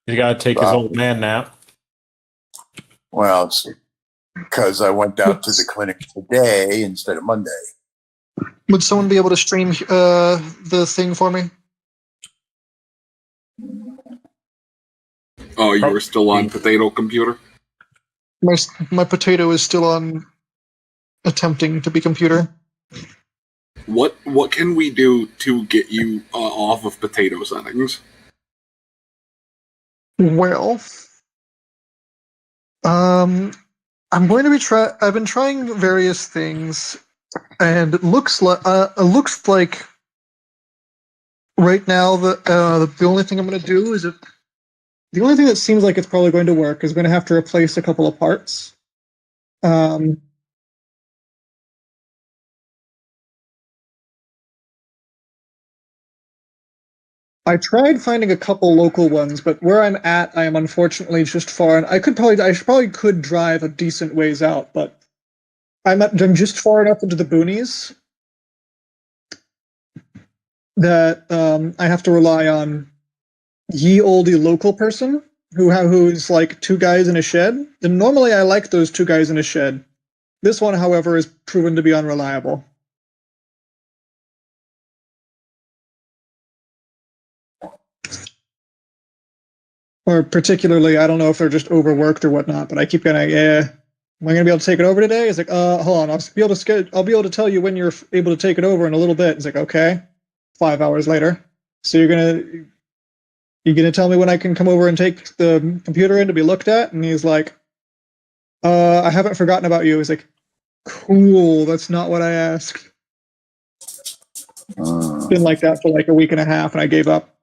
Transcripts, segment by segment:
You got to take his old man nap. Well, it's because I went out to the clinic today instead of Monday. Would someone be able to stream the thing for me? Oh, you were still on potato computer? My potato is still on attempting to be computer. What can we do to get you off of potato settings? Well, I'm going to be I've been trying various things, and it looks like right now the only thing I'm going to do is the only thing that seems like it's probably going to work is going to have to replace a couple of parts. I tried finding a couple local ones, but where I'm at, I am unfortunately just far. And I probably could drive a decent ways out, but I'm just far enough into the boonies that I have to rely on ye olde local person who's like two guys in a shed. And normally I like those two guys in a shed. This one, however, is proven to be unreliable. Or particularly, I don't know if they're just overworked or whatnot, but I keep going, am I going to be able to take it over today? It's like, hold on, I'll be able to tell you when you're able to take it over in a little bit. It's like, okay. 5 hours later. So you're gonna tell me when I can come over and take the computer in to be looked at? And he's like, I haven't forgotten about you. He's like, cool, that's not what I asked. It's been like that for like a week and a half, and I gave up.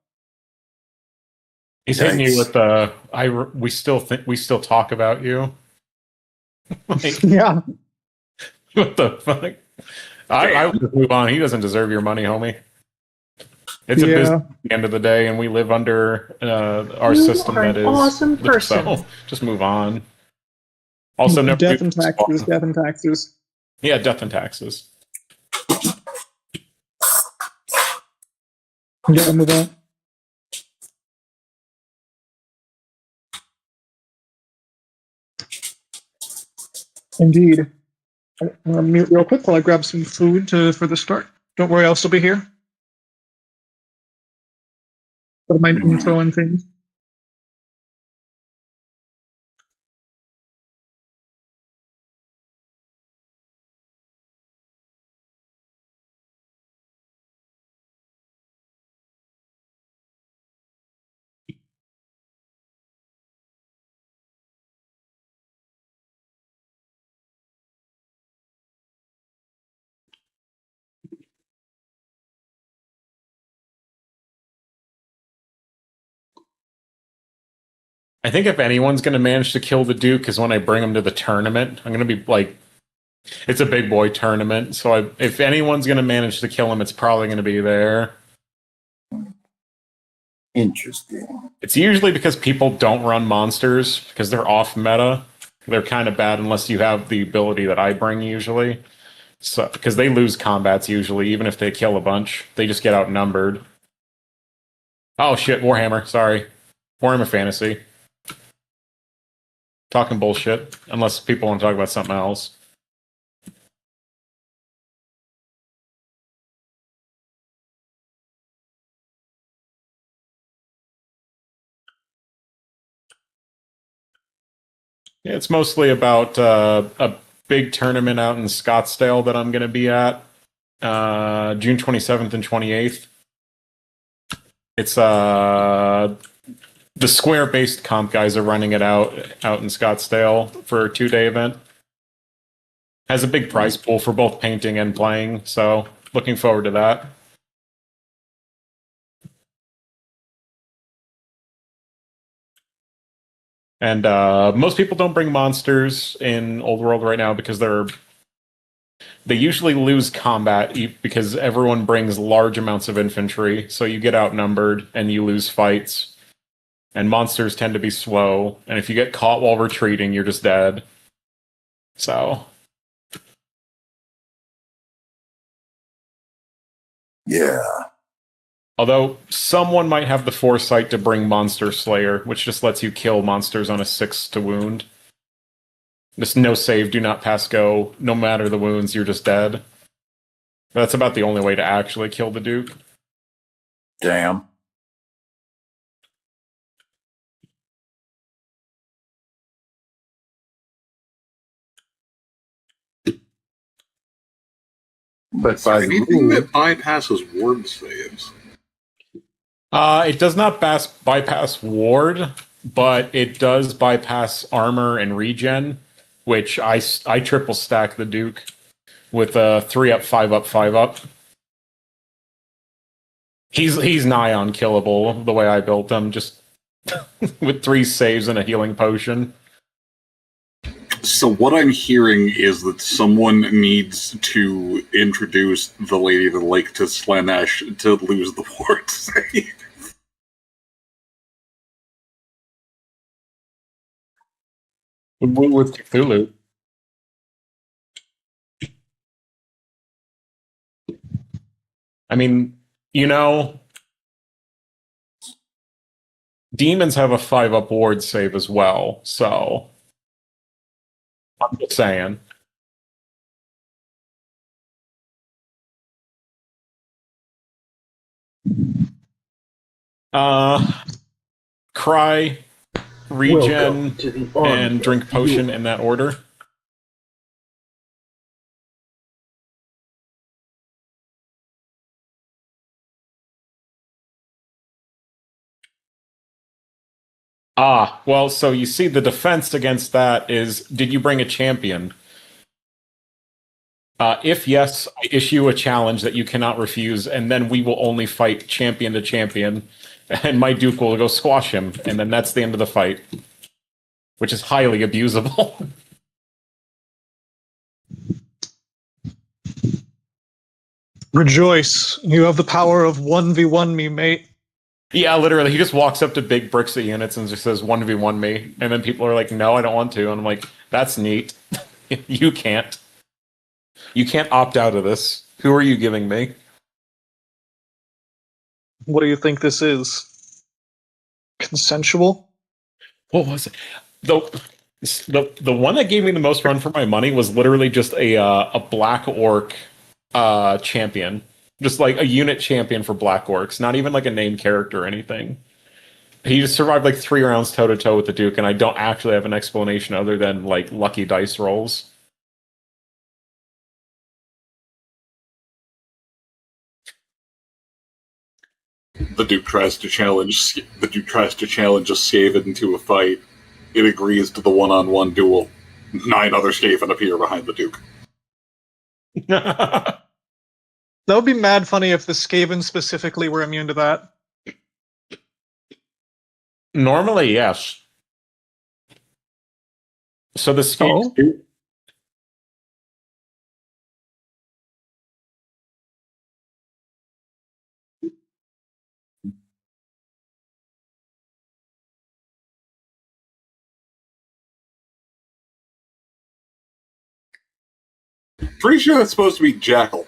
He's hitting you with the we still talk about you. Like, yeah. What the fuck? I would just move on. He doesn't deserve your money, homie. It's a business at the end of the day, and we live under our system that is awesome person. So just move on. Also, never death and taxes. Death and taxes. Yeah, death and taxes. Yeah, move on. Indeed. I'm gonna mute real quick while I grab some food for the start. Don't worry, I'll still be here. For my intro and things. I think if anyone's going to manage to kill the Duke is when I bring him to the tournament. I'm going to be like, it's a big boy tournament, so if anyone's going to manage to kill him, it's probably going to be there. Interesting. It's usually because people don't run monsters because they're off meta. They're kind of bad unless you have the ability that I bring usually. So because they lose combats usually, even if they kill a bunch, they just get outnumbered. Oh shit, Warhammer. Sorry, Warhammer Fantasy. Talking bullshit, unless people want to talk about something else. Yeah, it's mostly about a big tournament out in Scottsdale that I'm going to be at June 27th and 28th. It's the Square-based comp guys are running it out in Scottsdale for a 2-day event. Has a big prize pool for both painting and playing, so looking forward to that. And most people don't bring monsters in Old World right now because they usually lose combat because everyone brings large amounts of infantry, so you get outnumbered and you lose fights. And monsters tend to be slow, and if you get caught while retreating, you're just dead. So. Yeah. Although someone might have the foresight to bring Monster Slayer, which just lets you kill monsters on a 6 to wound. Just no save, do not pass go. No matter the wounds, you're just dead. That's about the only way to actually kill the Duke. Damn. But by the Anything rule, that bypasses ward saves. It does not bypass ward, but it does bypass armor and regen, which I triple stack the Duke with a 3 up, 5 up, 5 up. He's nigh unkillable the way I built him, just with 3 saves and a healing potion. So what I'm hearing is that someone needs to introduce the Lady of the Lake to Slanesh to lose the ward save. With Cthulhu. I mean, demons have a 5 up ward save as well, so I'm just saying. Cry, regen, and drink potion in that order. Well, so you see the defense against that is, did you bring a champion? If yes, I issue a challenge that you cannot refuse, and then we will only fight champion to champion, and my Duke will go squash him, and then that's the end of the fight, which is highly abusable. Rejoice. You have the power of 1v1 me, mate. Yeah, literally, he just walks up to big bricks of units and just says 1v1 me, and then people are like, no, I don't want to, and I'm like, that's neat. You can't. You can't opt out of this. Who are you giving me? What do you think this is? Consensual? What was it? The one that gave me the most run for my money was literally just a Black Orc champion. Just like a unit champion for Black Orcs, not even like a named character or anything. He just survived like 3 rounds toe-to-toe with the Duke, and I don't actually have an explanation other than like lucky dice rolls. The Duke tries to challenge a Skaven into a fight. It agrees to the one-on-one duel. 9 other Skaven appear behind the Duke. That would be mad funny if the Skaven specifically were immune to that. Normally, yes. So the Skaven... Pretty sure that's supposed to be Jackal.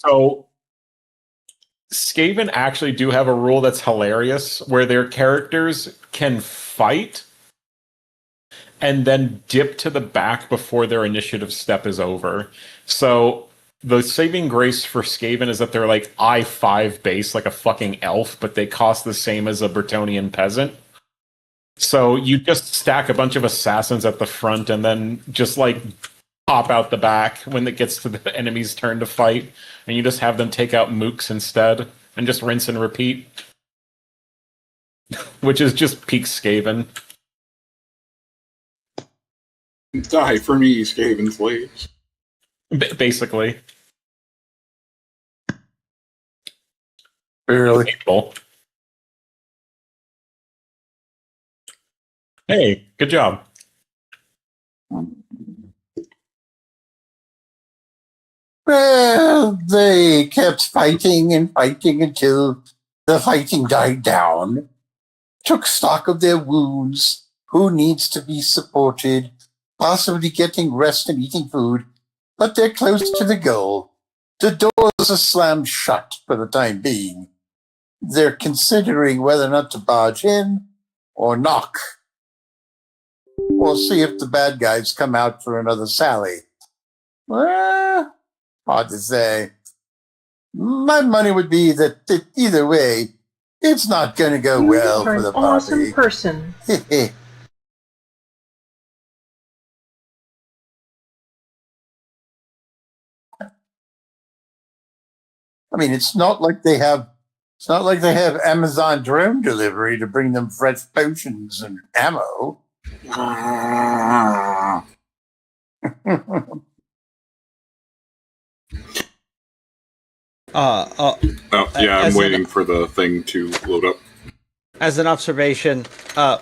So, Skaven actually do have a rule that's hilarious, where their characters can fight and then dip to the back before their initiative step is over. So, the saving grace for Skaven is that they're like I-5 base, like a fucking elf, but they cost the same as a Bretonnian peasant. So, you just stack a bunch of assassins at the front and then just like pop out the back when it gets to the enemy's turn to fight, and you just have them take out mooks instead, and just rinse and repeat. Which is just peak Skaven. Die for me, Skaven slaves. Basically. barely. Hey, good job. Well, they kept fighting and fighting until the fighting died down. Took stock of their wounds, who needs to be supported, possibly getting rest and eating food, but they're close to the goal. The doors are slammed shut for the time being. They're considering whether or not to barge in or knock. We'll see if the bad guys come out for another sally. Well, hard to say. My money would be that either way, it's not going to go You well are for an the awesome party. person. I mean, it's not like they have Amazon drone delivery to bring them fresh potions and ammo. Oh, yeah, I'm waiting for the thing to load up. As an observation,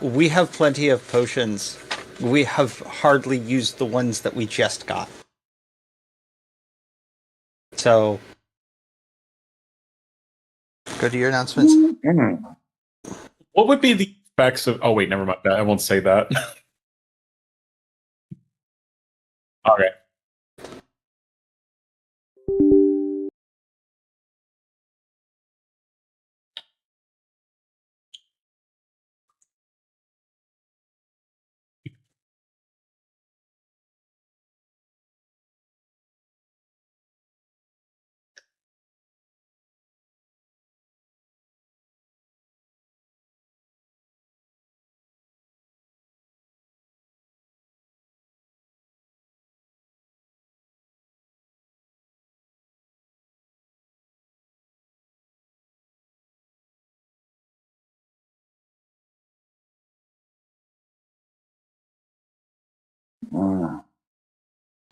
we have plenty of potions. We have hardly used the ones that we just got. So, go to your announcements. What would be the effects of? Oh wait, never mind. I won't say that. Okay.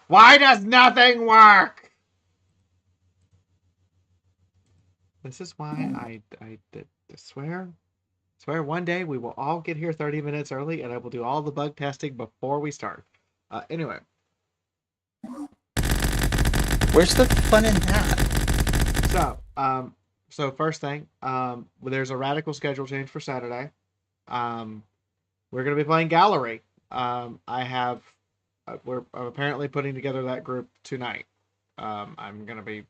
Why does nothing work? This is why I swear one day we will all get here 30 minutes early and I will do all the bug testing before we start. Anyway. Where's the fun in that? So first thing, there's a radical schedule change for Saturday. We're going to be playing Gallery. I'm apparently putting together that group tonight. I'm going to be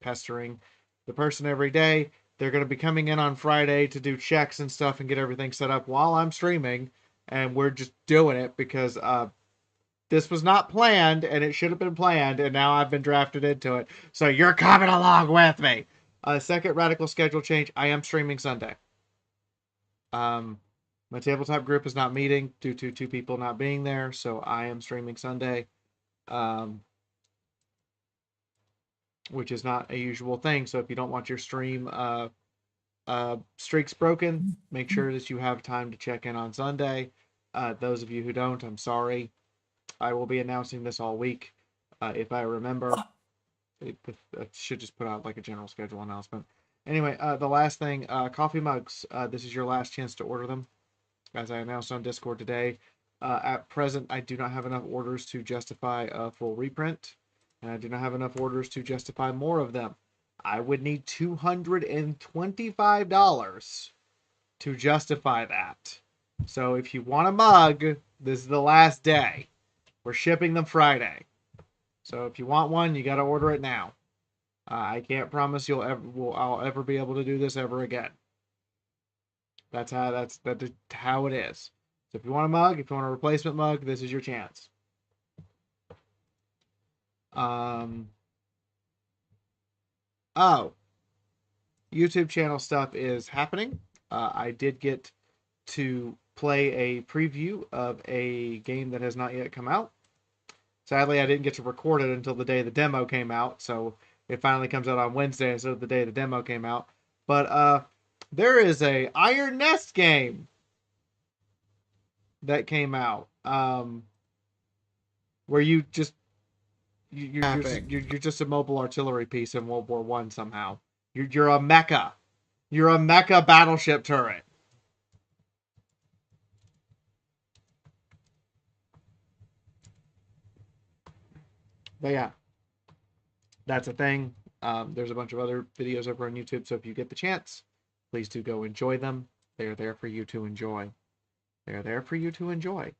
pestering the person every day. They're going to be coming in on Friday to do checks and stuff and get everything set up while I'm streaming. And we're just doing it because this was not planned and it should have been planned. And now I've been drafted into it. So you're coming along with me. Second radical schedule change. I am streaming Sunday. My tabletop group is not meeting due to 2 people not being there. So I am streaming Sunday. Which is not a usual thing. So if you don't want your stream streaks broken, make sure that you have time to check in on Sunday. Those of you who don't, I'm sorry. I will be announcing this all week. If I remember, I should just put out like a general schedule announcement. Anyway, the last thing, coffee mugs. This is your last chance to order them. As I announced on Discord today, at present, I do not have enough orders to justify a full reprint. And I do not have enough orders to justify more of them. I would need $225 to justify that. So if you want a mug, this is the last day. We're shipping them Friday. So if you want one, you got to order it now. I can't promise I'll ever be able to do this ever again. That's how it is. So if you want a mug, if you want a replacement mug, this is your chance. YouTube channel stuff is happening. I did get to play a preview of a game that has not yet come out. Sadly, I didn't get to record it until the day the demo came out, so it finally comes out on Wednesday instead of the day the demo came out. But there is a Iron Nest game that came out, where you're just a mobile artillery piece in World War I somehow. You're a mecha. You're a mecha battleship turret. But yeah, that's a thing. There's a bunch of other videos over on YouTube, so if you get the chance, please do go enjoy them. They are there for you to enjoy. They are there for you to enjoy.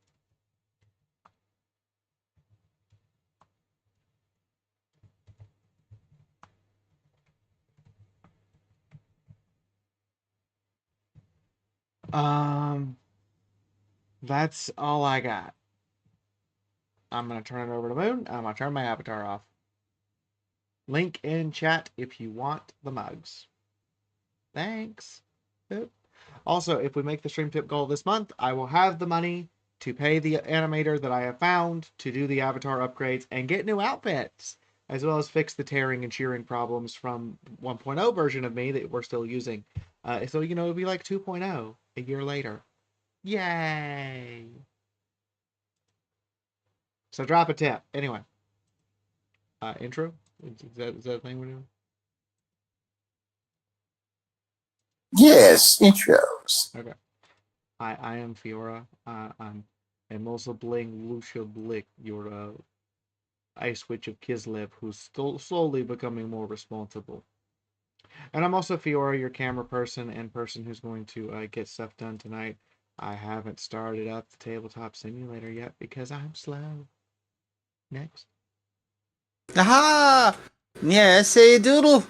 That's all I got. I'm gonna turn it over to Moon. I'm gonna turn my avatar off. Link in chat if you want the mugs. Thanks. Boop. Also, if we make the stream tip goal this month, I will have the money to pay the animator that I have found to do the avatar upgrades and get new outfits, as well as fix the tearing and shearing problems from 1.0 version of me that we're still using. So, it'll be like 2.0 a year later. Yay! So drop a tip. Anyway. Intro? Is that a thing we're doing? Yes, intros. Okay. I am Fiora. I'm also Bling Lucia Blick, your Ice Witch of Kislev, who's still slowly becoming more responsible. And I'm also Fiora, your camera person and person who's going to get stuff done tonight. I haven't started up the tabletop simulator yet because I'm slow. Next. Aha! Yes, a doodle.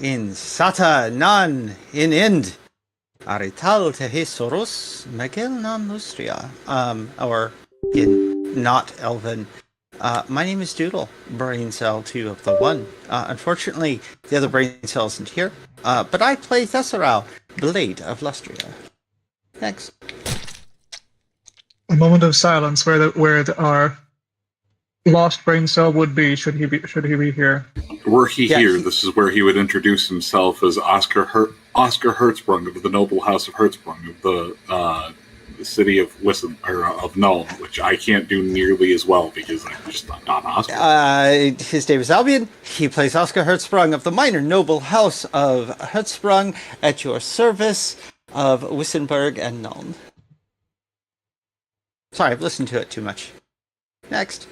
In Sata nan in Ind. Arital Tehesaurus Magel non Lustria. Or in not Elven. My name is Doodle, brain cell 2 of the 1. Unfortunately, the other brain cell isn't here. But I play Thesserau, Blade of Lustria. Next. A moment of silence where our lost brain cell would be should he be here. Were he here, this is where he would introduce himself as Oscar Hertzsprung of the noble house of Hertzsprung of the city of of Null, which I can't do nearly as well because I'm just not Oscar. His name is Albion. He plays Oscar Hertzsprung of the minor noble house of Hertzsprung at your service of Wissenberg and Nuln. Sorry, I've listened to it too much. Next.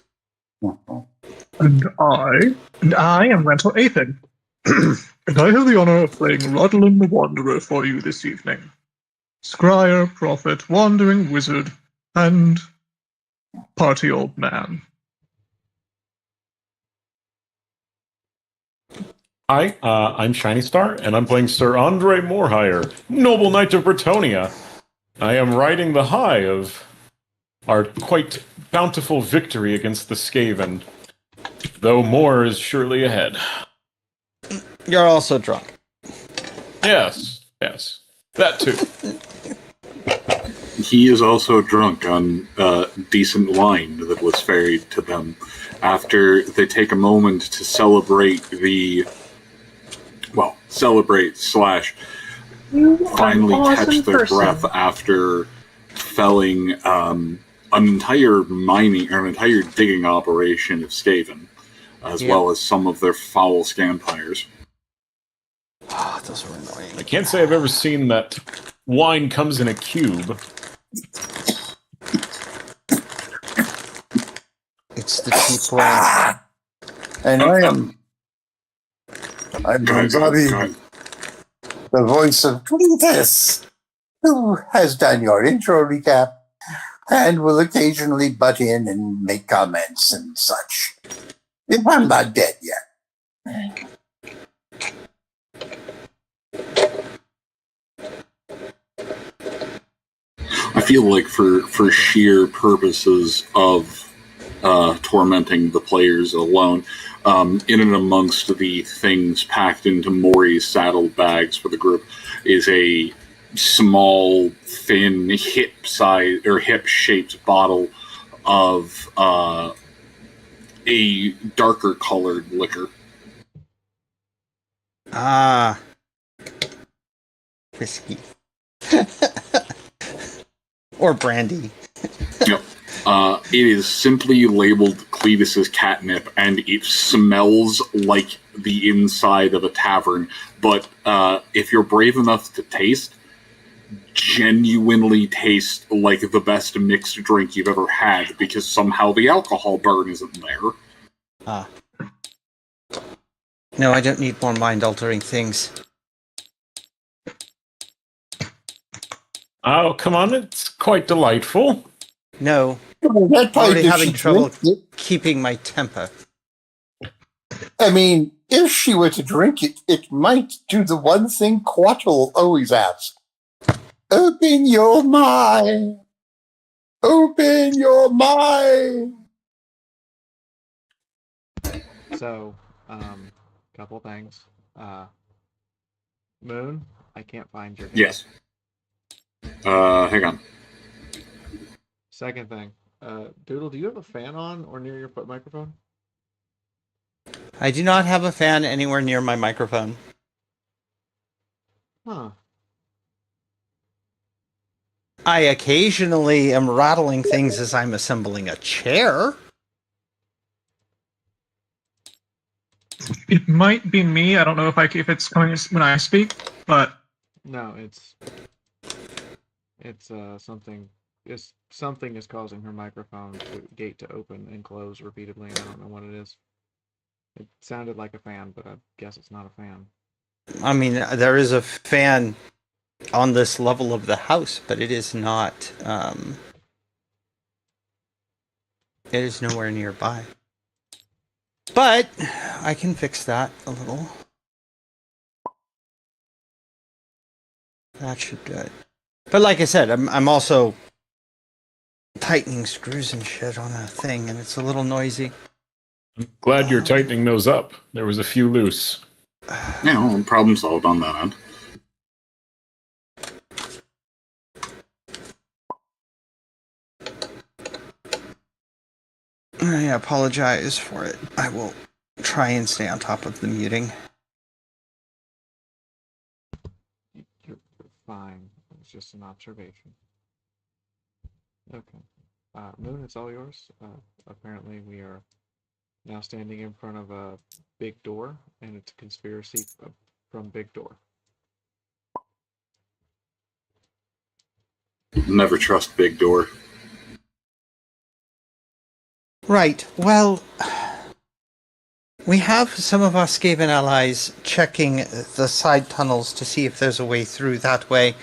And I am Rental Athan. And I have the honor of playing Rodlin the Wanderer for you this evening. Scryer, prophet, wandering wizard, and party old man. Hi, I'm Shiny Star, and I'm playing Sir Andre Morehire, noble knight of Bretonia. I am riding the high of our quite bountiful victory against the Skaven, though more is surely ahead. You're also drunk. Yes, that too. He is also drunk on decent wine that was ferried to them after they take a moment to celebrate finally catch their breath after felling an entire digging operation of Skaven, as well as some of their foul scampires. Oh, those were annoying. I can't say I've ever seen that wine comes in a cube. It's the cheap wine. And I'm Gonzabi, the voice of Cletus, who has done your intro recap and will occasionally butt in and make comments and such. If I'm not dead yet. I feel like for sheer purposes of tormenting the players alone, in and amongst the things packed into Maury's saddle bags for the group is a small, thin, hip-shaped bottle of a darker colored liquor. Ah. Whiskey. Or brandy. Yep. It is simply labeled Cletus's catnip, and it smells like the inside of a tavern. But if you're brave enough to taste, genuinely taste like the best mixed drink you've ever had, because somehow the alcohol burn isn't there. Ah. No, I don't need more mind-altering things. Oh, come on, it's quite delightful. No. I'm already having trouble keeping my temper. I mean, if she were to drink it, it might do the one thing Quattle always asks. Open your mind. Open your mind. So, couple things. Moon, I can't find your game. Yes. Hang on. Second thing, Doodle, do you have a fan on or near your microphone? I do not have a fan anywhere near my microphone. Huh. I occasionally am rattling things as I'm assembling a chair. It might be me. I don't know if it's coming when I speak, but No, it's something. Something is causing her microphone gate to open and close repeatedly. And I don't know what it is. It sounded like a fan, but I guess it's not a fan. I mean, there is a fan on this level of the house, but it is not. It is nowhere nearby. But I can fix that a little. That should do it. But like I said, I'm also tightening screws and shit on a thing, and it's a little noisy. Glad you're tightening those up. There was a few loose. Yeah, well, problem solved on that end. I apologize for it. I will try and stay on top of the muting. You're fine. It's just an observation. Okay. Moon, it's all yours. Apparently, we are now standing in front of a big door, and it's a conspiracy from Big Door. Never trust Big Door. Right. Well, we have some of our Skaven allies checking the side tunnels to see if there's a way through that way.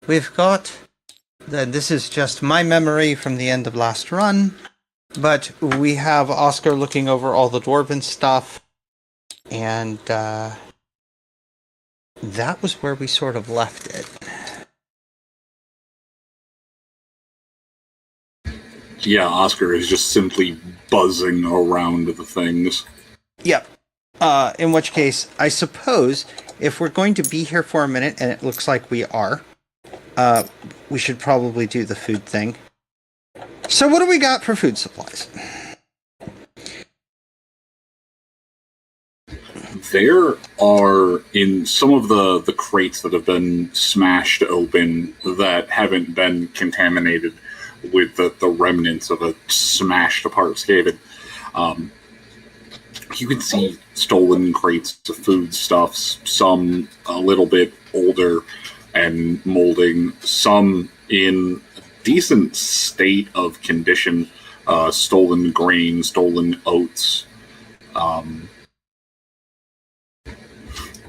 We've got... This is just my memory from the end of last run, but we have Oscar looking over all the dwarven stuff, and that was where we sort of left it. Yeah, Oscar is just simply buzzing around the things. Yep. In which case, I suppose, if we're going to be here for a minute, and it looks like we are, we should probably do the food thing. So what do we got for food supplies? There are, in some of the crates that have been smashed open that haven't been contaminated with the remnants of a smashed apart Skaven, you can see stolen crates of foodstuffs, some a little bit older and molding, some in decent state of condition, stolen grain, stolen oats.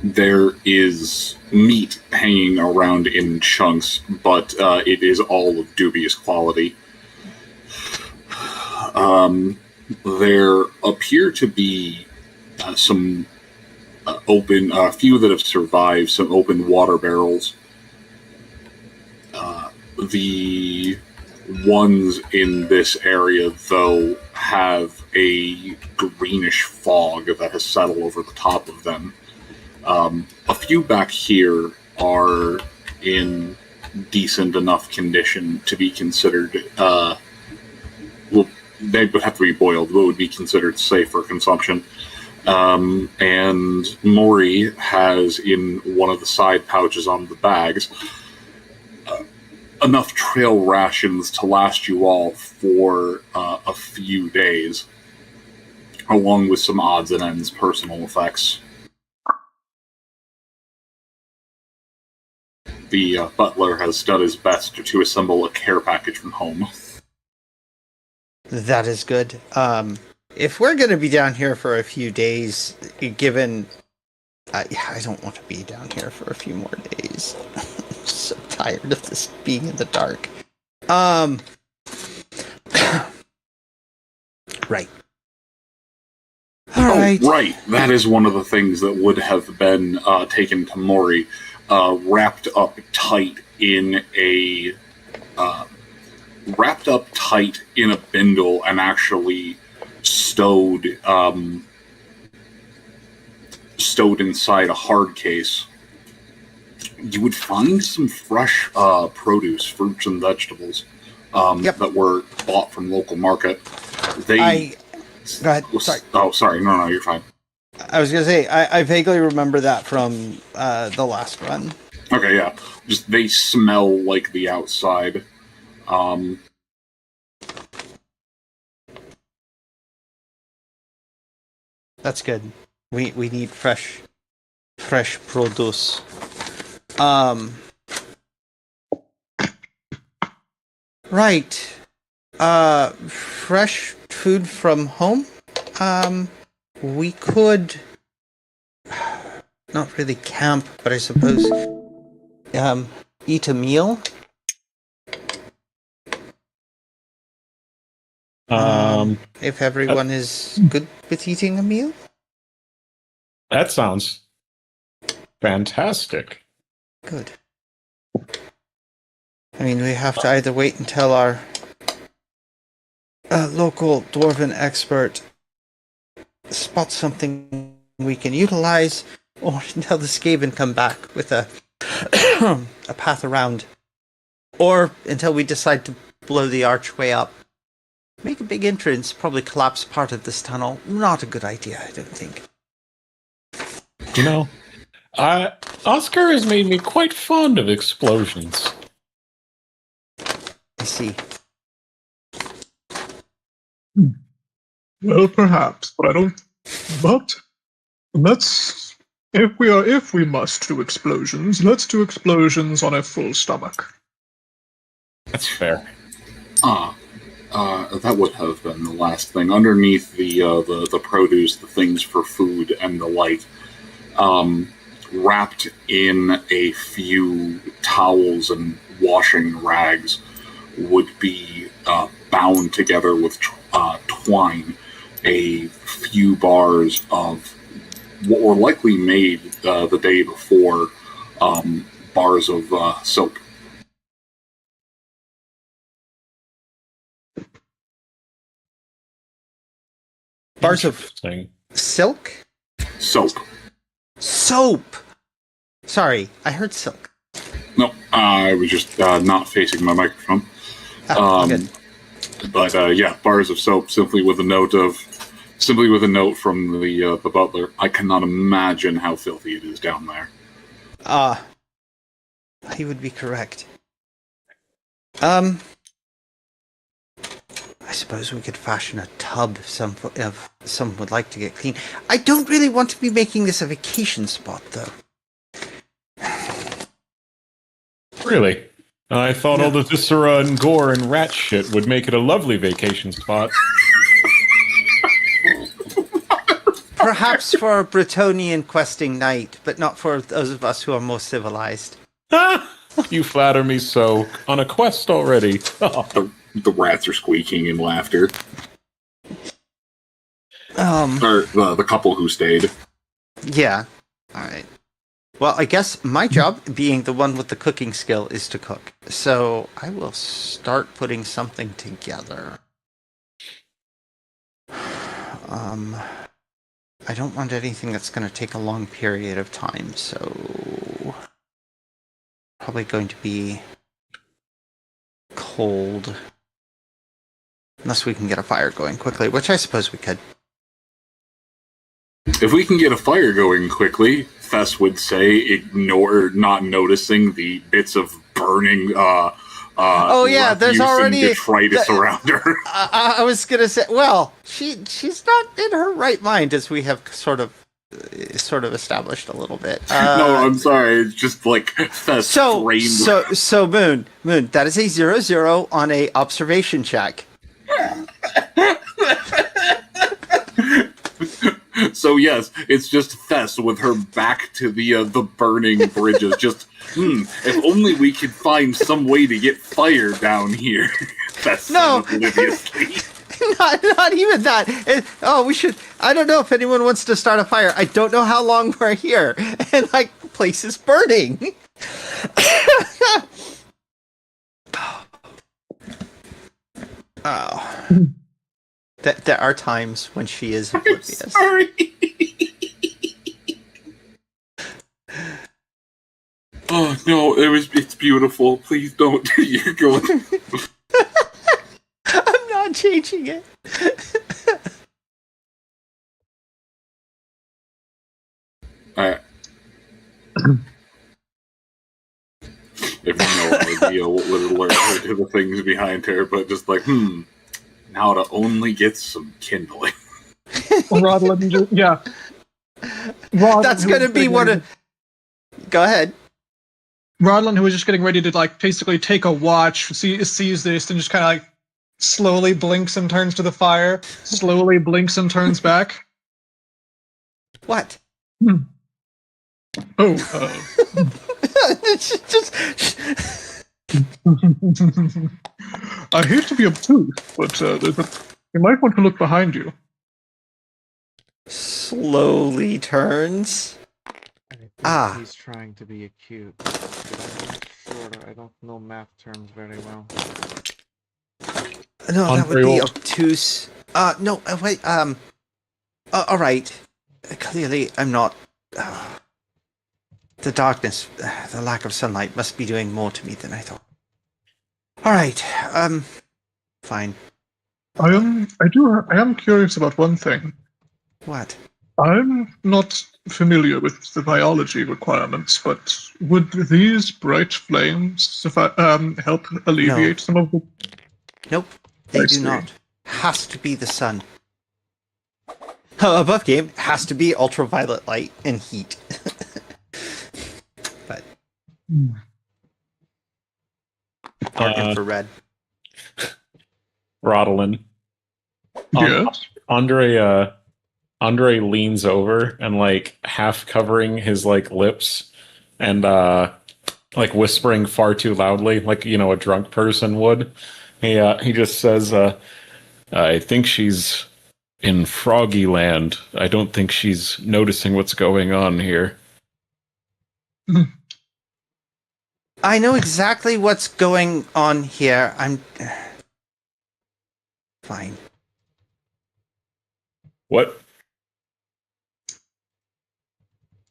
There is meat hanging around in chunks, but it is all of dubious quality. There appear to be some open, a few that have survived, some open water barrels. The ones in this area, though, have a greenish fog that has settled over the top of them. A few back here are in decent enough condition to be considered, well, they would have to be boiled, but would be considered safe for consumption. And Maury has in one of the side pouches on the bags enough trail rations to last you all for a few days, along with some odds and ends personal effects. The butler has done his best to assemble a care package from home. That is good. If we're going to be down here for a few days, given... I don't want to be down here for a few more days. I'm so tired of this being in the dark. Right. All right. Right. That is one of the things that would have been taken to Maury. wrapped up tight in a bindle and actually stowed inside a hard case. You would find some fresh produce, fruits and vegetables that were bought from local market. Go ahead. Sorry. Oh, sorry. No, you're fine. I was going to say, I vaguely remember that from the last run. Okay, yeah. Just they smell like the outside. That's good. We need fresh produce. Right. Fresh food from home. We could not really camp, but I suppose eat a meal. If everyone is good with eating a meal. That sounds fantastic. Good. I mean, we have to either wait until our local dwarven expert spots something we can utilize, or until the Skaven come back with a a path around, or until we decide to blow the archway up. Make a big entrance, probably collapse part of this tunnel. Not a good idea, I don't think. You know, Oscar has made me quite fond of explosions. I see. Well, perhaps, but I don't. But let's. If we must do explosions, let's do explosions on a full stomach. That's fair. That would have been the last thing. Underneath the produce, the things for food and the like, wrapped in a few towels and washing rags, would be bound together with twine, a few bars of what were likely made the day before, bars of soap. Bars of Interesting. silk? Soap. Soap! Sorry, I heard silk. No, I was just not facing my microphone. Good. But yeah, bars of soap, simply with a note from the butler. I cannot imagine how filthy it is down there. He would be correct. I suppose we could fashion a tub if some would like to get clean. I don't really want to be making this a vacation spot, though. Really? I thought all the viscera and gore and rat shit would make it a lovely vacation spot. Perhaps for a Bretonian questing night, but not for those of us who are more civilized. You flatter me so. On a quest already. The rats are squeaking in laughter. Or the couple who stayed. Yeah. All right. Well, I guess my job, being the one with the cooking skill, is to cook. So I will start putting something together. I don't want anything that's going to take a long period of time, so probably going to be cold. Unless we can get a fire going quickly, which I suppose we could. If we can get a fire going quickly, Fess would say, not noticing the bits of burning there's already detritus around her. I was gonna say, well, she's not in her right mind, as we have sort of established a little bit. No, I'm sorry. It's just like Fess framed. So Moon, that is a 0-0 on a observation check. So yes, it's just Fess with her back to the burning bridges. Just if only we could find some way to get fire down here. Fess No. said obliviously. Not even that. We should. I don't know if anyone wants to start a fire. I don't know how long we're here, and place is burning. Oh. There are times when she is oblivious. I'm sorry. Oh no, it's beautiful. Please don't. You're going. I'm not changing it. If no idea what would alert her to the things behind her, but just like, now to only get some kindling. Rod, let me just, yeah. Rod, That's going to be what a... Go ahead. Rodlin, who was just getting ready to like basically take a watch, sees this and just kind of like slowly blinks and turns to the fire, slowly blinks and turns back. What? Oh, just... I hate to be obtuse, but you might want to look behind you. Slowly turns. I think he's trying to be acute. Shorter. I don't know math terms very well. No, that would be obtuse. No, wait, all right. Clearly, I'm not... the darkness, the lack of sunlight must be doing more to me than I thought. All right, fine. I am curious about one thing. What? I'm not familiar with the biology requirements, but would these bright flames help alleviate some of the... Nope, they do not. Has to be the sun. Above game, has to be ultraviolet light and heat. But... or infrared. Rodolin. Yes? Andre leans over and like half covering his like lips and like whispering far too loudly, like a drunk person would. He just says, "I think she's in Froggy Land. I don't think she's noticing what's going on here." I know exactly what's going on here. I'm fine. What?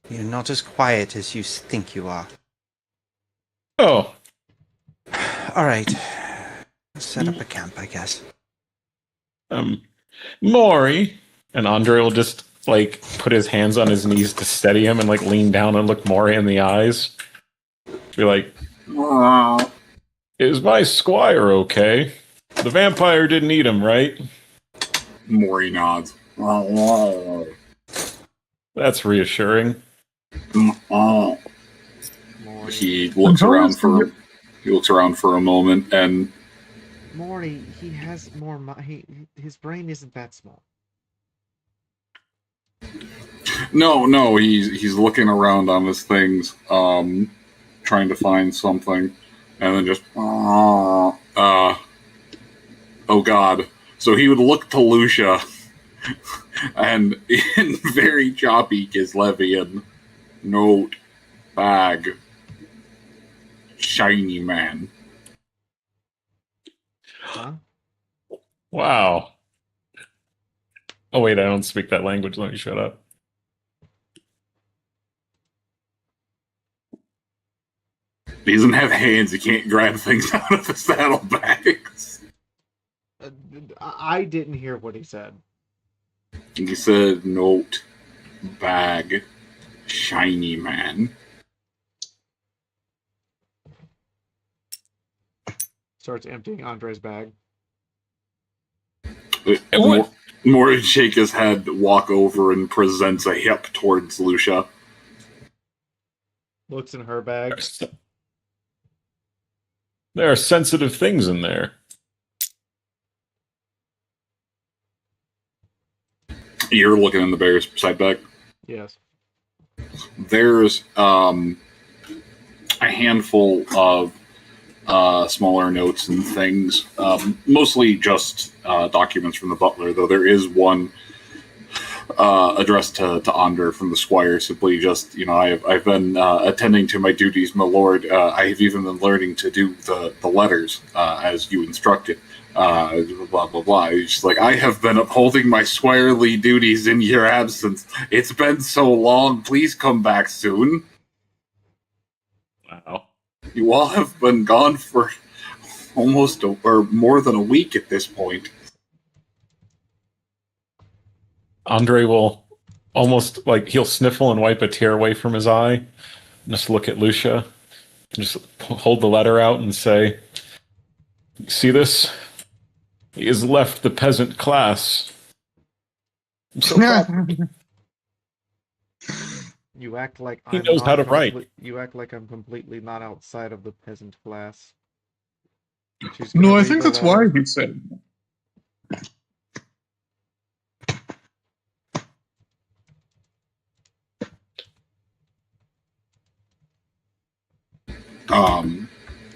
You're not as quiet as you think you are. Oh. All right. Let's set up a camp, I guess. Maury. And Andre will just like put his hands on his knees to steady him and like lean down and look Maury in the eyes. Be like, "Is my squire okay? The vampire didn't eat him, right?" Maury nods. That's reassuring. He looks around for a moment and Maury, he has more. His brain isn't that small. No, he's looking around on his things, trying to find something, and then just oh god. So he would look to Lucia, and in very choppy Kislevian, note, bag, shiny man. Huh? Wow. Oh wait, I don't speak that language. Let me shut up. He doesn't have hands. He can't grab things out of the saddlebags. I didn't hear what he said. He said, note, bag, shiny man. Starts emptying Andre's bag. More would shake his head, walk over, and presents a hip towards Lucia. Looks in her bag. There are sensitive things in there. You're looking in the bear's side bag? Yes. There's a handful of smaller notes and things, mostly just documents from the butler, though there is one addressed to Onder from the Squire, simply just, I've been attending to my duties, my lord. I have even been learning to do the letters as you instructed. Blah, blah, blah. He's just like, I have been upholding my squirely duties in your absence. It's been so long. Please come back soon. Wow. You all have been gone for almost or more than a week at this point. Andre will almost he'll sniffle and wipe a tear away from his eye, and just look at Lucia, and just hold the letter out and say, "You see this? He has left the peasant class." I'm so proud. You act like He knows how to write. You act like I'm completely not outside of the peasant class. No, I think that's why he said.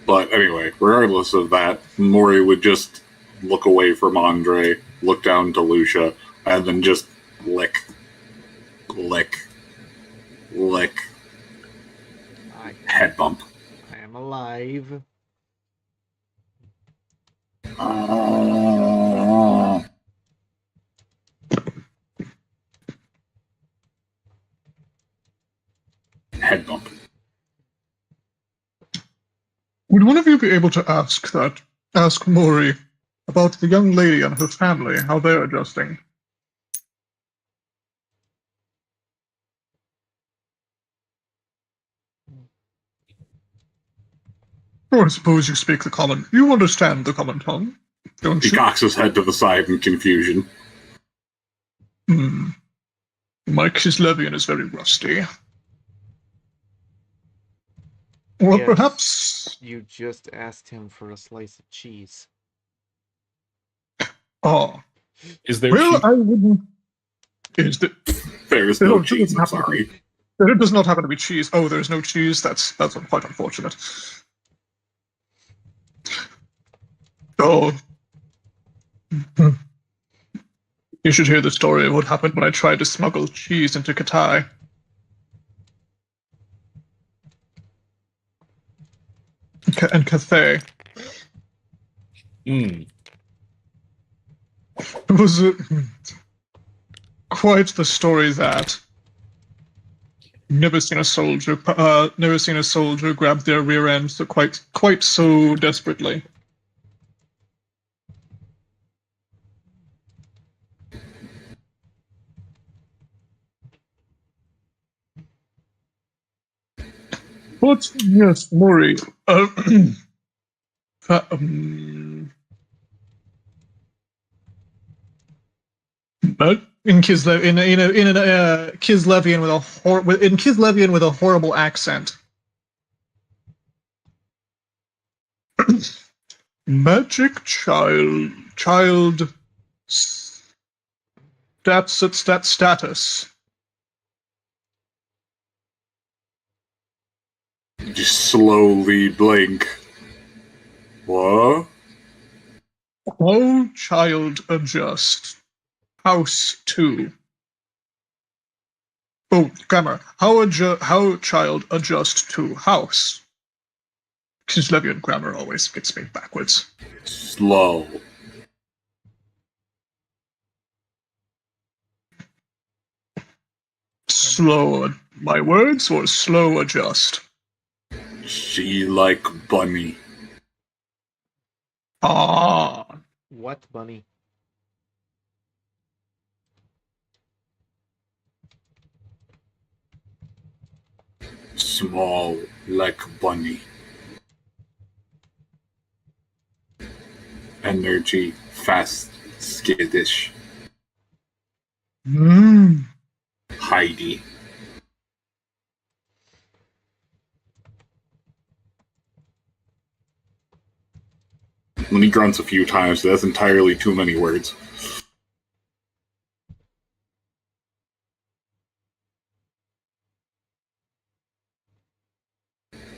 But anyway, regardless of that, Mori would just look away from Andre, look down to Lucia, and then just lick. Head bump. I am alive. Head bump. Would one of you be able to ask Mori about the young lady and her family, how they're adjusting? Or I suppose you speak the common. You understand the common tongue, don't He you? cocks his head to the side in confusion. My Kislevian is very rusty. Well, Yes. perhaps. You just asked him for a slice of cheese. Ah. Is there Well, cheese? I wouldn't. Is that There's There no doesn't cheese, I'm happen to sorry. there does not happen to be cheese? Oh, there's no cheese. That's quite unfortunate. Oh. You should hear the story of what happened when I tried to smuggle cheese into Katai. And Cathay. Mm. It was quite the story that never seen a soldier grab their rear end so quite so desperately. But yes, Mori. But in Kislevian with a horrible accent. Magic child status. Just slowly blink. What? How child adjust. House 2. Oh, grammar. How child adjust to house. Kislevian grammar always gets me backwards. Slow. Slow my words or slow adjust? She like bunny. Ah. What, bunny? Small like bunny. Energy, fast, skittish. Heidi. When he grunts a few times, that's entirely too many words.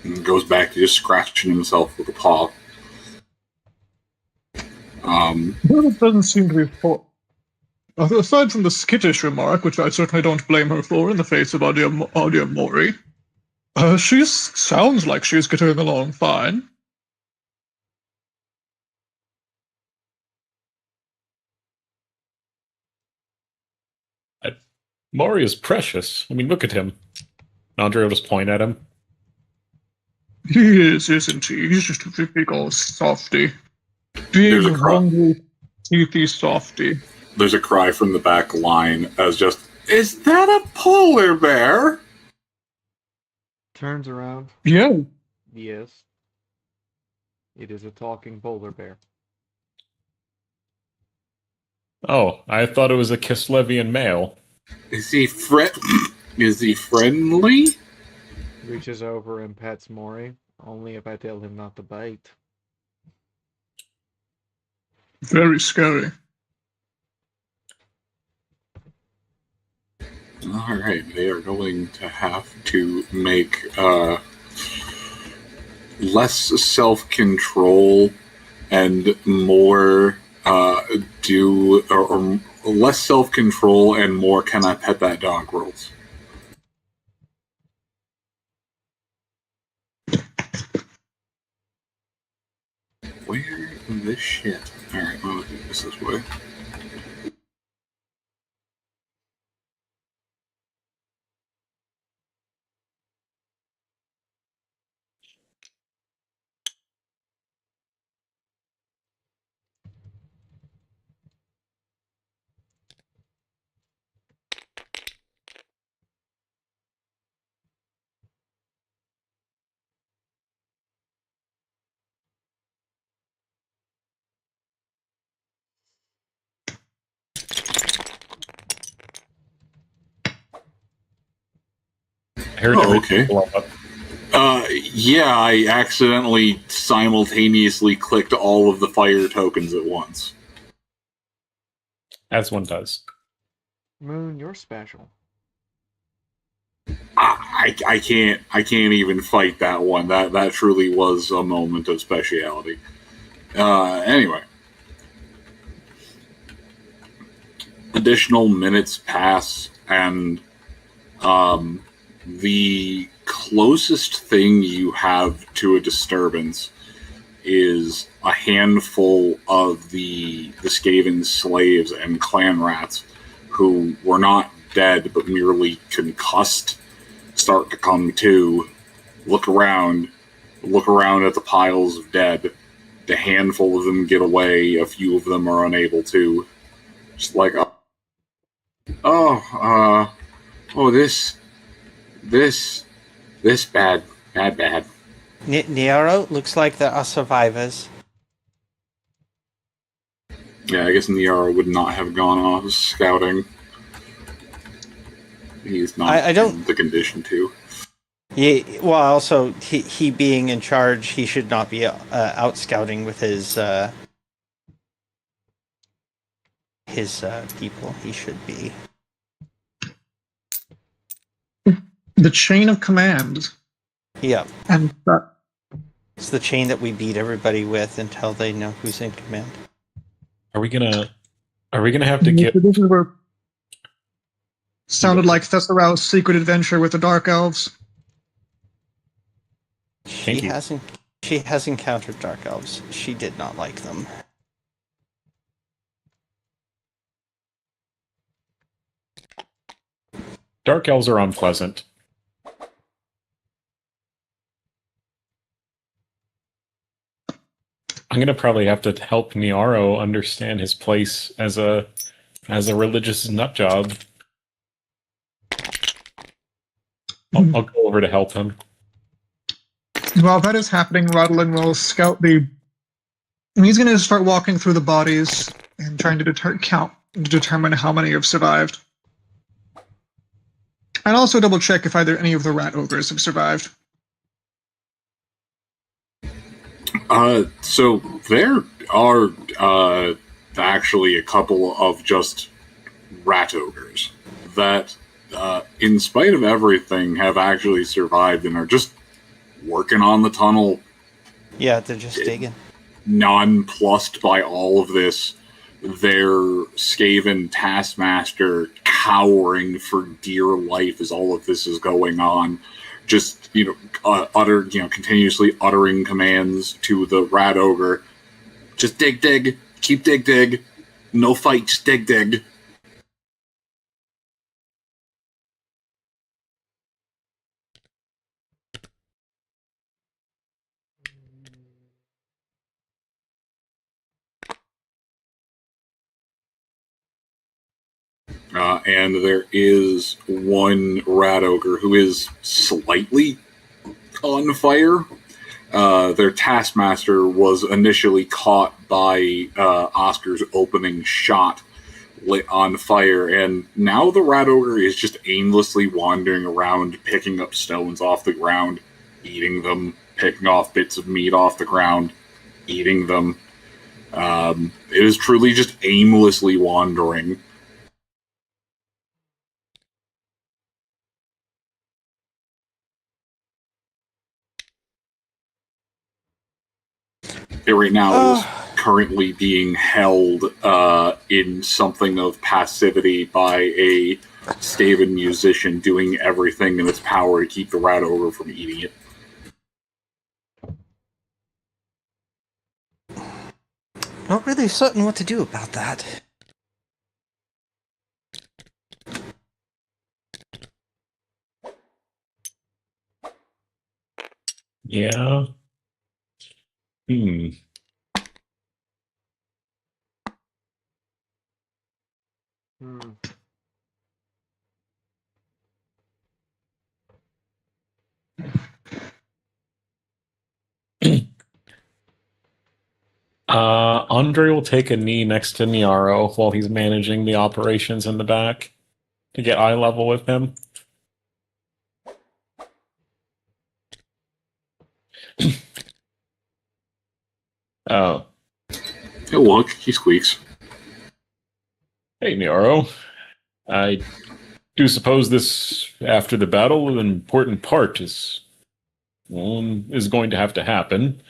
And goes back to just scratching himself with a paw. Well, it doesn't seem to be Aside from the skittish remark, which I certainly don't blame her for in the face of Audia Mori, she sounds like she's getting along fine. Maury is precious. I mean, look at him. Andre will just point at him. He is, isn't he? He's just a big old softy. Big, There's a hungry, teethy softy. There's a cry from the back line as just, is that a polar bear? Turns around. Yeah. Yes. It is a talking polar bear. Oh, I thought it was a Kislevian male. Is he friendly? Reaches over and pets Mori. Only if I tell him not to bite. Very scary. All right, they are going to have to make less self-control and more or less self-control and more can I pet that dog rolls. Where the shit? All right, well, I'll do this way. Oh, okay. Yeah, I accidentally simultaneously clicked all of the fire tokens at once. As one does. Moon, you're special. I can't even fight that one. That truly was a moment of speciality. Anyway. Additional minutes pass, and the closest thing you have to a disturbance is a handful of the Skaven slaves and clan rats who were not dead but merely concussed start to come to, look around at the piles of dead. A handful of them get away, a few of them are unable to. Just like, this bad. Niaro, looks like there are survivors. Yeah, I guess Niara would not have gone off scouting. He's not in the condition to. Yeah, well, also, he being in charge, he should not be out scouting with his people. He should be. The chain of command. Yeah. And it's the chain that we beat everybody with until they know who's in command. Are we gonna have to get? This is where sounded like Thesserau's secret adventure with the Dark Elves. She has encountered Dark Elves. She did not like them. Dark elves are unpleasant. I'm gonna probably have to help Niaro understand his place as a religious nutjob. I'll go over to help him. While that is happening, Rodlin will scout the. And he's going to start walking through the bodies and trying to determine how many have survived. And also double check if either any of the rat ogres have survived. So there are actually a couple of just rat ogres that, in spite of everything, have actually survived and are just working on the tunnel. Yeah, they're just digging. Nonplussed by all of this. their Skaven taskmaster cowering for dear life as all of this is going on. Just, continuously uttering commands to the rat ogre. Just dig, keep dig. No fight, just dig. And there is one rat ogre who is slightly on fire. Their taskmaster was initially caught by Oscar's opening shot, lit on fire, and now the rat ogre is just aimlessly wandering around, picking up stones off the ground, eating them, picking off bits of meat off the ground, eating them. It is truly just aimlessly wandering. It right now is currently being held in something of passivity by a Skaven musician doing everything in its power to keep the rat ogre from eating it. Not really certain what to do about that. Yeah. Hmm. Andre will take a knee next to Niaro while he's managing the operations in the back to get eye level with him. Oh. Hey, look, he squeaks. Hey, Niaro. I do suppose this, after the battle, an important part is going to have to happen.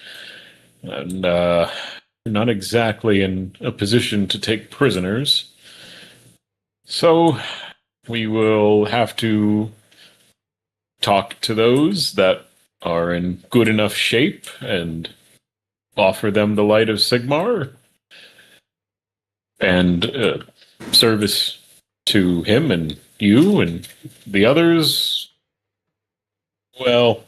And, we're not exactly in a position to take prisoners. So, we will have to talk to those that are in good enough shape and offer them the light of Sigmar and service to him and you and the others. Well,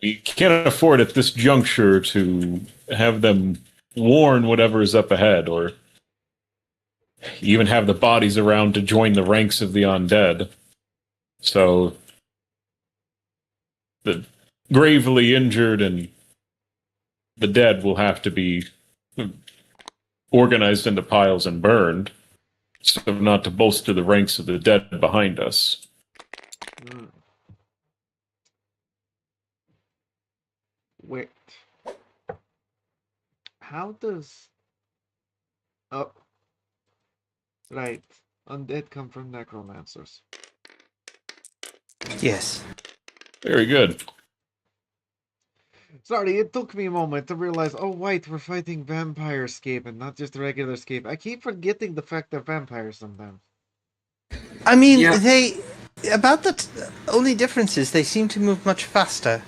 we can't afford at this juncture to have them warn whatever is up ahead or even have the bodies around to join the ranks of the undead. So the gravely injured and the dead will have to be organized into piles and burned, so not to bolster the ranks of the dead behind us. Wait. How does... Oh. Right. Undead come from necromancers. Yes. Very good. Sorry, it took me a moment to realize, oh wait, we're fighting vampire Skaven and not just regular Skaven. I keep forgetting the fact they're vampires sometimes. I mean, Yeah. About the only difference is they seem to move much faster.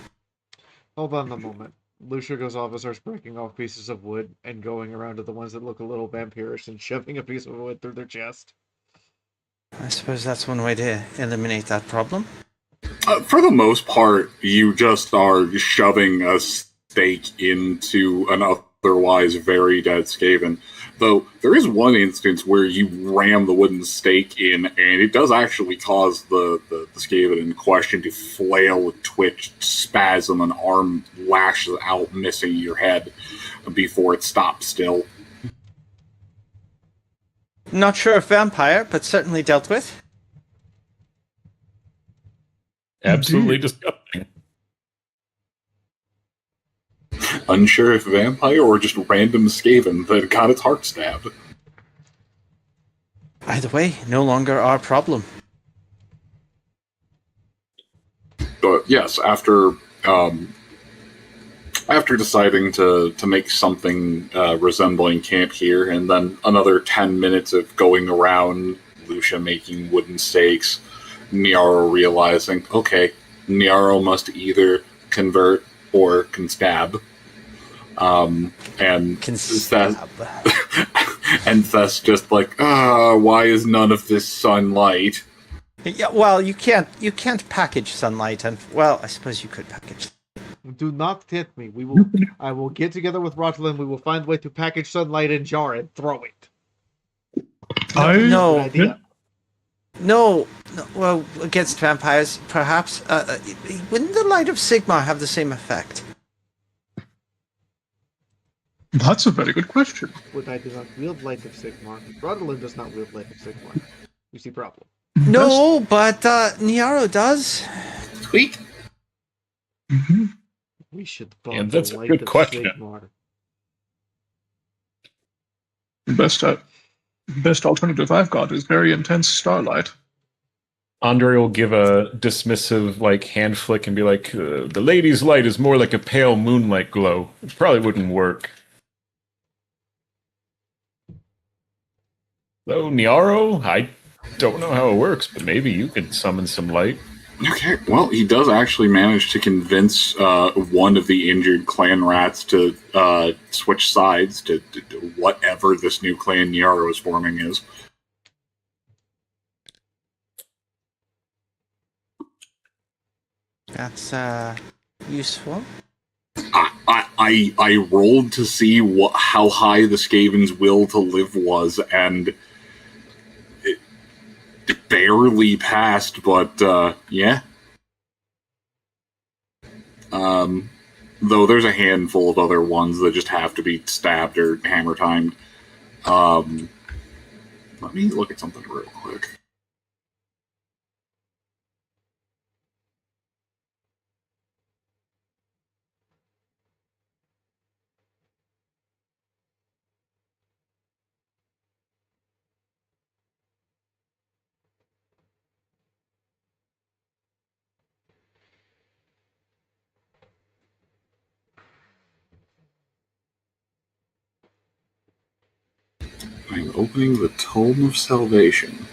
Hold on a moment. Lucia goes off and starts breaking off pieces of wood and going around to the ones that look a little vampirish and shoving a piece of wood through their chest. I suppose that's one way to eliminate that problem. For the most part, you just are shoving a stake into an otherwise very dead Skaven. Though there is one instance where you ram the wooden stake in, and it does actually cause the Skaven in question to flail, twitch, spasm, an arm lashes out, missing your head before it stops still. Not sure if vampire, but certainly dealt with. Absolutely disgusting. Unsure if vampire or just random Skaven that got its heart stabbed. Either way, no longer our problem. But yes, after After deciding to make something resembling camp here, and then another 10 minutes of going around, Lucia making wooden stakes, Niaro realizing, okay, Niaro must either convert or constab. And Constab. and Thess just like, why is none of this sunlight? Yeah, well, you can't package sunlight, and well, I suppose you could package. Do not tempt me. I will get together with Rotland. We will find a way to package sunlight in jar and throw it. No, Good idea. no. Well, against vampires, perhaps. Wouldn't the light of Sigmar have the same effect? That's a very good question. But I do not wield Light of Sigmar. Rotland does not wield Light of Sigmar. You see problem. No, but Niaro does. Sweet. Mm-hmm. We should Yeah, bomb that's the a Light good of question. Sigmar. Best alternative I've got is very intense starlight. Andre will give a dismissive like hand flick and be like, "The lady's light is more like a pale moonlight glow. It probably wouldn't work." Though Niaro, I don't know how it works, but maybe you could summon some light. Okay, well, he does actually manage to convince one of the injured clan rats to switch sides to whatever this new clan Niaro is forming is. That's useful. I rolled to see how high the Skaven's will to live was, and it barely passed, but yeah. Though there's a handful of other ones that just have to be stabbed or hammer timed. Let me look at something real quick. I'm opening the Tome of Salvation.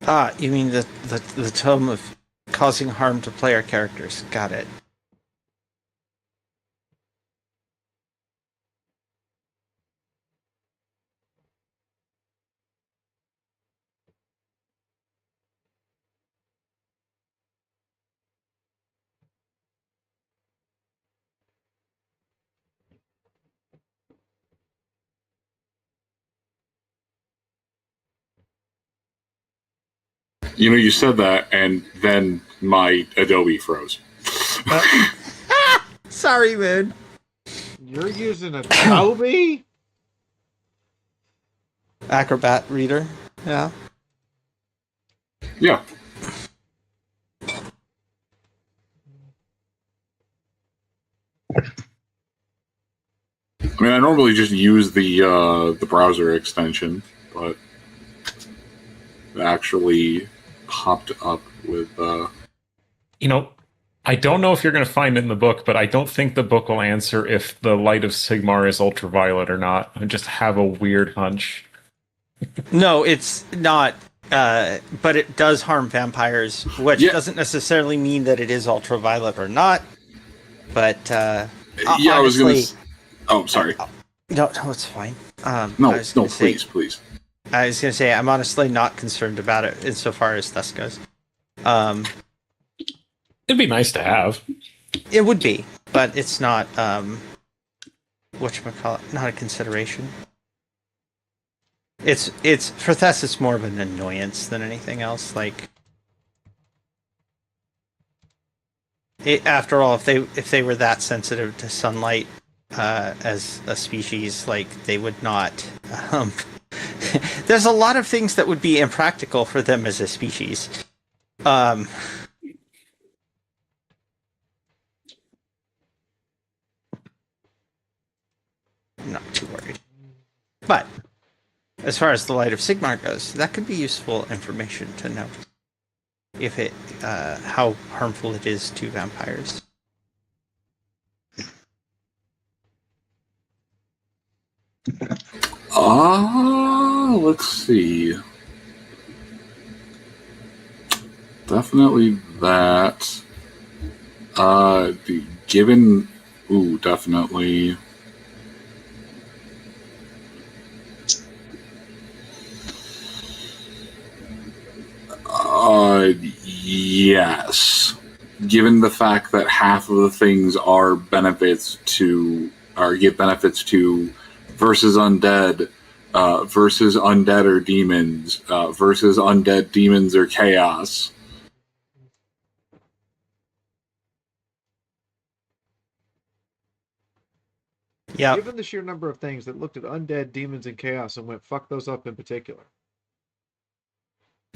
Ah, you mean the tome of causing harm to player characters. Got it. You know, you said that, and then my Adobe froze. Sorry, man. You're using Adobe? Acrobat reader. Yeah. Yeah. I mean, I normally just use the browser extension, but it actually popped up with. You know, I don't know if you're going to find it in the book, but I don't think the book will answer if the light of Sigmar is ultraviolet or not. I just have a weird hunch. No, it's not. But it does harm vampires, which doesn't necessarily mean that it is ultraviolet or not. But Yeah, honestly, I was going to. Oh, sorry. No, it's fine. No, please. I was going to say I'm honestly not concerned about it insofar as this goes. It'd be nice to have. It would be, but it's not. Whatchamacallit, not a consideration. It's for Thess. It's more of an annoyance than anything else. Like, after all, if they were that sensitive to sunlight as a species, like they would not. There's a lot of things that would be impractical for them as a species. Not too worried. But as far as the light of Sigmar goes, that could be useful information to know. If it, how harmful it is to vampires. Let's see. Definitely that. Given, definitely. Yes. Given the fact that half of the things are give benefits to versus undead, versus undead or demons, versus undead demons or chaos. Yeah. Given the sheer number of things that looked at undead, demons, and chaos and went, fuck those up in particular.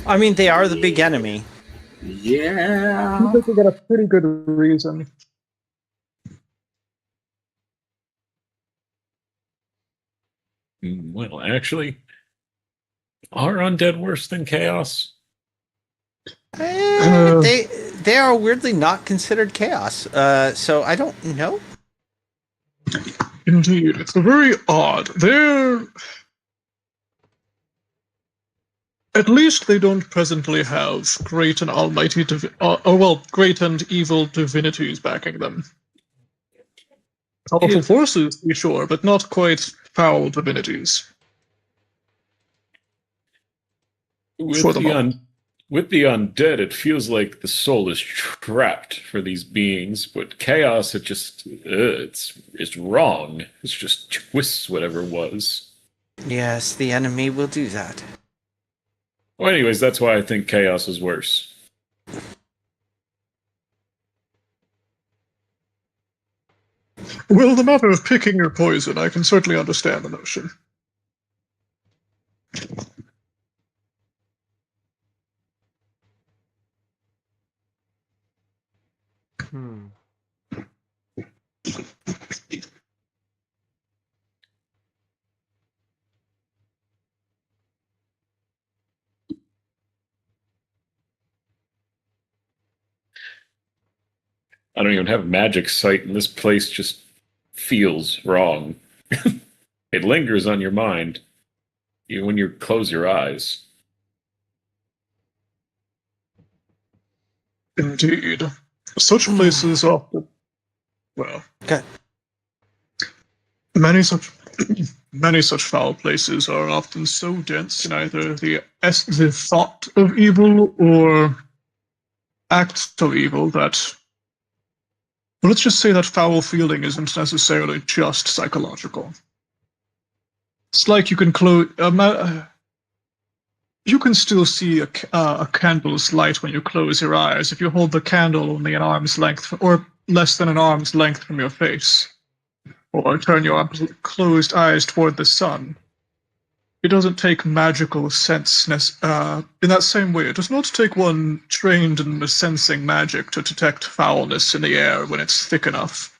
I mean, they are the big enemy. I Yeah. think we got a pretty good reason. Well, actually, are undead worse than chaos? They are weirdly not considered chaos. So I don't know. Indeed, it's very odd. They're at least they don't presently have great and almighty, great and evil divinities backing them. Powerful forces, to be sure, but not quite foul divinities. For the moment. With the undead, it feels like the soul is trapped for these beings, but chaos, it's wrong. It's just twists whatever it was. Yes, the enemy will do that. Well, anyways, that's why I think chaos is worse. Well, the matter of picking your poison, I can certainly understand the notion. I don't even have a magic sight, and this place just feels wrong. It lingers on your mind, even when you close your eyes. Indeed. Such places often, well, Okay. many such many such foul places are often so dense in either the thought of evil or acts of evil that, well, let's just say that foul feeling isn't necessarily just psychological. It's like you can you can still see a candle's light when you close your eyes if you hold the candle only an arm's length or less than an arm's length from your face, or turn your closed eyes toward the sun. It doesn't take magical sense in that same way. It does not take one trained in sensing magic to detect foulness in the air when it's thick enough.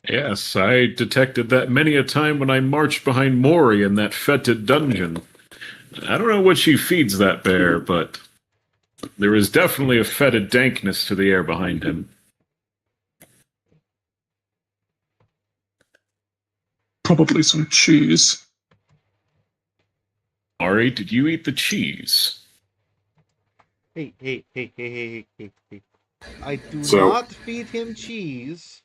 Yes, I detected that many a time when I marched behind Mori in that fetid dungeon. I don't know what she feeds that bear, but there is definitely a fetid dankness to the air behind him. Probably some cheese. Mori, did you eat the cheese? Hey. I do So- not feed him cheese.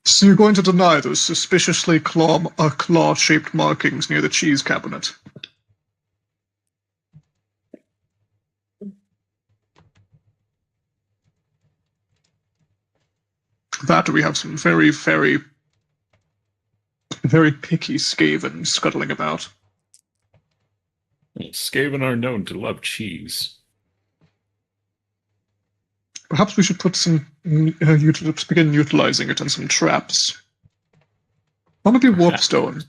So you're going to deny those suspiciously claw-shaped markings near the cheese cabinet? That we have some very, very, very picky Skaven scuttling about. Skaven are known to love cheese. Perhaps we should put begin utilizing it in some traps. What would be warpstone?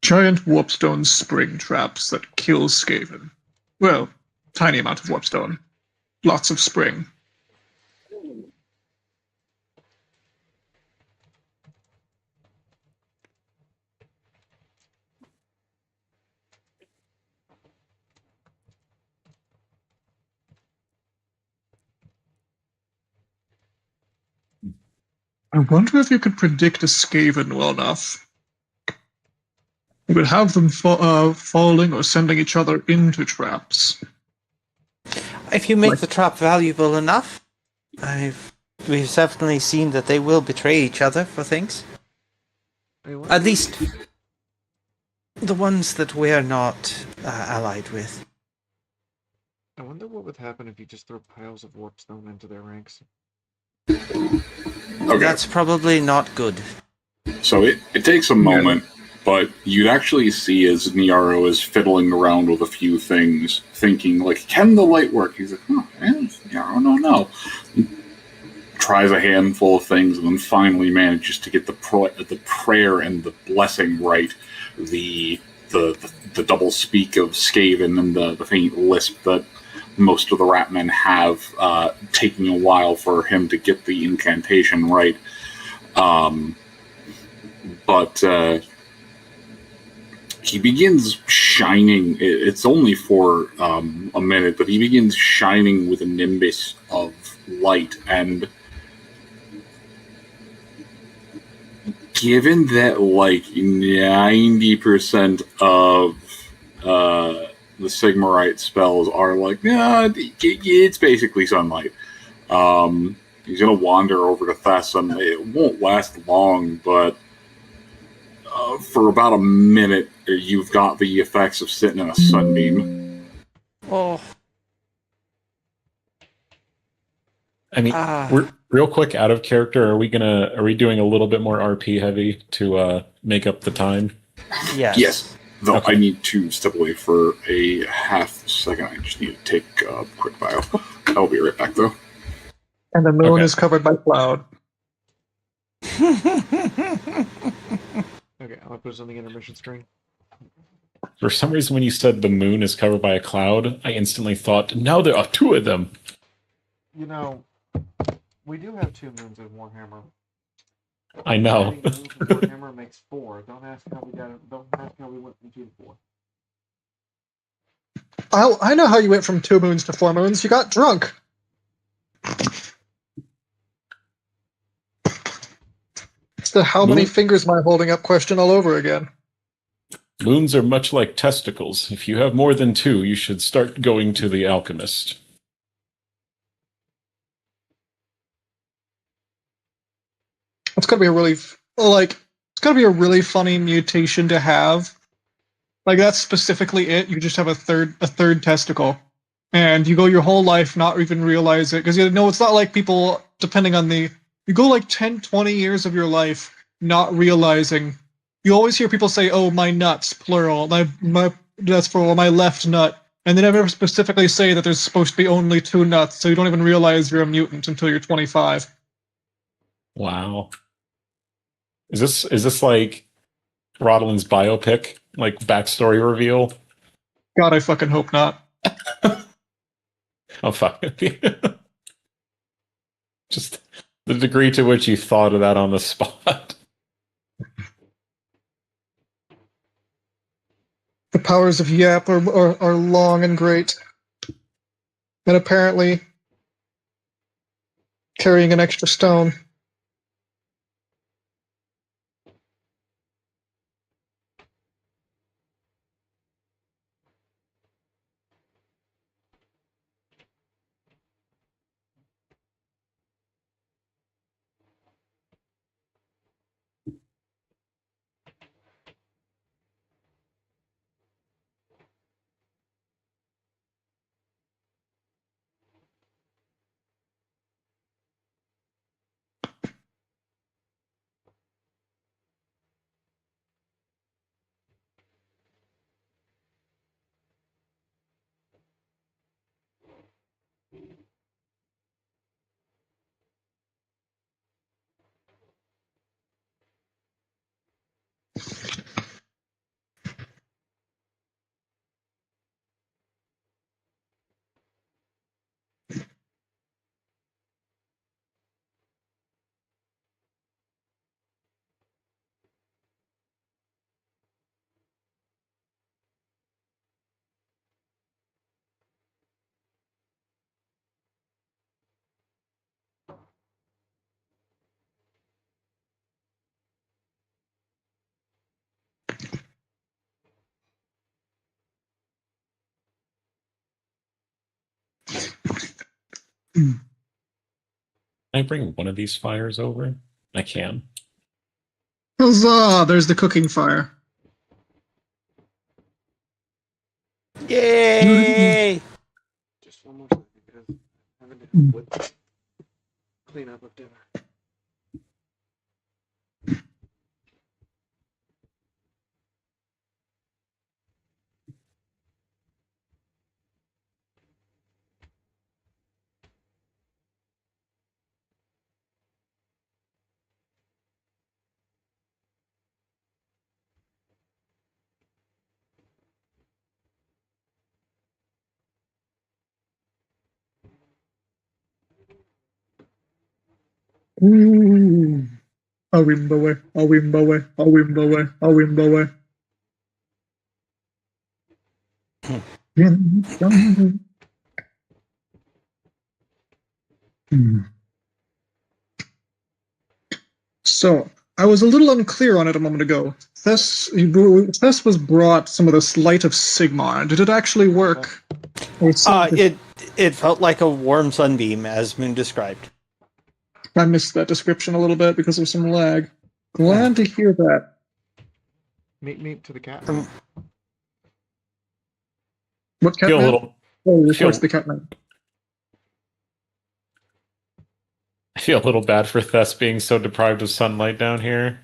Giant warpstone spring traps that kill Skaven. Well, tiny amount of warpstone. Lots of spring. I wonder if you could predict a Skaven well enough. You would have them falling or sending each other into traps. If you make the trap valuable enough, we've certainly seen that they will betray each other for things. At least the ones that we're not allied with. I wonder what would happen if you just throw piles of warpstone into their ranks. Okay. That's probably not good. So it takes a moment, but you'd actually see as Niaro is fiddling around with a few things, thinking, like, can the light work? He's like, Niaro, no. He tries a handful of things and then finally manages to get the prayer and the blessing right. The double speak of Skaven and the faint lisp that most of the Ratmen have, taking a while for him to get the incantation right. But he begins shining. It's only for a minute, but he begins shining with a nimbus of light. And given that, like, 90% of the Sigmarite spells are like, it's basically sunlight. He's going to wander over to Thess, and it won't last long, but for about a minute, you've got the effects of sitting in a sunbeam. Oh. I mean, we're real quick out of character. Are we doing a little bit more RP heavy to make up the time? Yes. Though Okay. I need to step away for a half second. I just need to take a quick bio. I'll be right back, though. And the moon Okay. is covered by cloud. Okay, I'll put something in our mission screen. For some reason, when you said the moon is covered by a cloud, I instantly thought, now there are two of them. You know, we do have 2 moons in Warhammer. I know. Adding moons in Warhammer makes 4. Don't ask how we got it. Don't ask how we went from 2 to 4. I know how you went from 2 moons to 4 moons. You got drunk. It's the how many fingers am I holding up question all over again. Moons are much like testicles. If you have more than 2, you should start going to the alchemist. It's gonna be a really funny mutation to have. Like, that's specifically it. You just have a third testicle, and you go your whole life not even realize it, because it's not like people, depending on you go like 10, 20 years of your life not realizing. You always hear people say, "Oh, my nuts," plural. That's for my left nut, and they never specifically say that there's supposed to be only 2 nuts, so you don't even realize you're a mutant until you're 25. Wow. Is this like Rodlin's biopic, like backstory reveal? God, I fucking hope not. Oh fuck. Just the degree to which you thought of that on the spot. The powers of Yap are long and great. And apparently carrying an extra stone. Can I bring one of these fires over? I can. Huzzah! There's the cooking fire. Yay! Just one more second, because I'm having to help with cleanup of dinner. Ooh. A Wimbowe, a Wimbowe, a Wimbowe, a Wimbowe. So, I was a little unclear on it a moment ago. Thess was brought some of the Sleight of Sigmar. Did it actually work? Or It felt like a warm sunbeam, as Moon described. I missed that description a little bit because of some lag. Glad to hear that. Meet to the cat. What cat Feel a man? little. Oh, of feel- course, the cat man. I feel a little bad for Thess being so deprived of sunlight down here.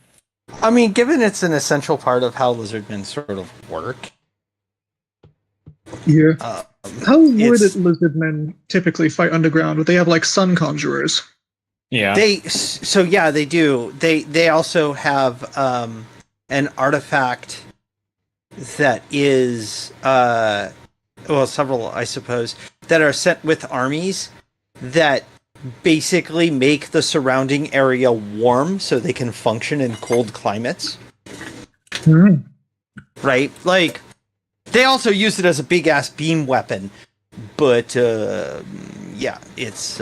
I mean, given it's an essential part of how lizardmen sort of work. Yeah. How would it's- lizardmen typically fight underground? Would they have like sun conjurers? Yeah. They do. They also have an artifact that is several, I suppose, that are sent with armies that basically make the surrounding area warm so they can function in cold climates. Right? Like, they also use it as a big ass beam weapon, but yeah, it's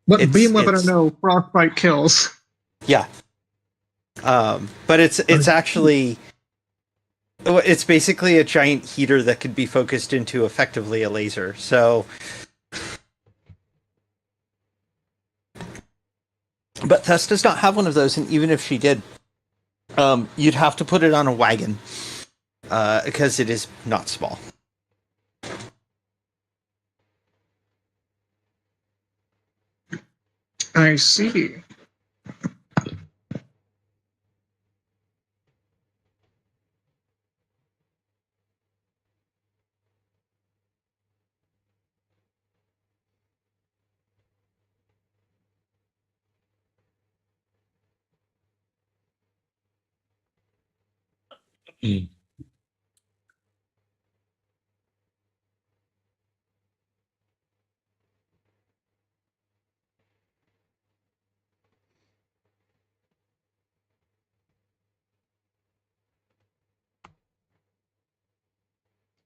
But It's- beam weapon or it's- no, frostbite kills. yeah. But it's actually it's basically a giant heater that could be focused into effectively a laser. So, but Tess does not have one of those, and even if she did, you'd have to put it on a wagon because it is not small. I see. Mm.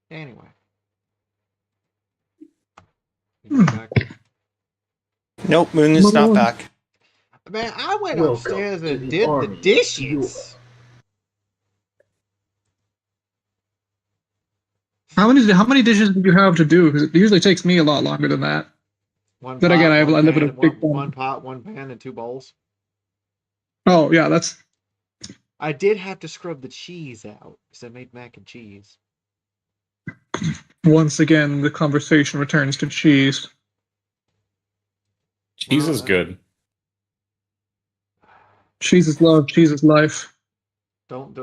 Anyway. You guys back? Nope, Moon is not back. Man, I went Welcome upstairs to and the did the army. dishes. How many dishes do you have to do? Because it usually takes me a lot longer than that. One Then pot, again, I one live in a pan, big one farm. pot, one pan, and 2 bowls. Oh yeah, that's I did have to scrub the cheese out because I made mac and cheese. once again the conversation returns to cheese. Cheese is good. Cheese is love. Cheese is life. Don't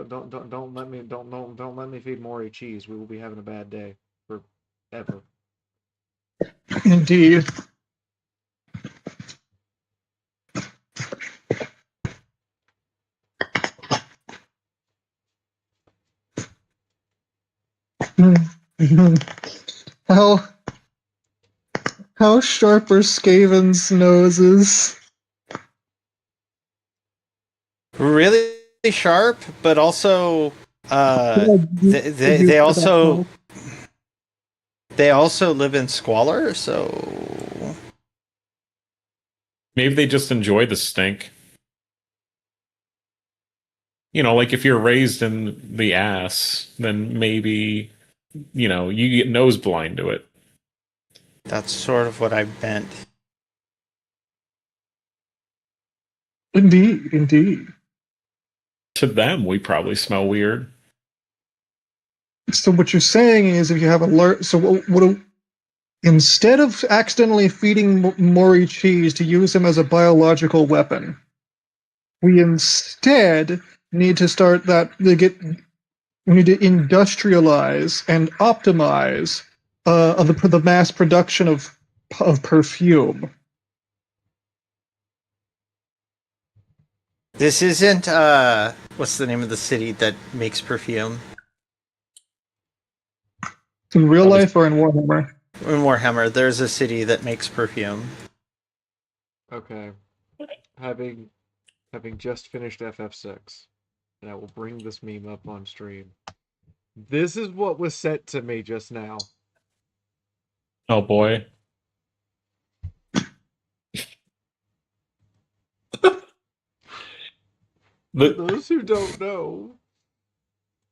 let me feed Maury cheese. We will be having a bad day forever. Indeed. how how sharp are Skaven's noses? Really sharp, but also they also live in squalor, so Maybe they just enjoy the stink. You know, like if you're raised in the ass, then maybe, you know, you get nose blind to it. That's sort of what I meant. Indeed, indeed. To them, we probably smell weird. So what you're saying is, if you have instead of accidentally feeding Mori cheese to use him as a biological weapon, we instead need to we need to industrialize and optimize the mass production of perfume. This isn't, what's the name of the city that makes perfume? In real life or in Warhammer? In Warhammer, there's a city that makes perfume. Okay. Having just finished FF6, and I will bring this meme up on stream. This is what was sent to me just now. Oh boy. For those who don't know,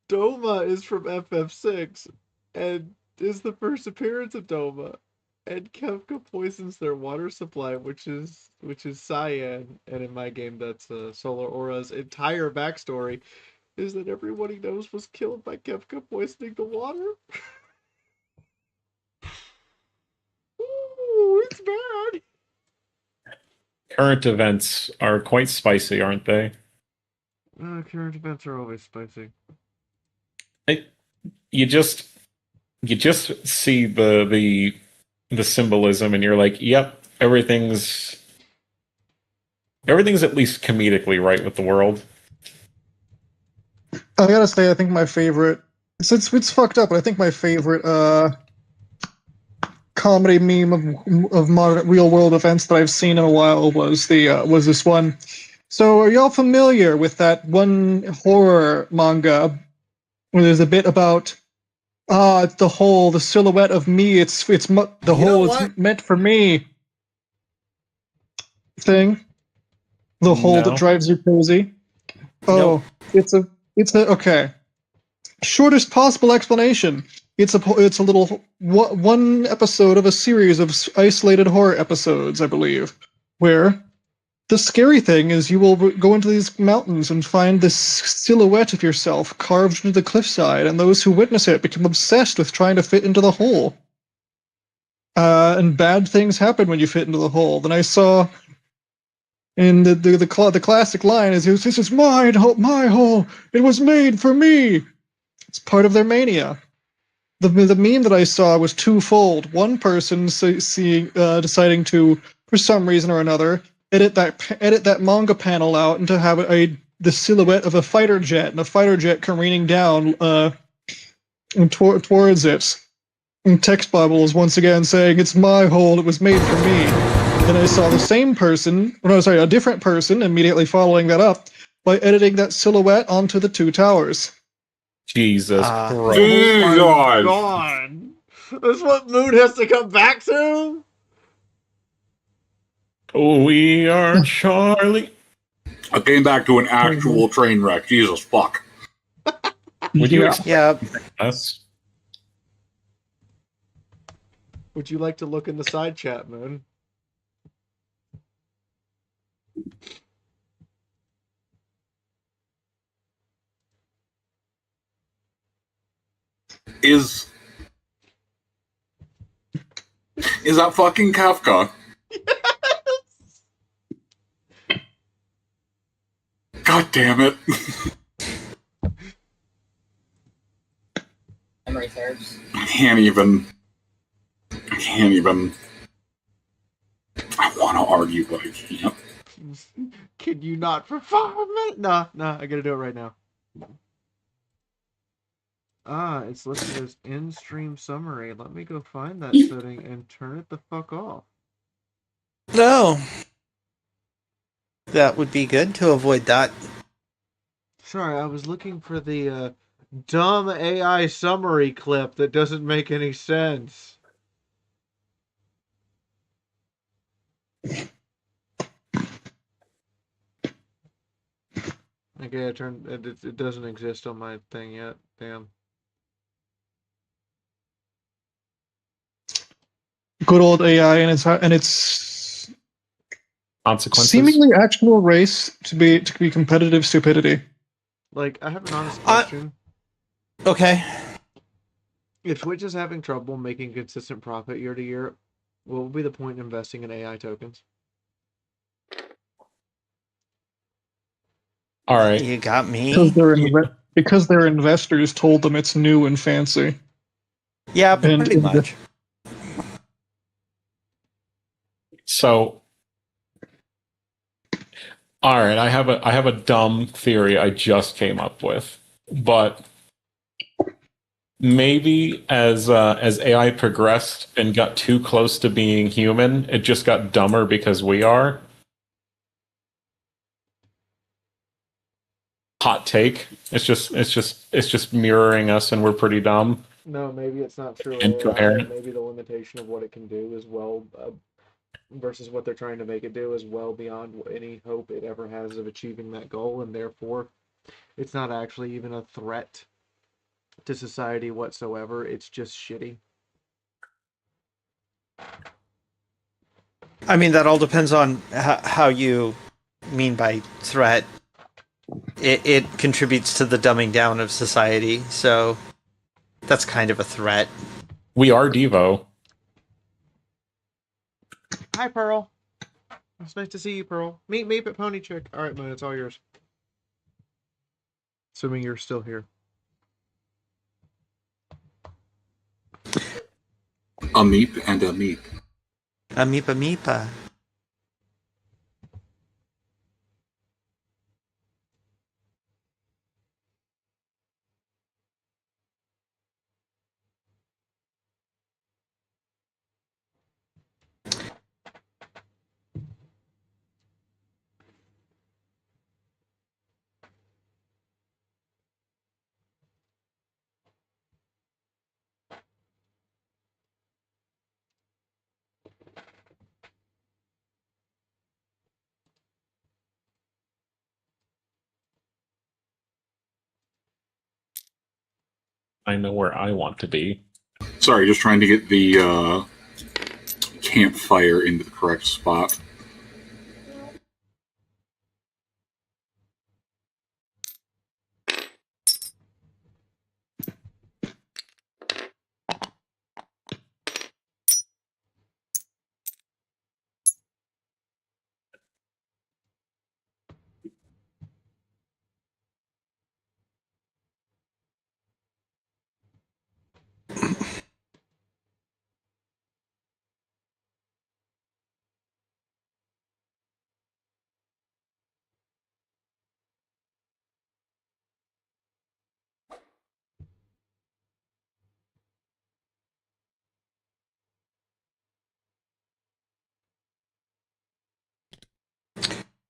Doma is from FF6, and is the first appearance of Doma. And Kefka poisons their water supply, which is cyan, and in my game that's Solar Aura's entire backstory is that everyone he knows was killed by Kefka poisoning the water. Ooh, it's bad. Current events are quite spicy, aren't they? Current events are always spicy. You just see the symbolism, and you're like, "Yep, everything's at least comedically right with the world." I gotta say, I think my favorite. It's fucked up, but I think my favorite comedy meme of modern real world events that I've seen in a while was this one. So, are y'all familiar with that one horror manga where there's a bit about the silhouette of me? It's meant for me thing. The hole that drives you crazy. Oh, nope. It's a okay. Shortest possible explanation. It's a little one episode of a series of isolated horror episodes, I believe, where the scary thing is you will go into these mountains and find this silhouette of yourself carved into the cliffside, and those who witness it become obsessed with trying to fit into the hole. And bad things happen when you fit into the hole. Then I saw, and the classic line is, "This is my hole. It was made for me." It's part of their mania. The meme that I saw was twofold. One person deciding to, for some reason or another, edit that manga panel out and to have the silhouette of a fighter jet, and a fighter jet careening down towards it. And text bubbles once again saying, "It's my hole. It was made for me." Then I saw a different person immediately following that up by editing that silhouette onto the two towers. Jesus Christ. Jesus. Oh God. That's what Moon has to come back to? We are Charlie. I came back to an actual train wreck. Jesus fuck. Would you Yeah. us? Would you like to look in the side chat, Moon? Is that fucking Kafka? God damn it. Memory serves. I can't even. I want to argue, but I can't. Can you not for 5 minutes? Nah, I gotta do it right now. It's listed as in-stream summary. Let me go find that setting and turn it the fuck off. No. That would be good to avoid that. Sorry, I was looking for the dumb AI summary clip that doesn't make any sense. Okay, it doesn't exist on my thing yet. Damn. good old AI and its Consequences. seemingly actual race to be competitive stupidity. Like, I have an honest question. Okay. If Twitch is having trouble making consistent profit year to year, what will be the point in investing in AI tokens? All right. You got me. Because their investors told them it's new and fancy. Yeah, And- pretty much. So, all right, I have a dumb theory I just came up with, but maybe as AI progressed and got too close to being human, it just got dumber because we are. Hot take. It's just mirroring us, and we're pretty dumb. No, maybe it's not true AI, Incoherent. but maybe the limitation of what it can do is well versus what they're trying to make it do is well beyond any hope it ever has of achieving that goal, and therefore it's not actually even a threat to society whatsoever. It's just shitty. I mean, that all depends on how you mean by threat. It contributes to the dumbing down of society, so that's kind of a threat. We are Devo. Hi, Pearl. It's nice to see you, Pearl. Meet me at Pony Chick. All right, Moon, it's all yours. Assuming you're still here. A meep and a meep. Amoeba meepa. I know where I want to be. Sorry, just trying to get the campfire into the correct spot.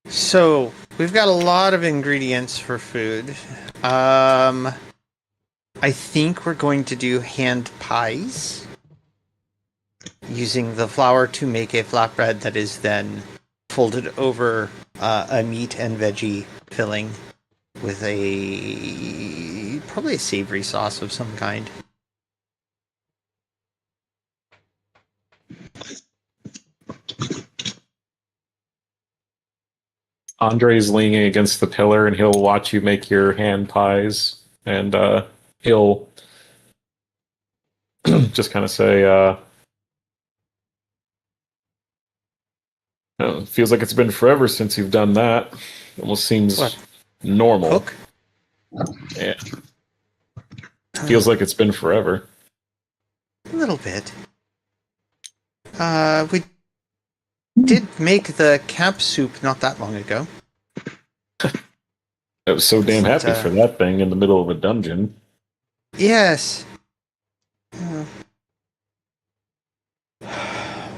So we've got a lot of ingredients for food. I think we're going to do hand pies using the flour to make a flatbread that is then folded over a meat and veggie filling with probably a savory sauce of some kind. Andre's leaning against the pillar, and he'll watch you make your hand pies, and he'll just kind of say, "Oh, it feels like it's been forever since you've done that. Almost seems What? normal. Cook? Yeah. Feels like it's been forever." A little bit. We did make the camp soup not that long ago. I was so damn But, happy for that thing in the middle of a dungeon. Yes.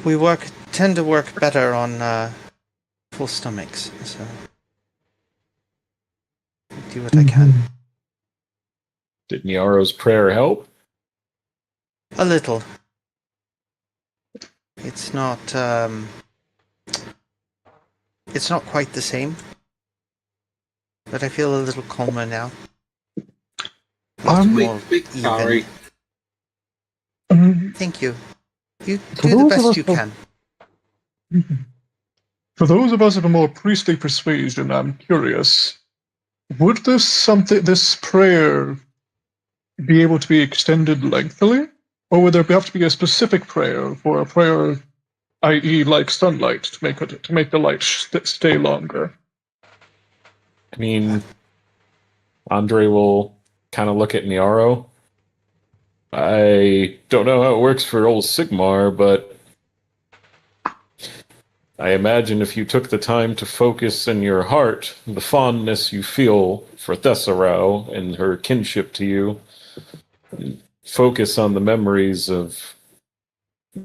We tend to work better on full stomachs, so I do what I can. Did Nyaro's prayer help? A little. It's not quite the same, but I feel a little calmer now. More Big sorry. even. Thank you. You For do the those of best us you who- can. For those of us of a more priestly persuasion, I'm curious, would this prayer be able to be extended lengthily? Or would there have to be a specific prayer for a prayer, i.e., like sunlight, to make the light stay longer? I mean, Andre will kind of look at Niaro. I don't know how it works for old Sigmar, but I imagine if you took the time to focus in your heart the fondness you feel for Thesserau and her kinship to you, focus on the memories of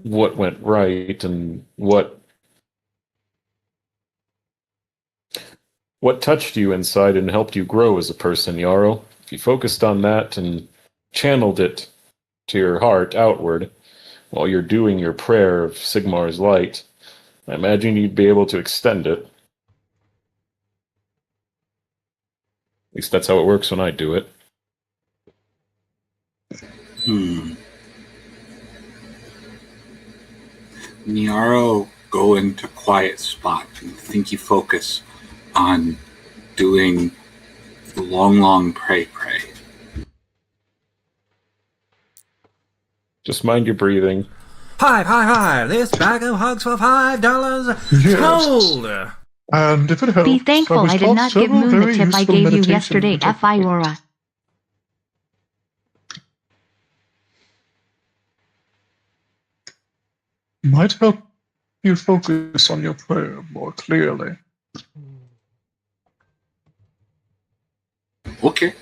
what went right and what touched you inside and helped you grow as a person, Yarrow. If you focused on that and channeled it to your heart outward while you're doing your prayer of Sigmar's light, I imagine you'd be able to extend it. At least that's how it works when I do it. Niaro, go into quiet spot and think you focus on doing the long pray. Just mind your breathing. Hi. This bag of hugs for $5. Yes. Sold! And if it helps, Be thankful was I did taught not give several Moon the very tip I useful gave you meditation yesterday, techniques. Fi Aura. Might help you focus on your prayer more clearly. Okay.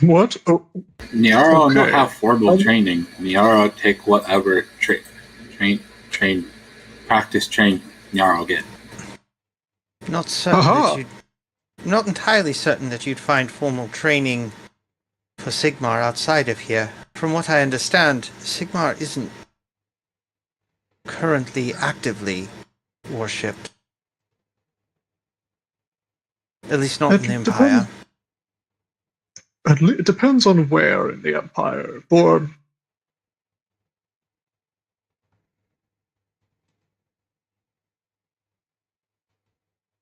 What? Oh, Niaro no Okay. have formal training. Niaro take whatever practice train Niaro get. Not certain Aha! that you'd... Not entirely certain that you'd find formal training for Sigmar outside of here. From what I understand, Sigmar isn't currently actively worshipped. At least not in the Empire. It depends on where in the Empire. For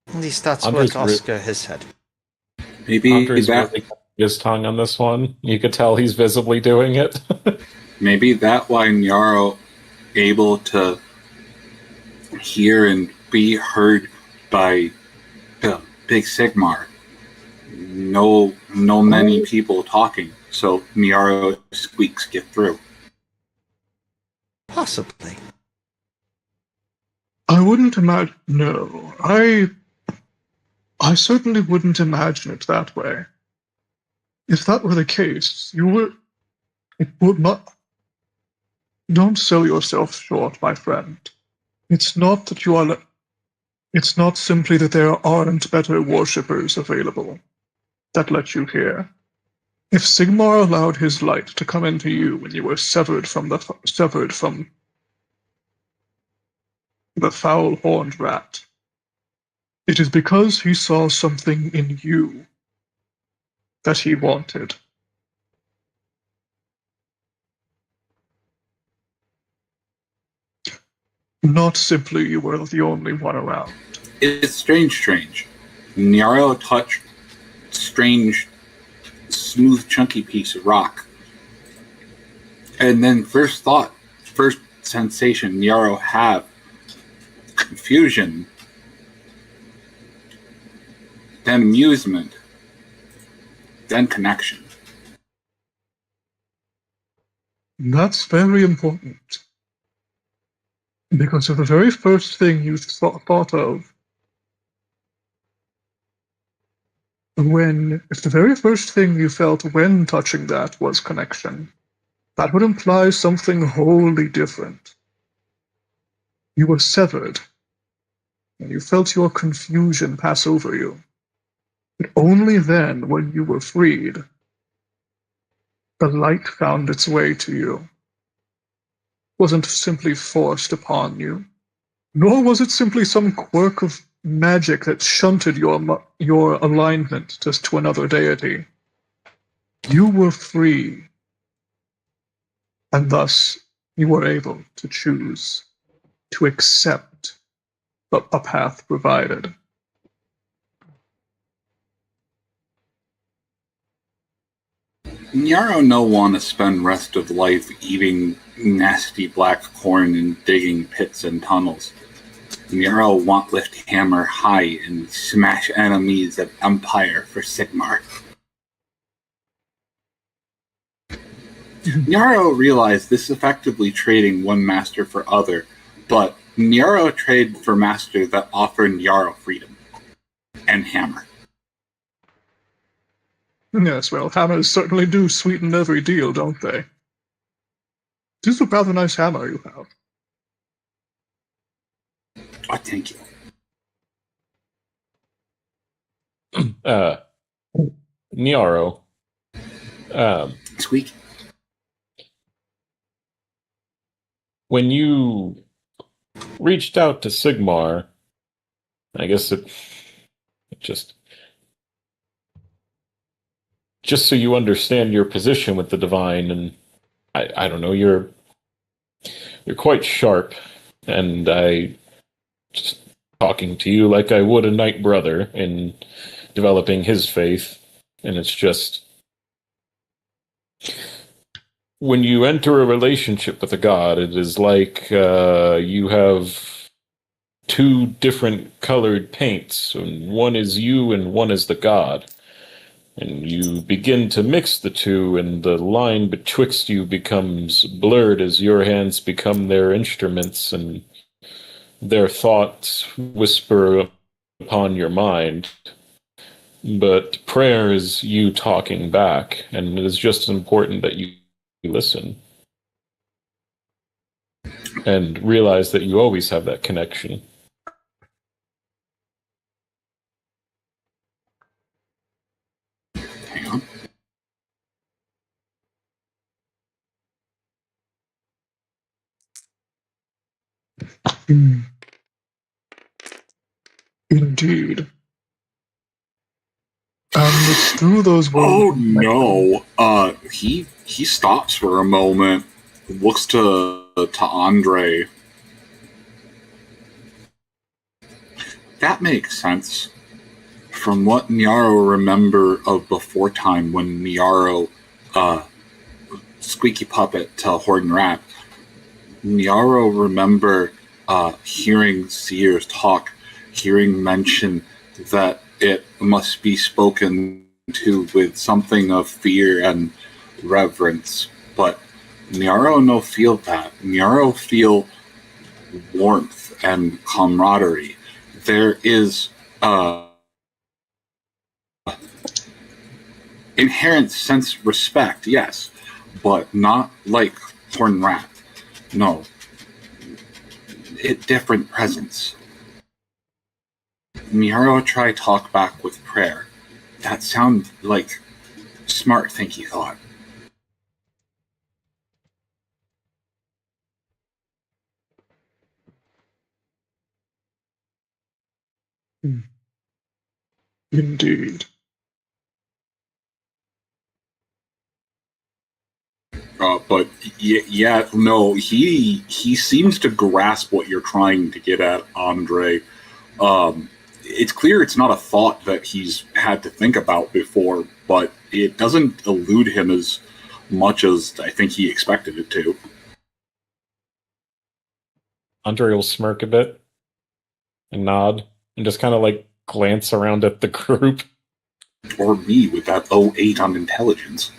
At least that's Andre's what Oscar has said. Maybe Andre's that really his tongue on this one. You could tell he's visibly doing it. maybe that why Niaro able to hear and be heard by the big Sigmar. No many people talking, so Niaro squeaks get through. Possibly. I wouldn't imagine. No, I certainly wouldn't imagine it that way. If that were the case, it would not. Don't sell yourself short, my friend. It's not that you are. It's not simply that there aren't better worshippers available that let you hear. If Sigmar allowed his light to come into you when you were severed from the foul-horned rat, it is because he saw something in you that he wanted. Not simply you were the only one around. It's strange. Niaro touched strange, smooth, chunky piece of rock. And then first sensation Niaro have, confusion, then amusement, then connection. That's very important. Because if the very first thing you thought of if the very first thing you felt when touching that was connection, that would imply something wholly different. You were severed, and you felt your confusion pass over you. But only then, when you were freed, the light found its way to you. It wasn't simply forced upon you, nor was it simply some quirk of magic that shunted your alignment just to another deity. You were free, and thus you were able to choose to accept a path provided. Nyaro no want to spend rest of life eating nasty black corn and digging pits and tunnels. Nyaro want lift hammer high and smash enemies of Empire for Sigmar. Nyaro realized this effectively trading one master for other, but Nyaro trade for master that offer Nyaro freedom. And hammer. Yes, well, hammers certainly do sweeten every deal, don't they? It is a rather nice hammer you have. Oh, thank you. Niaro. Squeak. When you reached out to Sigmar, I guess it just so you understand your position with the divine, and I don't know, you're quite sharp, and I just talking to you like I would a knight brother in developing his faith, and it's just when you enter a relationship with a god, it is like you have two different colored paints, and one is you and one is the god. And you begin to mix the two, and the line betwixt you becomes blurred as your hands become their instruments, and their thoughts whisper upon your mind. But prayer is you talking back, and it is just important that you listen. And realize that you always have that connection. Hang on. Indeed. And through those words. Oh no! He stops for a moment, looks to Andre. That makes sense. From what Nyaro remember of before time when Nyaro, Squeaky Puppet to Horton Rat, Nyaro remember hearing seers talk, hearing mention that it must be spoken to with something of fear and reverence. But Nyaro no feel that. Nyaro feel warmth and camaraderie. There is inherent sense respect, yes, but not like Horn Rat. No. Different presence. Nyaro try talk back with prayer. That sound like smart, think he thought. Indeed. But yeah, no, he seems to grasp what you're trying to get at, Andre. It's clear it's not a thought that he's had to think about before, but it doesn't elude him as much as I think he expected it to. Andre will smirk a bit and nod and just kind of like glance around at the group. Or me with that 08 on intelligence.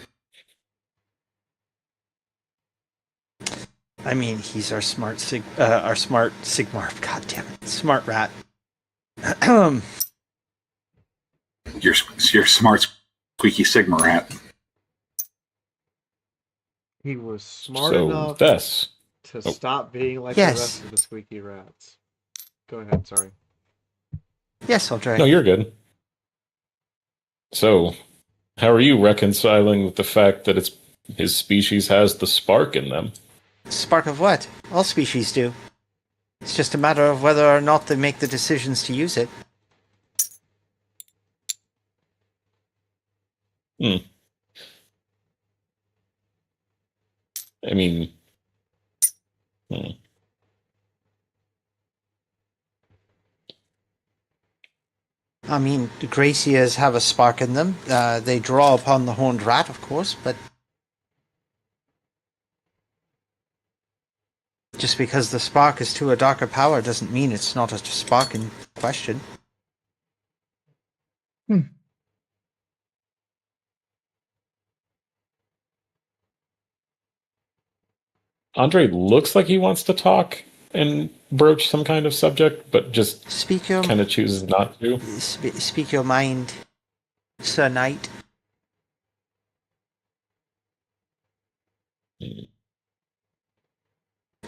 I mean, he's our smart Sigmar. God damn it, smart rat. You're smart, squeaky Sigma rat. He was smart enough to stop being like the rest of the squeaky rats. Go ahead, sorry. Yes, I'll try. No, you're good. So, how are you reconciling with the fact that his species has the spark in them? Spark of what? All species do. It's just a matter of whether or not they make the decisions to use it. I mean, I mean, the Gracias have a spark in them. They draw upon the horned rat, of course, but just because the spark is to a darker power doesn't mean it's not a spark in question. Andre looks like he wants to talk and broach some kind of subject, but just Speak your kind of chooses not to. speak your mind, Sir Knight.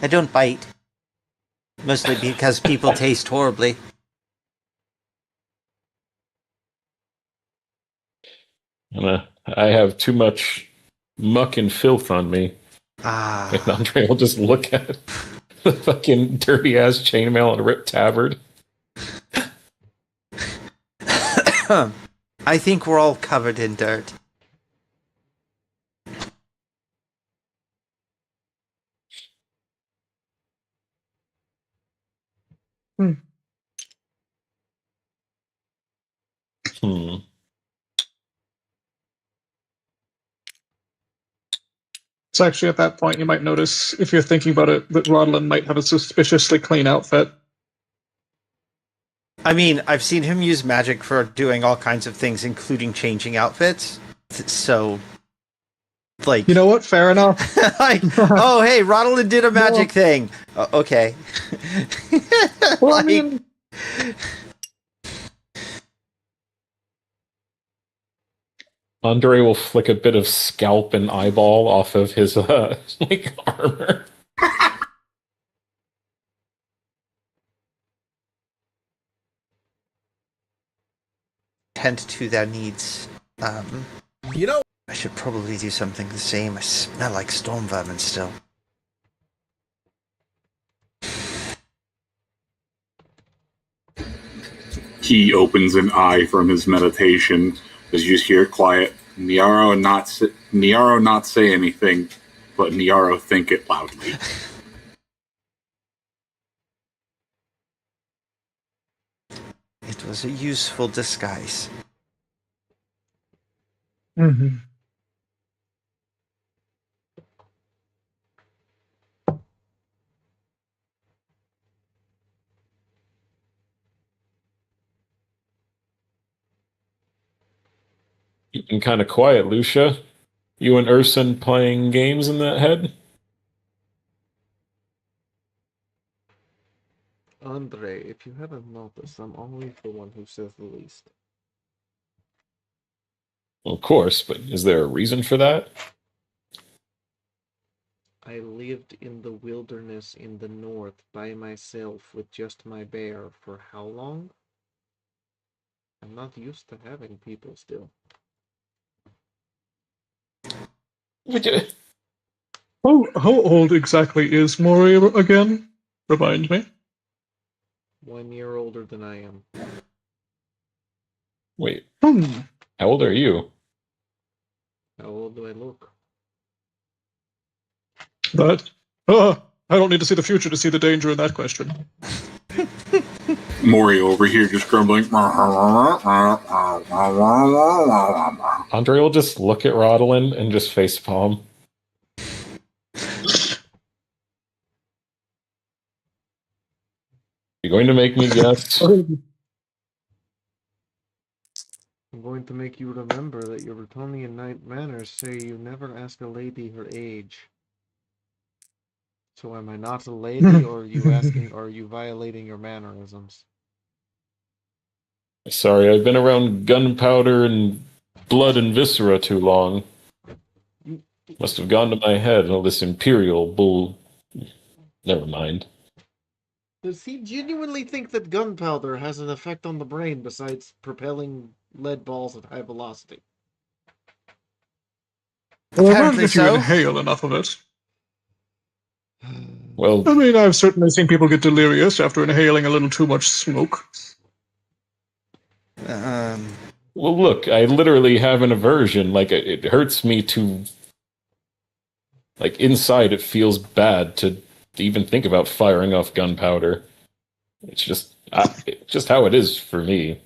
I don't bite, mostly because people taste horribly. I have too much muck and filth on me. Ah, And Andre will just look at the fucking dirty ass chainmail and a ripped tabard. I think we're all covered in dirt. Hmm. So actually, at that point, you might notice, if you're thinking about it, that Rodlin might have a suspiciously clean outfit. I mean, I've seen him use magic for doing all kinds of things, including changing outfits. So, like, You know what? Fair enough. like, oh hey, Rodolin did a magic thing. Okay. Well, I Like, mean, Andre will flick a bit of scalp and eyeball off of his like armor. tend to their needs. You know, I should probably do something the same. I smell like storm vermin still. He opens an eye from his meditation as you hear it quiet. Niaro not say anything, but Niaro think it loudly. It was a useful disguise. mhm. You've been kind of quiet, Lucia. You and Urson playing games in that head? Andre, if you haven't noticed, I'm always the one who says the least. Well, of course, but is there a reason for that? I lived in the wilderness in the north by myself with just my bear for how long? I'm not used to having people still. How old exactly is Mori again? Remind me. 1 year older than I am. Wait, Hmm. how old are you? How old do I look? That. I don't need to see the future to see the danger in that question. Mori over here just grumbling. Andre will just look at Rodolin and just facepalm. You're going to make me guess? I'm going to make you remember that your Bretonian knight manners say you never ask a lady her age. So am I not a lady, or are you violating your mannerisms? Sorry, I've been around gunpowder and blood and viscera too long. Must have gone to my head, all this imperial bull. Never mind. Does he genuinely think that gunpowder has an effect on the brain besides propelling lead balls at high velocity? Well, Apparently if you so. inhale enough of it. Well, I mean, I've certainly seen people get delirious after inhaling a little too much smoke. well, look, I literally have an aversion. Like, it hurts me to... Like, inside it feels bad to even think about firing off gunpowder. It's just how it is for me.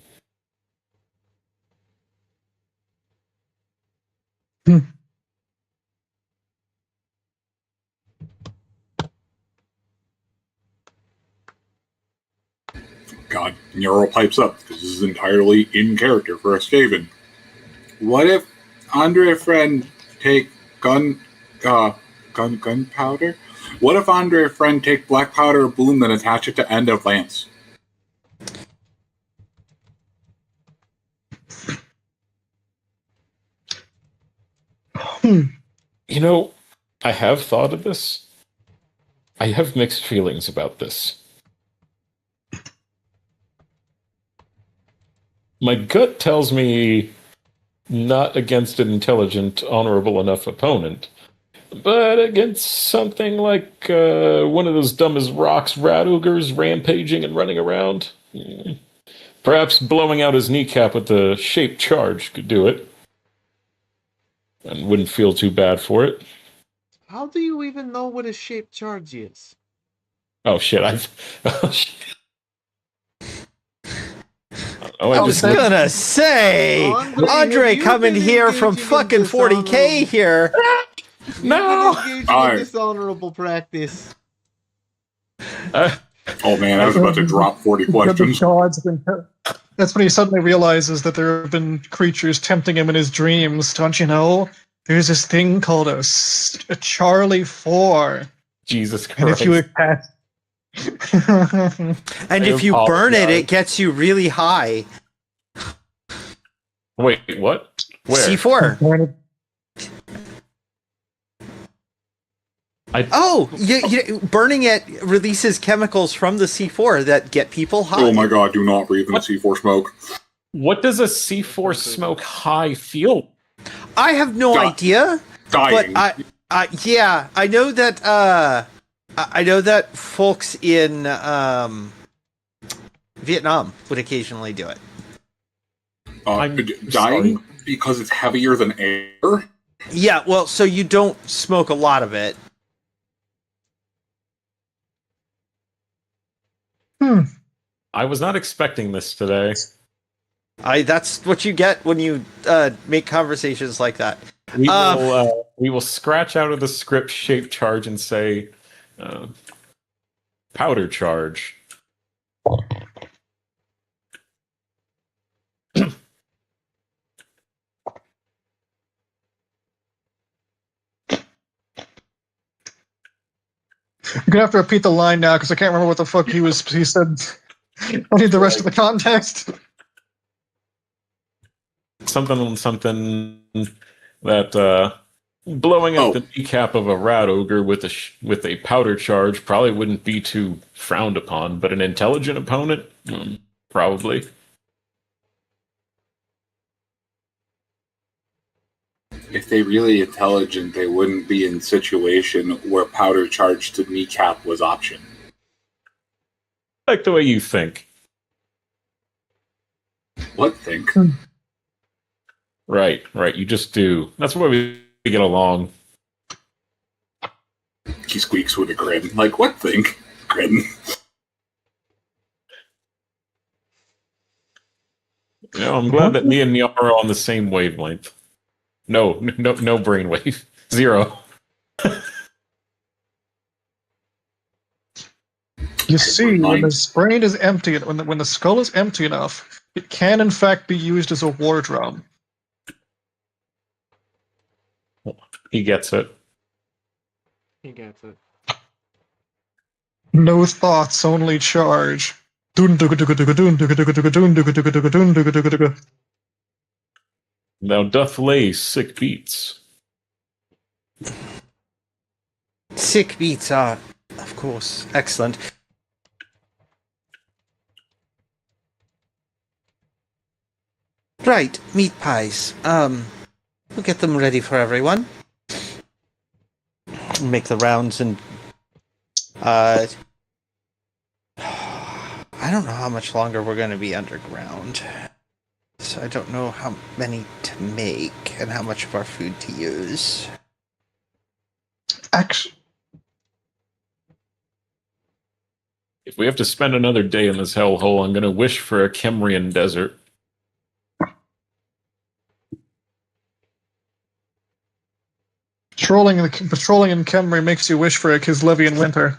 God, Nero pipes up because this is entirely in character for a Skaven. What if Andre friend take gunpowder? What if Andre friend take black powder bloom and attach it to end of lance? You know, I have thought of this. I have mixed feelings about this. My gut tells me not against an intelligent, honorable enough opponent, but against something like one of those dumb as rocks rat ogres rampaging and running around. Perhaps blowing out his kneecap with the shaped charge could do it. And wouldn't feel too bad for it. How do you even know what a shaped charge is? Oh shit! I was gonna say, Andre coming here from fucking 40K here. No! In dishonorable practice. Oh man, I was about to drop 40 questions. That's when he suddenly realizes that there have been creatures tempting him in his dreams. Don't you know? There's this thing called a Charlie 4. Jesus Christ. And if you pass... And if you burn it, it gets you really high. Wait, what? Where? C4. Burning it releases chemicals from the C4 that get people high. Oh my god, do not breathe in the C4 smoke. What does a C4 smoke high feel? I have no idea. Dying. But I know that I know that folks in Vietnam would occasionally do it. Dying sorry. because it's heavier than air? Yeah, well, so you don't smoke a lot of it. I was not expecting this today. That's what you get when you make conversations like that. We will scratch out of the script shape charge and say powder charge. You're gonna have to repeat the line now because I can't remember what the fuck he said. I need the rest of the context. Something that blowing up the kneecap of a rat ogre with a powder charge probably wouldn't be too frowned upon, but an intelligent opponent, probably. If they really intelligent, they wouldn't be in situation where powder charge to kneecap was option. I like the way you think. What think? Right. You just do. That's why we get along. He squeaks with a grin. Like, what think? Grin. You know, I'm glad that me and Nyar are on the same wavelength. No brainwave. 0. You see, when the brain is empty, when the skull is empty enough, it can in fact be used as a war drum. He gets it. He gets it. No thoughts, only charge. Thou doth lay sick beats. Sick beats are, of course, excellent. Right, meat pies. We'll get them ready for everyone. Make the rounds and I don't know how much longer we're going to be underground. So I don't know how many to make and how much of our food to use. Actually, If we have to spend another day in this hellhole, I'm going to wish for a Kemrian desert. patrolling in Kemri makes you wish for a Kislevian winter.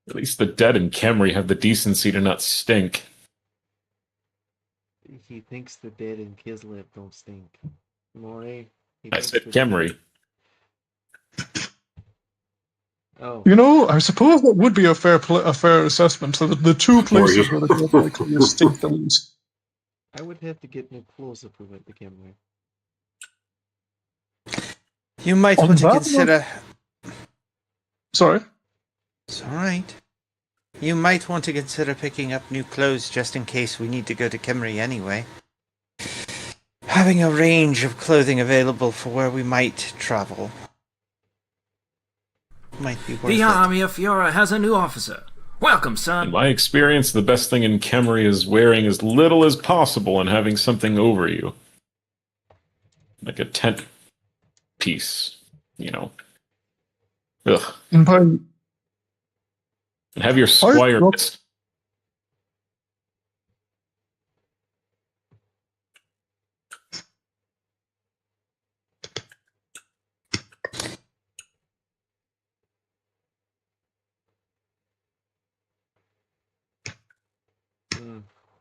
At least the dead in Kemri have the decency to not stink. He thinks the dead in Kislev don't stink. Maury. I said Kemri. Oh. You know, I suppose that would be a fair assessment. So the two places where the likely stink the least. I would have to get no closer to it, the Kemri. You might On want to that consider... Sorry. It's alright. You might want to consider picking up new clothes just in case we need to go to Kemri anyway. Having a range of clothing available for where we might travel might be worth The it. army of Fiora has a new officer. Welcome, In son. my experience, the best thing in Kemri is wearing as little as possible and having something over you. Like a tent piece, you know. Ugh. And by And have your squire... not-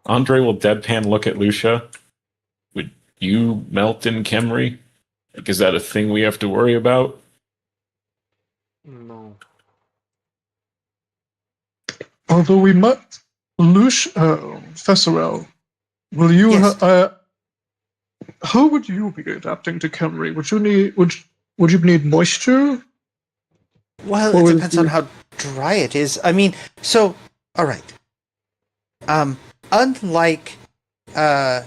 Andre will deadpan look at Lucia. Would you melt in Kemri? Like, is that a thing we have to worry about? No. although we might, Fesserel, will you? Yes. How would you be adapting to Kemri? Would you need moisture? Well, Or it would depends on you- how dry it is. I mean, so, alright. Unlike the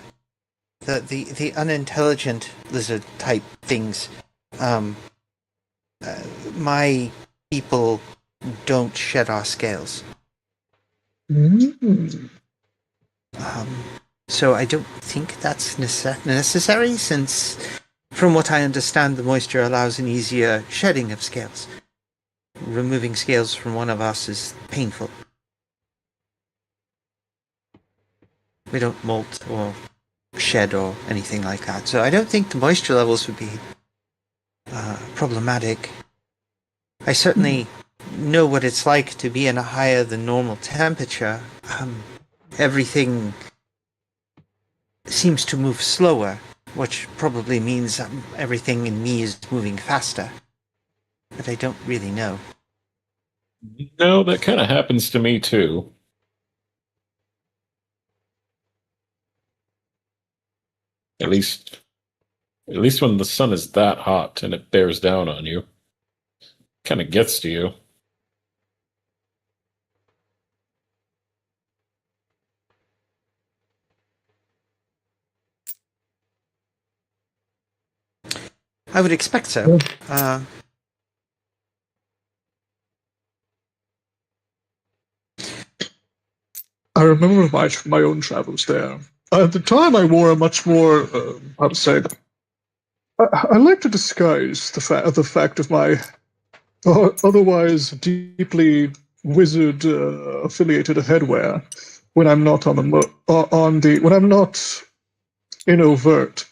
unintelligent lizard type things, my people don't shed our scales. Mm. So I don't think that's necessary, since, from what I understand, the moisture allows an easier shedding of scales. Removing scales from one of us is painful. We don't molt or shed or anything like that, so I don't think the moisture levels would be problematic. I certainly know what it's like to be in a higher than normal temperature. Everything seems to move slower, which probably means everything in me is moving faster. But I don't really know. No, that kind of happens to me too. At least when the sun is that hot and it bears down on you. Kind of gets to you. I would expect so. I remember my own travels there. At the time, I wore a much more how to say. I like to disguise the fact of my otherwise deeply wizard affiliated headwear when I'm not when I'm not in overt.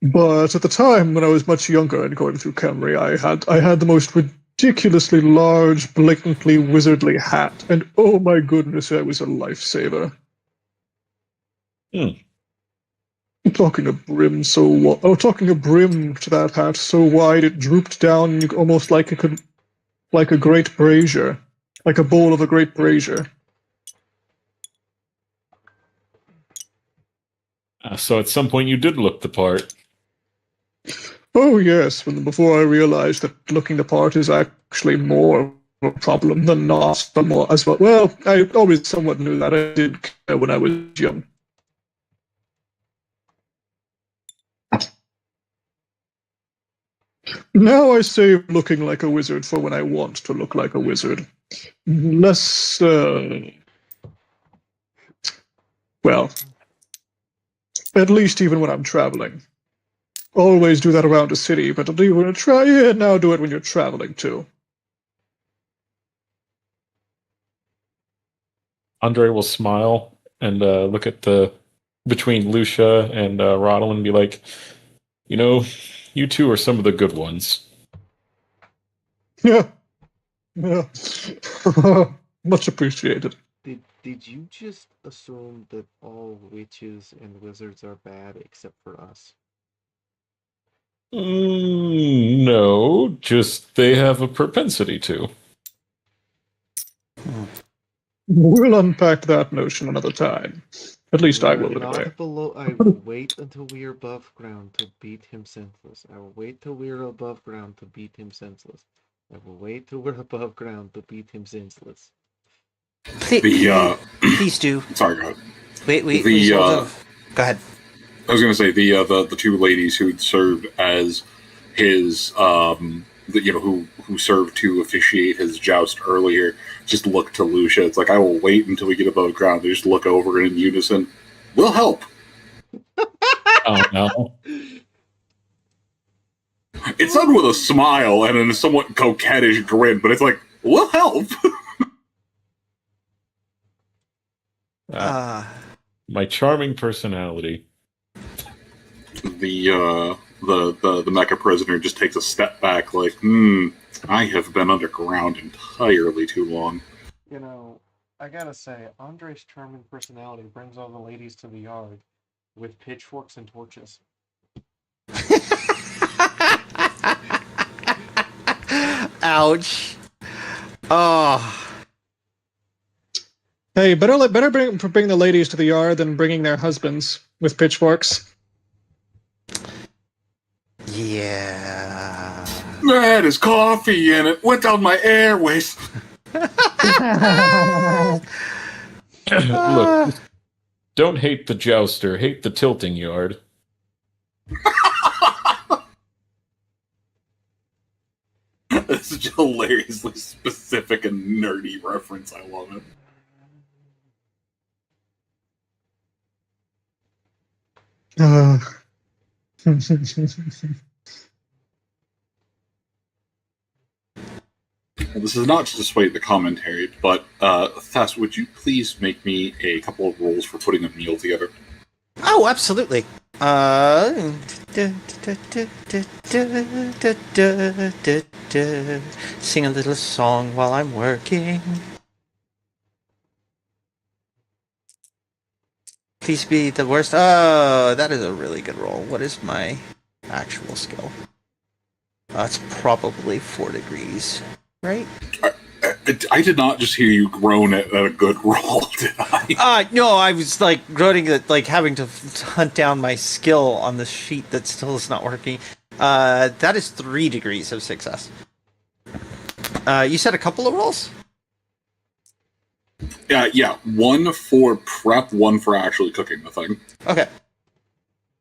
But at the time, when I was much younger and going through Kemri, I had the most ridiculously large, blatantly wizardly hat, and oh my goodness, I was a lifesaver. Talking a brim to that hat so wide it drooped down almost like a great brazier, like a bowl of a great brazier. So at some point you did look the part. Oh yes, before I realized that looking the part is actually more of a problem than not. But more as well. Well, I always somewhat knew that. I did care when I was young. Now I save looking like a wizard for when I want to look like a wizard. Less, well, at least even when I'm traveling. Always do that around a city, but do you want to try it? Now do it when you're traveling too. Andre will smile and look at the between Lucia and Roddle and be like, you know, you two are some of the good ones. Yeah. Yeah. Much appreciated. Did you just assume that all witches and wizards are bad except for us? No, just they have a propensity to. We'll unpack that notion another time. At least I We will, are anyway. not below. I will wait until we are above ground to beat him senseless. I will wait till we are above ground to beat him senseless. I will wait till we're above ground to beat him senseless. Please do. Sorry, go ahead. We sort of... Go ahead. I was going to say the two ladies who'd served as his who served to officiate his joust earlier just look to Lucia. It's like, I will wait until we get above ground. They just look over in unison. We'll help. Oh no. It's done with a smile and a somewhat coquettish grin, but it's like, we'll help. My charming personality. The mecha prisoner just takes a step back, like, I have been underground entirely too long. You know, I gotta say, Andre's charming personality brings all the ladies to the yard with pitchforks and torches. Ouch. Oh. Hey, better bring the ladies to the yard than bringing their husbands with pitchforks. Yeah. That is coffee and it went down my airways. Look, don't hate the jouster, hate the tilting yard. This is a hilariously specific and nerdy reference. I love it. This is not to dissuade the commentary, but Thess, would you please make me a couple of rolls for putting a meal together? Oh, absolutely. Sing a little song while I'm working. Please be the worst. Oh, that is a really good roll. What is my actual skill? It's probably 4 degrees, right? I did not just hear you groan at a good roll, did I? No, I was like groaning at like having to hunt down my skill on the sheet that still is not working. That is 3 degrees of success. You said a couple of rolls? Yeah, 1 for prep, 1 for actually cooking the thing. Okay.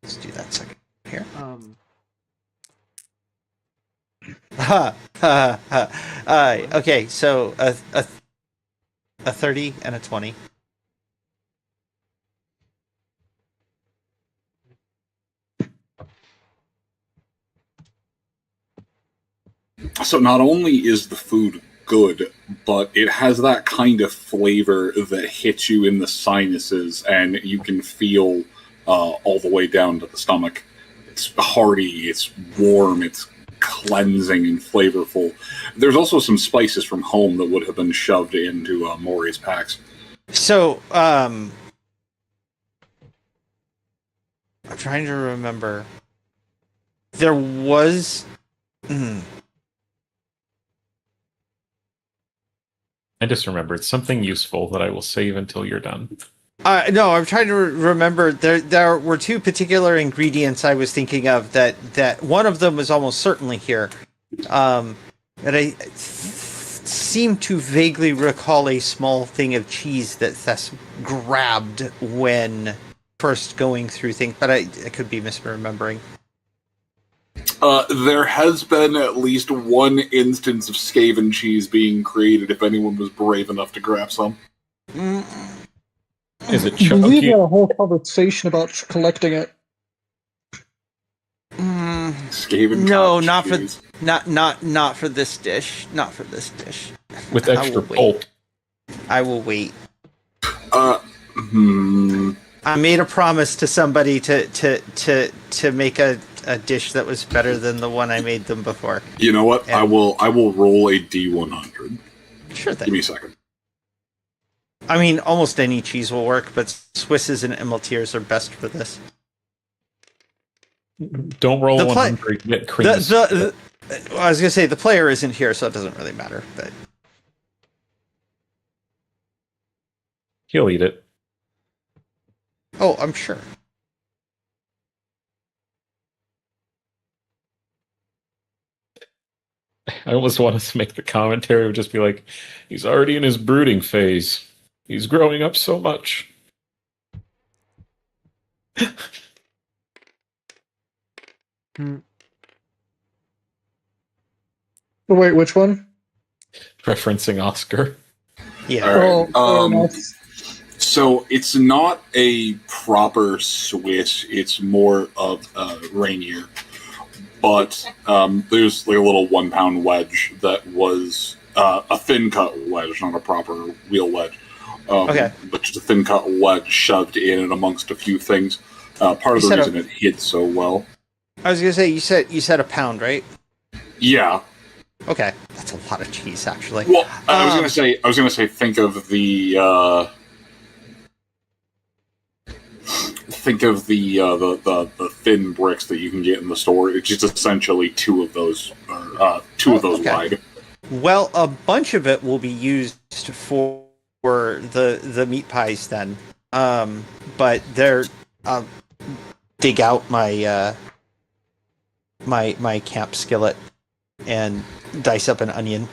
Let's do that second here. Okay, so a 30 and a 20. So not only is the food good, but it has that kind of flavor that hits you in the sinuses, and you can feel all the way down to the stomach. It's hearty, it's warm, it's cleansing and flavorful. There's also some spices from home that would have been shoved into Maury's packs. So, I'm trying to remember. There was... I just remembered something useful that I will save until you're done. No, I'm trying to remember. There were 2 particular ingredients I was thinking of that one of them was almost certainly here. And I seem to vaguely recall a small thing of cheese that Thess grabbed when first going through things, but I could be misremembering. There has been at least one instance of Skaven cheese being created if anyone was brave enough to grab some. Is it I believe we chunky? had a whole conversation about collecting it. Skaven No, cottage not cheese. for not for this dish. Not for this dish. With I extra will wait. pulp. I will wait. Hmm. I made a promise to somebody to make a dish that was better than the one I made them before. You know what? And- I will roll a D100. Sure thing. Give me a second. I mean, almost any cheese will work, but Swisses and Emmeltiers are best for this. Don't roll The 100. Get cream. I was gonna say the player isn't here, so it doesn't really matter. But He'll eat it. oh, I'm sure. I almost want to make the commentary would just be like, he's already in his brooding phase. He's growing up so much. Oh, wait, which one? Referencing Oscar. Yeah. All right. Oh, fair enough. So it's not a proper Swiss. It's more of Rainier. But there's like a little 1 pound wedge that was a thin cut wedge, not a proper wheel wedge. Okay. But just a thin cut wedge shoved in and amongst a few things. Part of You the said reason it hid so well. I was gonna say you said a pound, right? Yeah. Okay, that's a lot of cheese, actually. Well, I was gonna say, think of the thin bricks that you can get in the store. It's just essentially two of those Okay. wide. Well, a bunch of it will be used for the meat pies then. But they're dig out my my camp skillet and dice up an onion.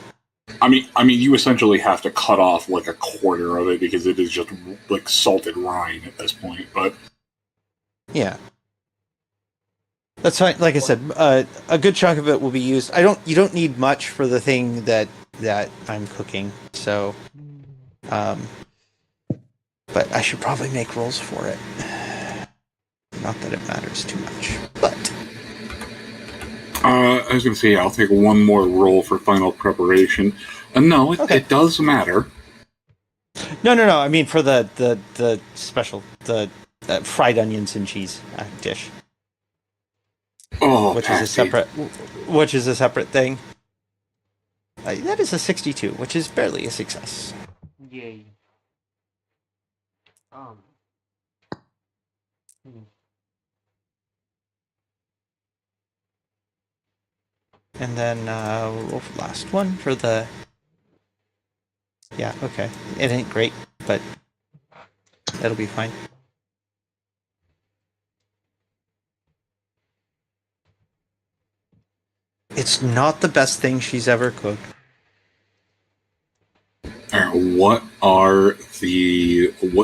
I mean, you essentially have to cut off like a quarter of it because it is just like salted rind at this point. But Yeah, that's fine. Like I said, a good chunk of it will be used. You don't need much for the thing that I'm cooking. So, but I should probably make rolls for it. Not that it matters too much, but I was going to say, I'll take one more roll for final preparation. And no, it does matter. no. I mean for the special fried onions and cheese dish, Oh, which Patty. is a separate thing. That is a 62, which is barely a success. Yay. And then we'll roll for the last one for the. Yeah, okay. It ain't great, but it'll be fine. It's not the best thing she's ever cooked. What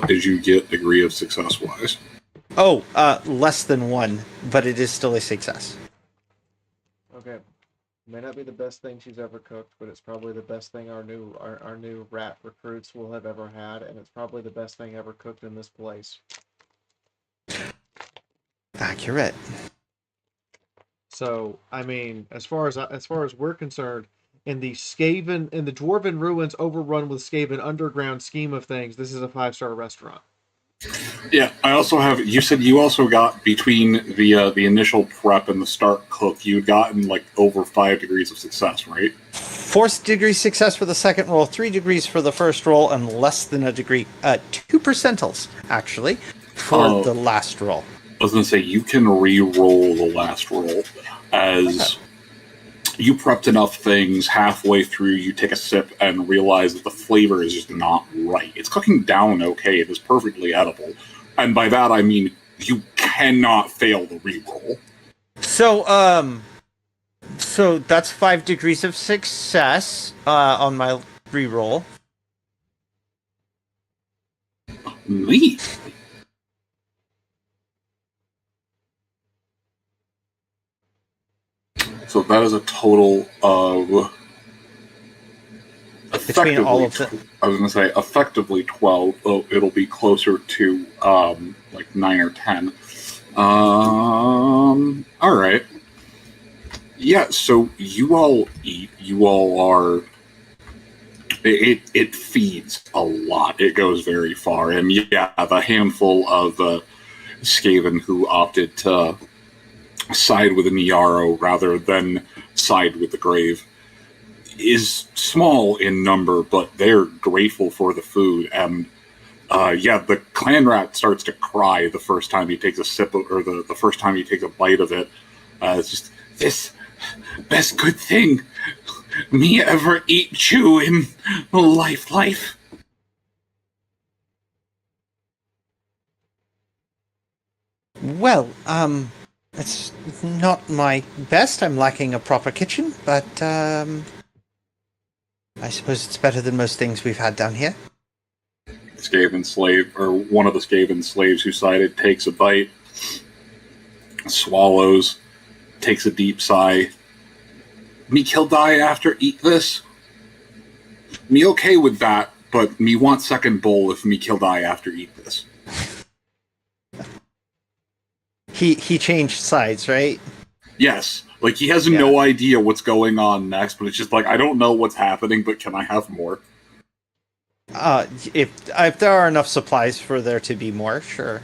did you get degree of success wise? Oh, less than 1, but it is still a success. Okay. May not be the best thing she's ever cooked, but it's probably the best thing our new rat recruits will have ever had, and it's probably the best thing ever cooked in this place. Accurate. So, I mean, as far as we're concerned, in the Dwarven ruins overrun with Skaven underground scheme of things, this is a 5-star restaurant. Yeah, I also have. You said you also got between the initial prep and the start cook, you'd gotten like over 5 degrees of success, right? 4 degrees success for the second roll, 3 degrees for the first roll, and less than a degree. 2 percentiles, actually, for the last roll. I was going to say, you can re-roll the last roll as you prepped enough things halfway through, you take a sip and realize that the flavor is just not right. It's cooking down okay. It is perfectly edible. And by that, I mean you cannot fail the re-roll. So that's 5 degrees of success on my re-roll. Neat. So that is a total of Between all of the... I was going to say effectively 12. Though it'll be closer to like 9 or 10. All right. Yeah. So you all eat. You all are. It feeds a lot. It goes very far, and yeah, the handful of Skaven who opted to side with the Niaro rather than side with the Grave is small in number, but they're grateful for the food. And yeah, the clan rat starts to cry the first time he takes a sip of, or the first time he takes a bite of it. It's just this best good thing me ever eat chew in life. Well, it's not my best. I'm lacking a proper kitchen, but I suppose it's better than most things we've had down here. Skaven slave, or one of the Skaven slaves who sided, takes a bite, swallows, takes a deep sigh. Me kill die after eat this? Me okay with that, but me want second bowl if me kill die after eat this. He changed sides, right? Yes. Like, he has no idea what's going on next, but it's just like, I don't know what's happening, but can I have more? If there are enough supplies for there to be more, sure.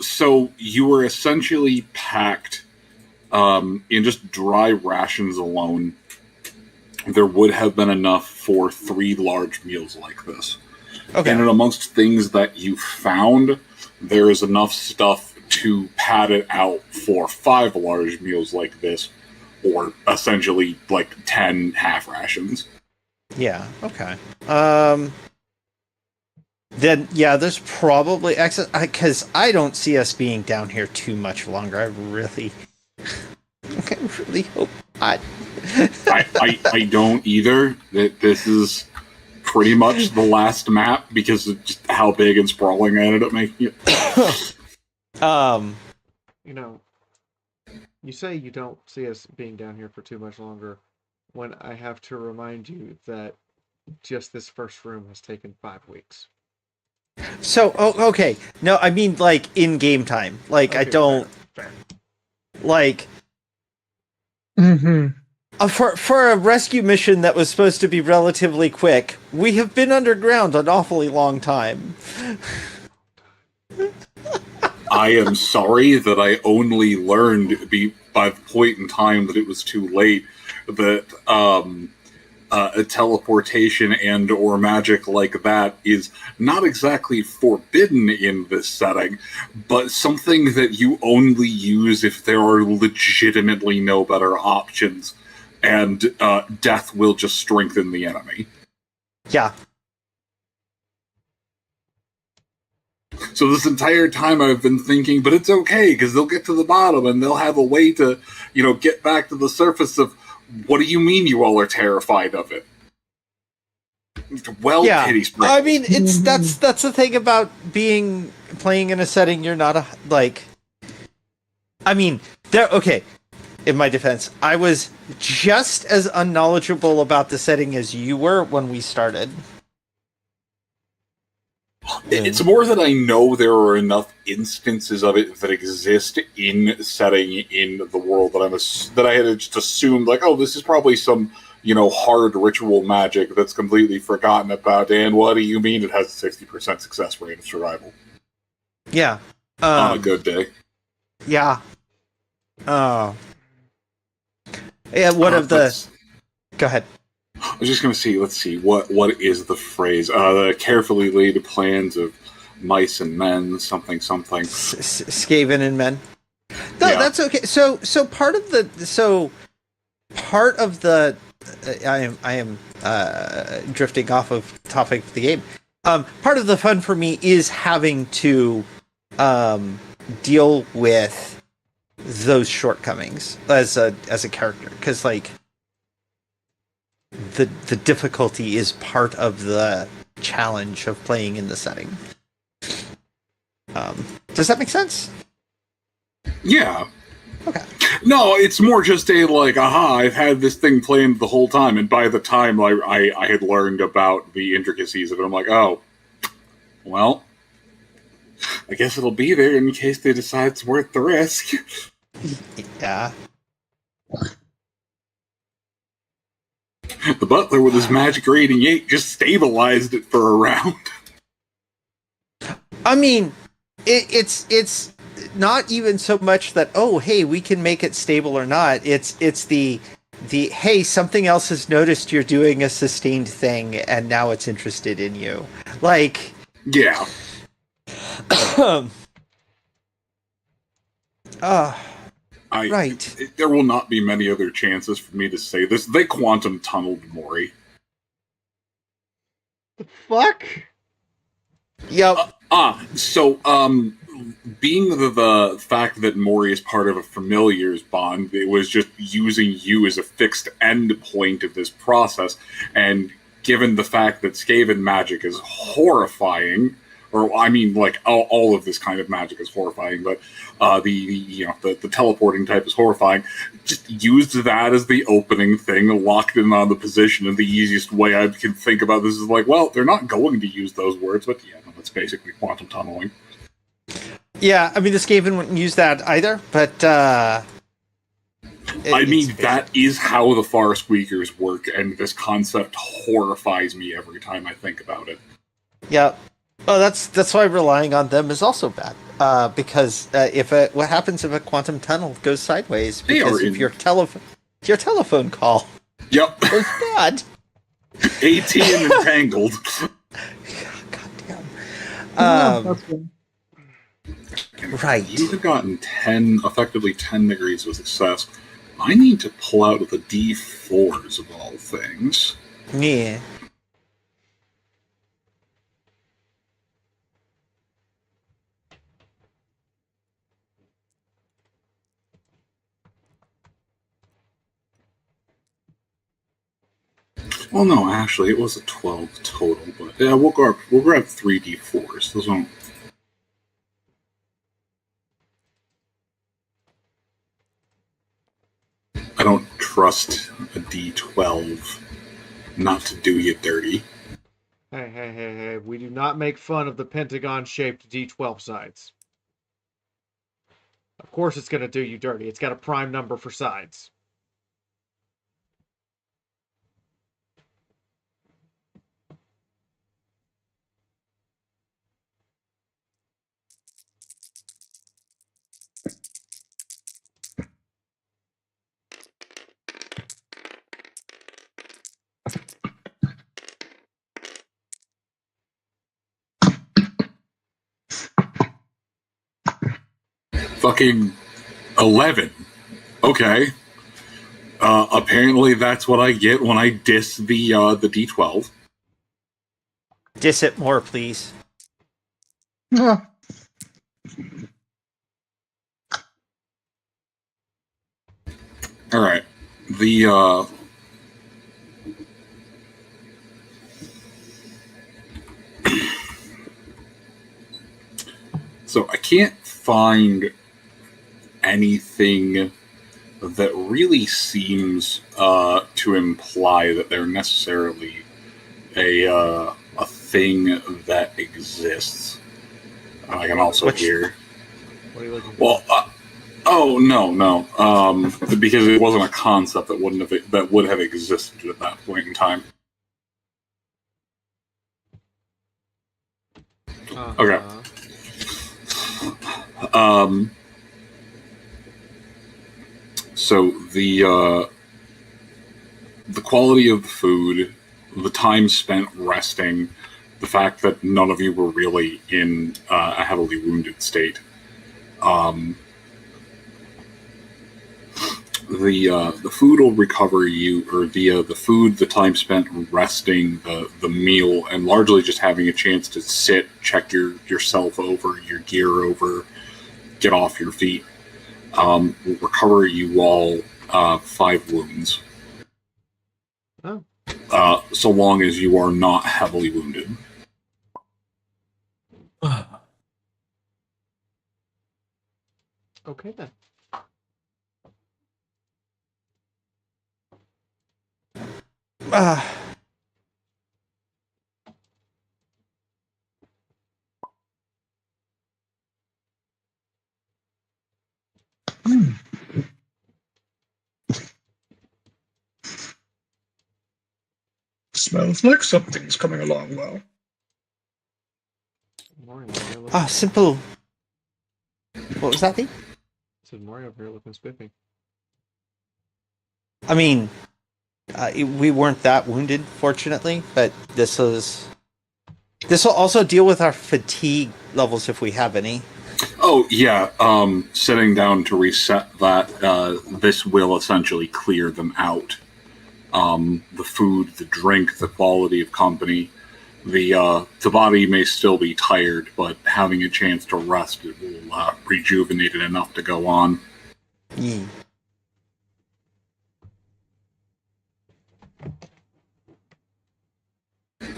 So you were essentially packed in just dry rations alone. There would have been enough for 3 large meals like this. Okay. And amongst things that you found, there is enough stuff to pad it out for 5 large meals like this, or essentially like 10 half rations. Yeah, okay. Then, yeah, there's probably access, because I don't see us being down here too much longer. I really hope not. I don't either. This is pretty much the last map because of just how big and sprawling I ended up making it. You know, you say you don't see us being down here for too much longer, when I have to remind you that just this first room has taken 5 weeks. So, okay. No, I mean, like, in game time. Like, okay, I don't... Fair. Like... Mm-hmm. For a rescue mission that was supposed to be relatively quick, we have been underground an awfully long time. I am sorry that I only learned by the point in time that it was too late that a teleportation and or magic like that is not exactly forbidden in this setting, but something that you only use if there are legitimately no better options. And death will just strengthen the enemy. Yeah. So this entire time I've been thinking, but it's okay, because they'll get to the bottom and they'll have a way to, get back to the surface of, what do you mean you all are terrified of it? Well, yeah. pity sprinkles. I mean, that's the thing about playing in a setting you're not I mean, okay. In my defense, I was just as unknowledgeable about the setting as you were when we started. It's more that I know there are enough instances of it that exist in setting in the world that I had just assumed, like, oh, this is probably some, hard ritual magic that's completely forgotten about. And what do you mean it has a 60% success rate of survival? Yeah. On a good day. Yeah. Oh. Yeah, Go ahead. I was just going to see, let's see, what is the phrase? The carefully laid plans of mice and men, something. Skaven and men. No, yeah. That's okay. So part of the I am drifting off of topic of the game. Part of the fun for me is having to deal with those shortcomings as a character, because like the difficulty is part of the challenge of playing in the setting. Does that make sense? Yeah. Okay. No, it's more just a like, aha, I've had this thing planned the whole time, and by the time I had learned about the intricacies of it, I'm like, oh, well, I guess it'll be there in case they decide it's worth the risk. Yeah. The butler with his magic rating 8 just stabilized it for a round. I mean, it's not even so much that, oh, hey, we can make it stable or not. It's the hey, something else has noticed you're doing a sustained thing and now it's interested in you. Like, Yeah. Right. There will not be many other chances for me to say this. They quantum tunneled Mori. Fuck. Yep. Being the fact that Mori is part of a familiar's bond, it was just using you as a fixed end point of this process, and given the fact that Skaven magic is horrifying, or I mean, like all of this kind of magic is horrifying, but the teleporting type is horrifying. Just used that as the opening thing, locked in on the position, and the easiest way I can think about this is like, well, they're not going to use those words, but yeah, no, that's basically quantum tunneling. Yeah, I mean, the Skaven wouldn't use that either, but that is how the Far Squeakers work, and this concept horrifies me every time I think about it. Yeah. Well, that's why relying on them is also bad. Because what happens if a quantum tunnel goes sideways? Because if your telephone call Yep. goes bad. AT and entangled. Goddamn. Right. You have gotten effectively 10 degrees of success. I need to pull out the D4s of all things. Yeah. Well, no, actually, it was a 12 total, but yeah, we'll grab 3 D4s. Those don't. I don't trust a D12 not to do you dirty. Hey. We do not make fun of the pentagon-shaped D12 sides. Of course it's going to do you dirty. It's got a prime number for sides. Fucking 11. Okay. Apparently that's what I get when I diss the D12. Diss it more, please. Huh. All right. So I can't find anything that really seems to imply that they're necessarily a thing that exists. I can also hear. What are you looking for? Well, no. Because it wasn't a concept that would have existed at that point in time. Okay. So the quality of the food, the time spent resting, the fact that none of you were really in a heavily wounded state. The food will recover you, or the food, the time spent resting, the meal, and largely just having a chance to sit, check yourself over, your gear over, get off your feet, will recover you all 5 wounds. Oh. So long as you are not heavily wounded. Okay then. Ah. Smells like something's coming along well. Maury over here looking. Simple. What was that thing? Said Maury over here looking spiffy. I mean, we weren't that wounded, fortunately, but this will also deal with our fatigue levels if we have any. Oh, yeah. Sitting down to reset that, this will essentially clear them out. The food, the drink, the quality of company. The body may still be tired, but having a chance to rest, it will rejuvenate it enough to go on. Yeah.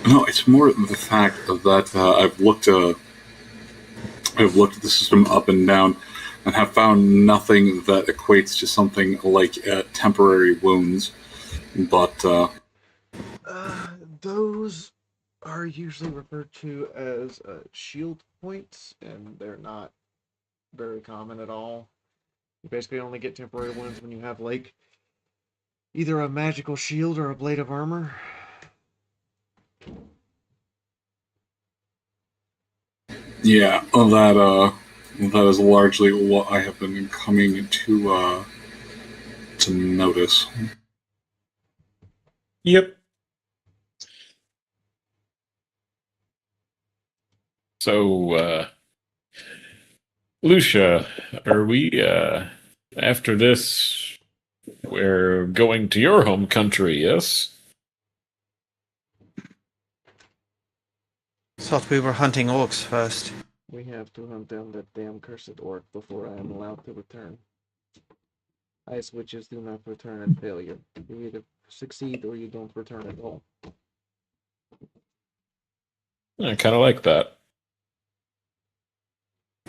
No, it's more the fact that I've looked at the system up and down and have found nothing that equates to something like temporary wounds. But those are usually referred to as shield points, and they're not very common at all. You basically only get temporary wounds when you have like either a magical shield or a blade of armor. yeah, that is largely what I have been coming to notice. Yep. So, Lucia, are we, after this, we're going to your home country, yes? Thought we were hunting orcs first. We have to hunt down that damn cursed orc before I am allowed to return. Ice witches do not return at failure. You either succeed or you don't return at all. I kind of like that.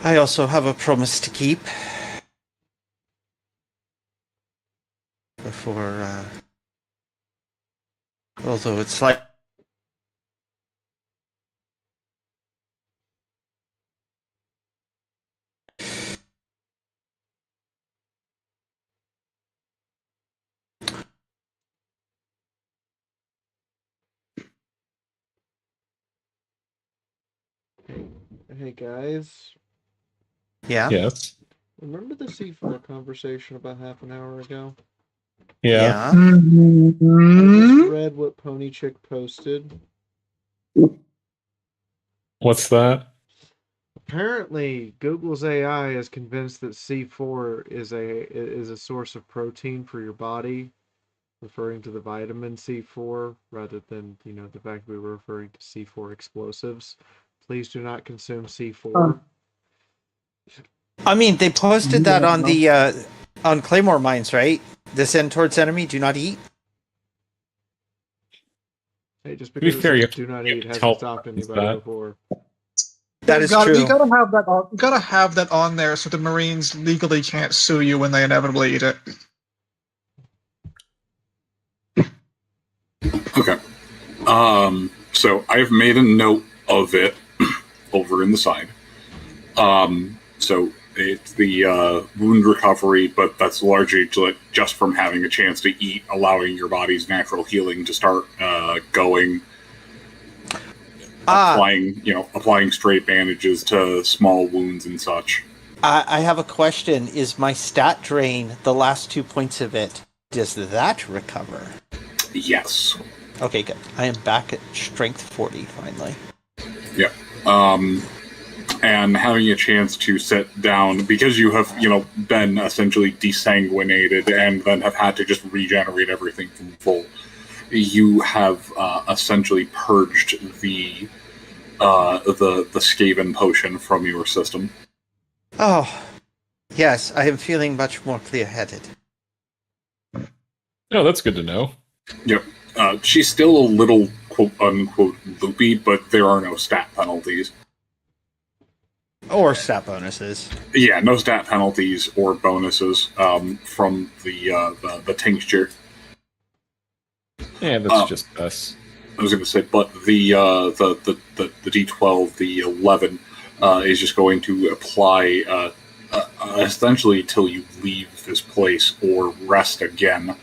I also have a promise to keep. Before, although it's like... Hey guys, Yeah? Yes. remember the C4 conversation about half an hour ago? Yeah. I just read what Pony Chick posted. What's that? Apparently, Google's AI is convinced that C4 is a source of protein for your body, referring to the vitamin C4 rather than, the fact we were referring to C4 explosives. Please do not consume C4. I mean, they posted that on the, on Claymore Mines, right? Descend towards enemy, do not eat. Hey, just To be because fair, you it have says do not to eat hasn't tell stopped us anybody that. before. That is true. You gotta have that on. You gotta have that on there so the Marines legally can't sue you when they inevitably eat it. Okay. So I've made a note of it over in the side. So it's the wound recovery, but that's largely just from having a chance to eat, allowing your body's natural healing to start going. Applying straight bandages to small wounds and such. I have a question. Is my stat drain, the last 2 points of it, does that recover? Yes. Okay, good. I am back at strength 40, finally. Yep. And having a chance to sit down, because you have, been essentially desanguinated and then have had to just regenerate everything from full, you have essentially purged the Skaven potion from your system. Oh, yes, I am feeling much more clear-headed. Oh, that's good to know. Yep. She's still a little quote-unquote loopy, but there are no stat penalties. Or stat bonuses. Yeah, no stat penalties or bonuses from the tincture. Yeah, that's just us. I was going to say, but the D12, the 11, is just going to apply essentially till you leave this place or rest again.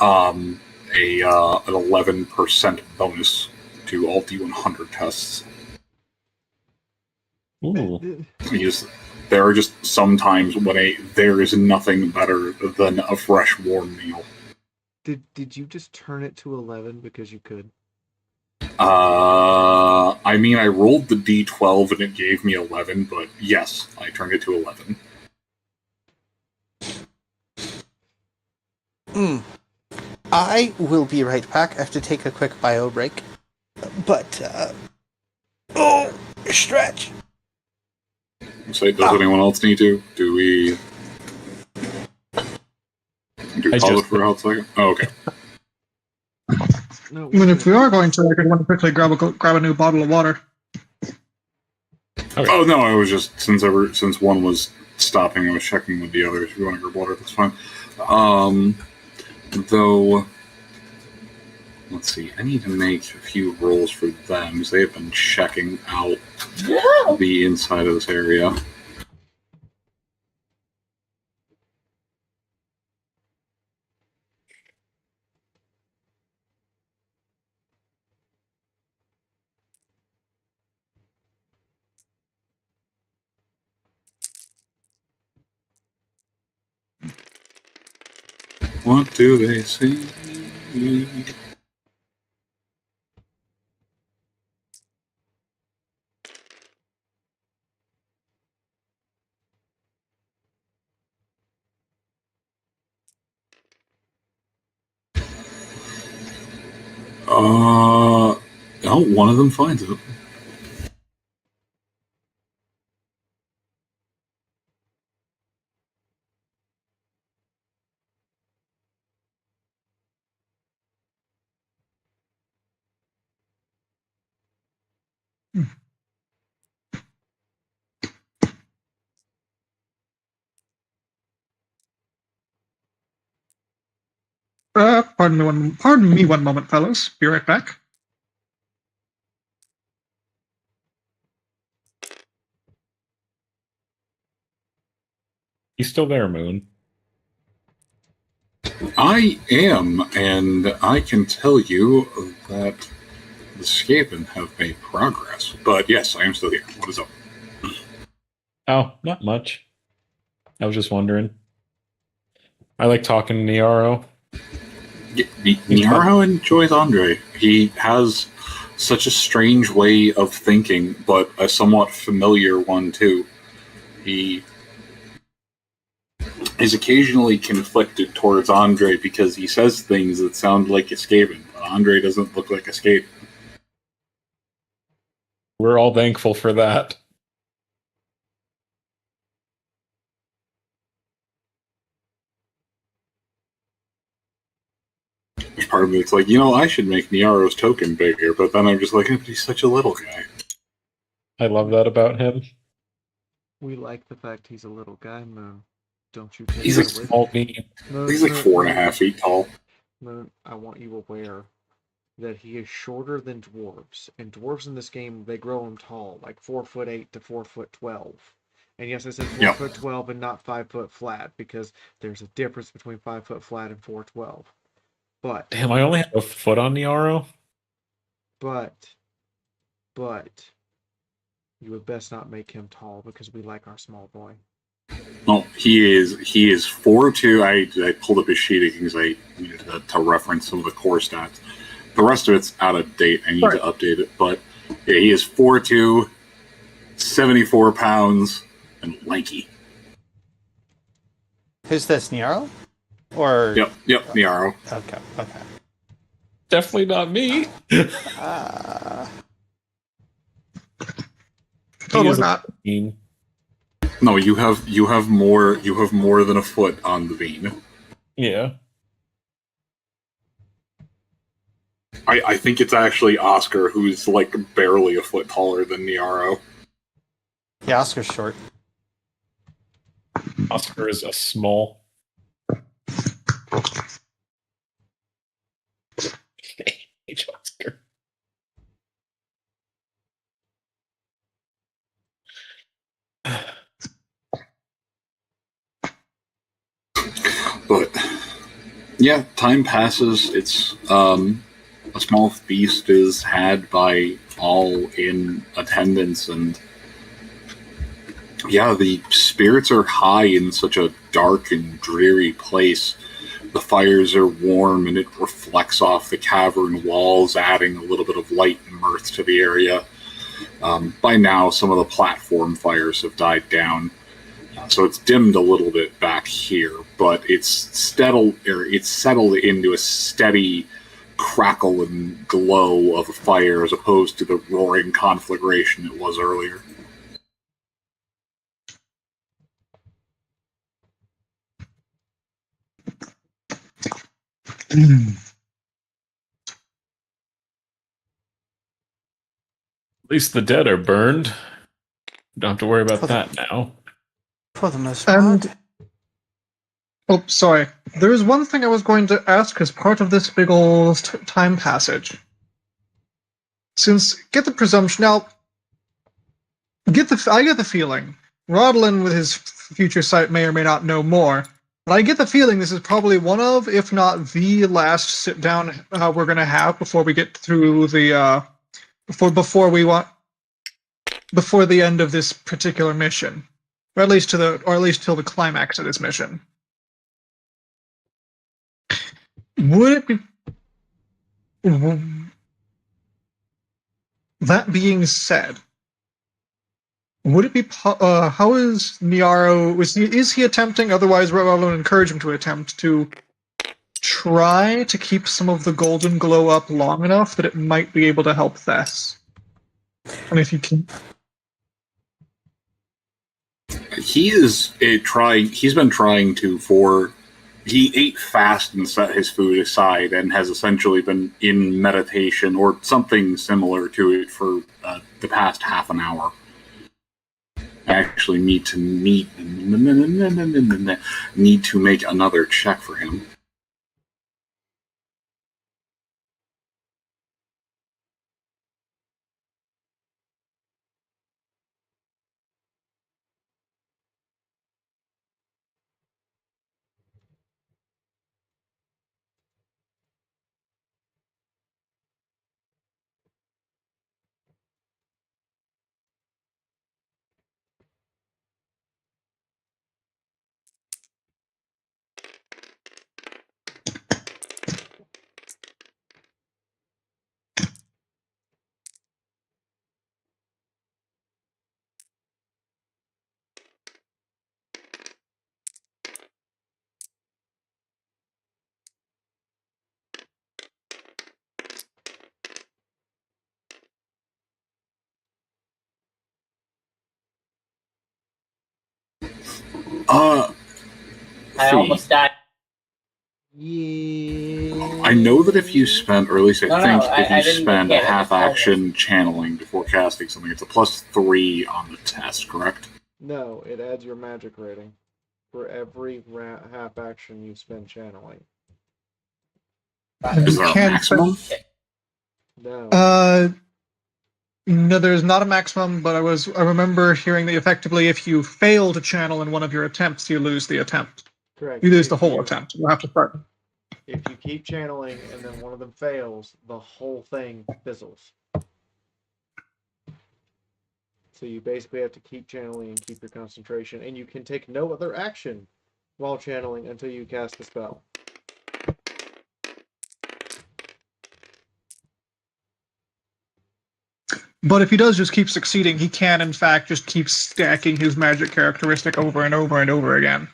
An 11% bonus to all D100 tests. Ooh. Because there are just some times when there is nothing better than a fresh warm meal. Did you just turn it to 11 because you could? I mean, I rolled the D12 and it gave me 11, but yes, I turned it to 11. I will be right back. I have to take a quick bio break. But, stretch! So, does anyone else need to? Do we... Do I pause just- it for a second? Oh, okay. No. I mean, if we are going to, I could want to quickly grab a new bottle of water. Okay. Oh, no, I was just... Since one was stopping, I was checking with the others. If you want to grab water, that's fine. Though... Let's see, I need to make a few rolls for them, because they have been checking out the inside of this area. What do they see? Oh, one of them finds it. Pardon me one moment, fellows. Be right back. You still there, Moon? I am, and I can tell you that the Skaven have made progress. But yes, I am still here. What is up? Oh, not much. I was just wondering. I like talking to Niaro. Niaro enjoys Andre. He has such a strange way of thinking, but a somewhat familiar one too. He is occasionally conflicted towards Andre because he says things that sound like a Skaven, but Andre doesn't look like a Skaven. We're all thankful for that. There's part of me that's like, I should make Niaro's token bigger, but then I'm just like, but he's such a little guy. I love that about him. We like the fact he's a little guy, Moon. Don't you take He's that like away from Small bean. Moon, He's like Moon, 4.5 feet tall. Moon, I want you aware that he is shorter than dwarves. And dwarves in this game, they grow him tall, like 4'8" to 4'12". And yes, I said 4'12" and not 5 foot flat, because there's a difference between 5 foot flat and 4'12". But Damn, I only have a foot on Niaro. but you would best not make him tall, because we like our small boy. Well, he is 4'2". I pulled up his sheet because I needed to reference some of the core stats. The rest of it's out of date. I need to update it. But yeah, he is 4'2", 74 pounds, and lanky. Who's this, Niaro? Or... Yep, Niaro. Okay. Definitely not me. Totally not. Bean. No, you have more than a foot on the bean. Yeah. I think it's actually Oscar who's like barely a foot taller than Niaro. Yeah, Oscar's short. Oscar is a small. H. Oscar. But yeah, time passes. It's a small feast is had by all in attendance, and yeah, the spirits are high in such a dark and dreary place. The fires are warm and it reflects off the cavern walls, adding a little bit of light and mirth to the area. By now, some of the platform fires have died down, so it's dimmed a little bit back here, but it's settled into a steady crackle and glow of a fire as opposed to the roaring conflagration it was earlier. At least the dead are burned. Don't have to worry about that now. For the most part. Oh, sorry. There is one thing I was going to ask as part of this big old time passage. Since, get the presumption, now, I get the feeling, Rodlin with his future sight may or may not know more, but I get the feeling this is probably one of, if not the last sit down we're going to have before we get through the, before the end of this particular mission. Or at least till the climax of this mission. Would it be... That being said, would it be... how is Niaro... Is he attempting, otherwise I will encourage him to attempt to try to keep some of the golden glow up long enough that it might be able to help Thess? And if you can... He's been trying to he ate fast and set his food aside and has essentially been in meditation or something similar to it for the past half an hour. I actually need to make another check for him. I almost died. Yeah. I know that if you spend, or at least if you spend a get it, half it's almost. action channeling before casting something, it's a +3 on the test, correct? No, it adds your magic rating for every half action you spend channeling. Is there a maximum? No. No, there's not a maximum, but I remember hearing that effectively if you fail to channel in one of your attempts, you lose the attempt. Correct. You lose the whole attempt. You have to start. If you keep channeling and then one of them fails, the whole thing fizzles. So you basically have to keep channeling and keep your concentration, and you can take no other action while channeling until you cast the spell. But if he does just keep succeeding, he can in fact just keep stacking his magic characteristic over and over and over again.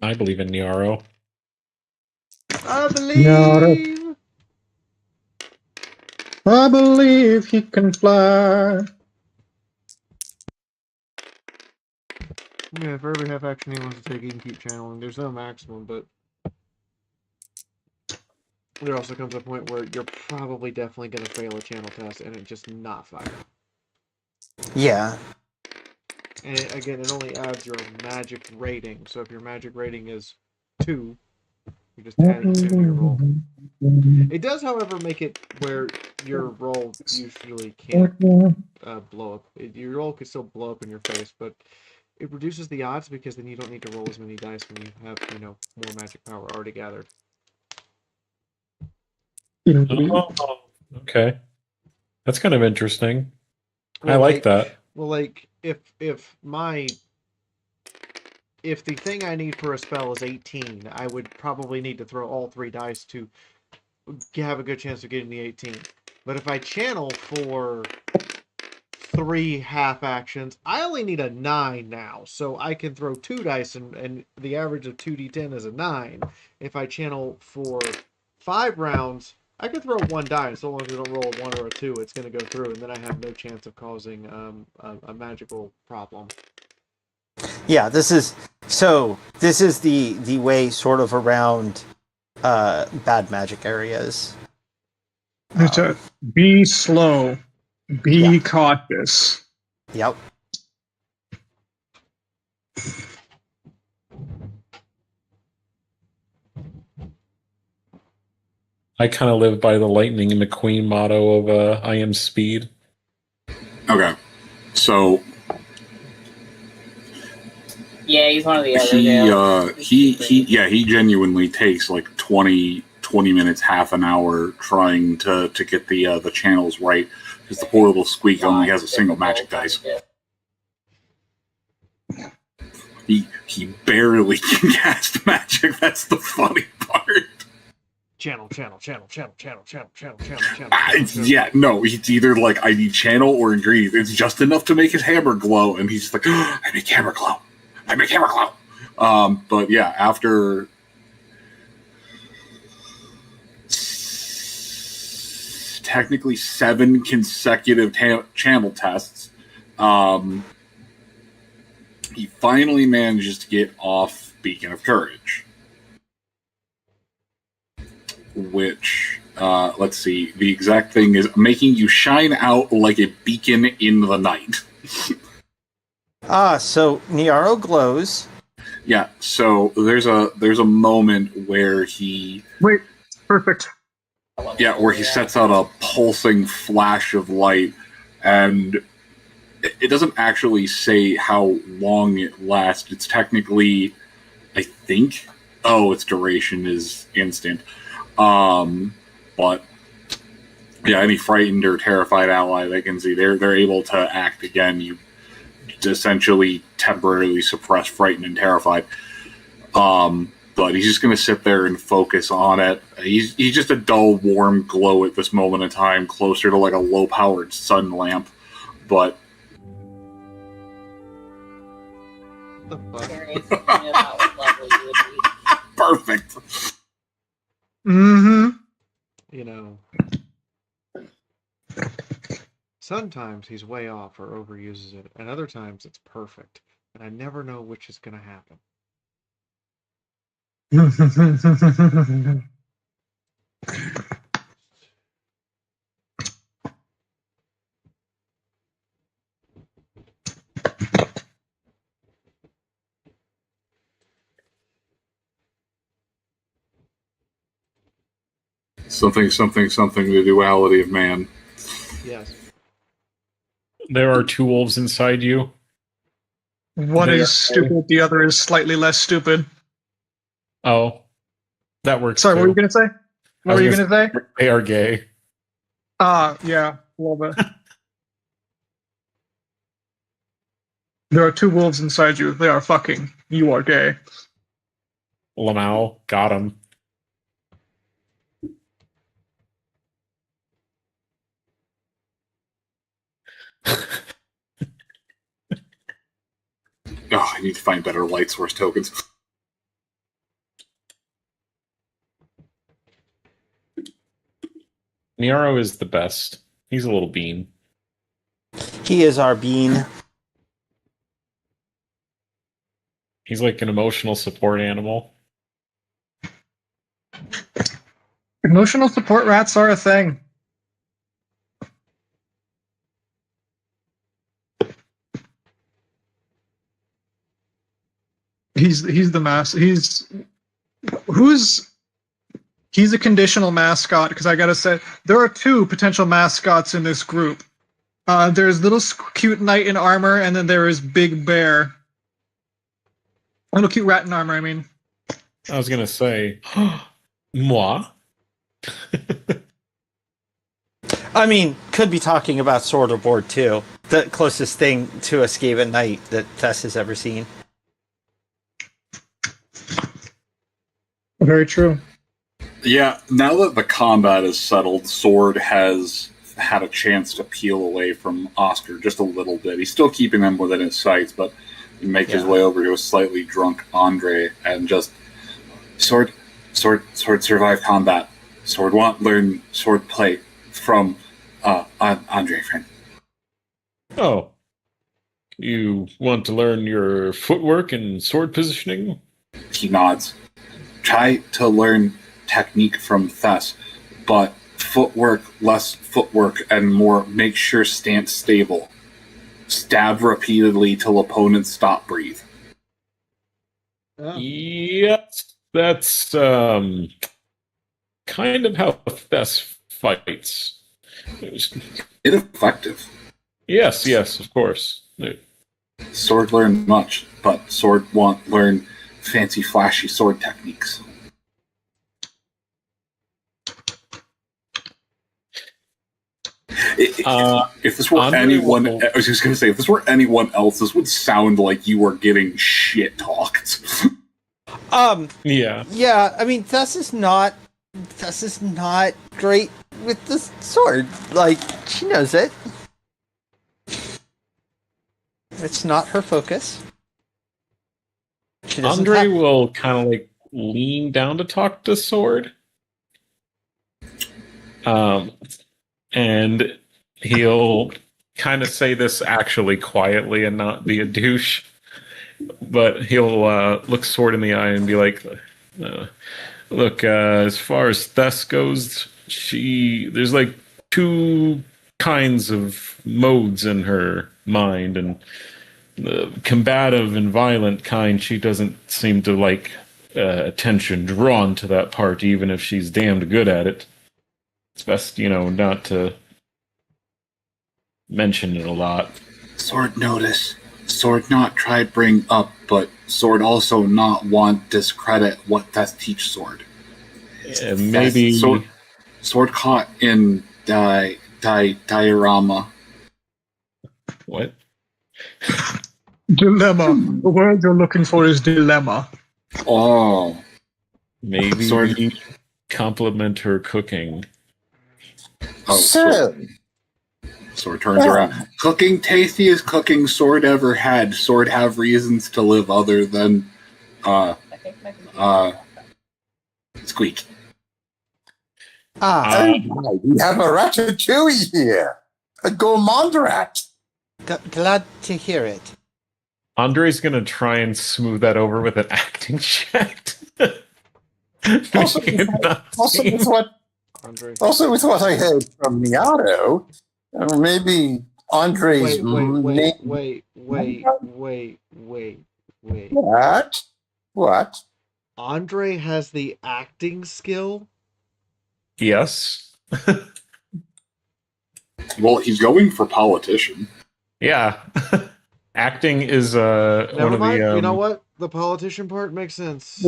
I believe in Niaro. I believe. I believe he can fly. Yeah, for every half action he wants to take, he can keep channeling. There's no maximum, but there also comes a point where you're probably definitely going to fail a channel test and it just not fire. Yeah. And it only adds your magic rating. So if your magic rating is 2, you're just adding 2 to your roll. It does, however, make it where your roll usually can't blow up. Your roll could still blow up in your face, but it reduces the odds because then you don't need to roll as many dice when you have, more magic power already gathered. Oh, okay. That's kind of interesting. Well, I like that. Well, like if the thing I need for a spell is 18, I would probably need to throw all 3 dice to have a good chance of getting the 18. But if I channel for 3 half actions, I only need a 9 now, so I can throw 2 dice, and the average of 2d10 is a 9. If I channel for 5 rounds, I can throw 1 die, so long as I don't roll a 1 or a 2, it's going to go through, and then I have no chance of causing a magical problem. Yeah, this is the way sort of around bad magic areas. Be slow. Be cautious. Yep. I kind of live by the Lightning McQueen motto of I am speed. Okay, so yeah, he's one of the other. He genuinely takes like 20 minutes, half an hour trying to get the channels right because the poor little squeak only has a single magic dice. He barely can cast magic. That's the funny part. Channel. Yeah, no, he's either like, I need channel or ingredient. It's just enough to make his hammer glow, and he's just like, oh, I make hammer glow. But yeah, after technically 7 consecutive channel tests, he finally manages to get off Beacon of Courage. Which, let's see, the exact thing is making you shine out like a beacon in the night. So Niaro glows. Yeah, so there's a moment where he... Wait, perfect. Yeah, where he sets out a pulsing flash of light, and it doesn't actually say how long it lasts. It's technically, I think, its duration is instant. But yeah, any frightened or terrified ally they can see, they're able to act again. You essentially temporarily suppress frightened and terrified. But he's just going to sit there and focus on it. He's just a dull, warm glow at this moment in time, closer to like a low-powered sun lamp. But The fuck? perfect. Mm-hmm. Sometimes he's way off or overuses it, and other times it's perfect. And I never know which is going to happen. Something, the duality of man. Yes. There are 2 wolves inside you. One is stupid, the other is slightly less stupid. Oh, that works. Sorry, too. what were you going to say? What were you going to say? They are gay. Yeah, a little bit. There are 2 wolves inside you. They are fucking. You are gay. Lamau got him. I need to find better light source tokens. Niaro is the best. He's a little bean. He is our bean. He's like an emotional support animal. Emotional support rats are a thing. He's the he's a conditional mascot because I gotta say there are two potential mascots in this group. There's little cute knight in armor, and then there is Big Bear. Little cute rat in armor. I mean, I was gonna say, moi. I mean, could be talking about Sword or Board too. The closest thing to a Skaven Knight that Tess has ever seen. very true. Yeah, now that the combat is settled, Sword has had a chance to peel away from Oscar just a little bit. He's still keeping them within his sights, but he makes his way over to a slightly drunk Andre and just Sword survive combat. Sword learn sword play from Andre, friend. Oh, you want to learn your footwork and sword positioning? He nods. Try to learn technique from Thess, but less footwork, and more make sure stance stable. Stab repeatedly till opponents stop breathe. Yes, that's kind of how Thess fights. Ineffective. Yes, of course. Sword learn much, but Sword won't learn fancy, flashy sword techniques. If this were anyone, I was just going to say, if this were anyone else, this would sound like you were getting shit talked. Yeah. I mean, Thess is not great with the sword. Like, she knows it. It's not her focus. Andre will kind of like lean down to talk to Sword. And he'll kind of say this actually quietly and not be a douche. But he'll look Sword in the eye and be like, look, as far as Thess goes, there's like two kinds of modes in her mind, and the combative and violent kind, she doesn't seem to like attention drawn to that part, even if she's damned good at it. It's best, not to mention it a lot. Sword notice. Sword not try bring up, but Sword also not want discredit what Thess teach Sword. Maybe Sword caught in diorama. What? Dilemma. The word you're looking for is dilemma. Oh. Maybe Sword compliment her cooking. Oh, Sword turns around. Cooking tastiest cooking Sword ever had. Sword have reasons to live other than squeak. We have a ratatouille here. A gourmand rat. Glad to hear it. Andre's gonna try and smooth that over with an acting check. Also with what I heard from Miato, maybe Andre's Wait. What? Andre has the acting skill? Yes. Well, he's going for politician. Yeah. Acting is Never mind. The you know what? The politician part makes sense.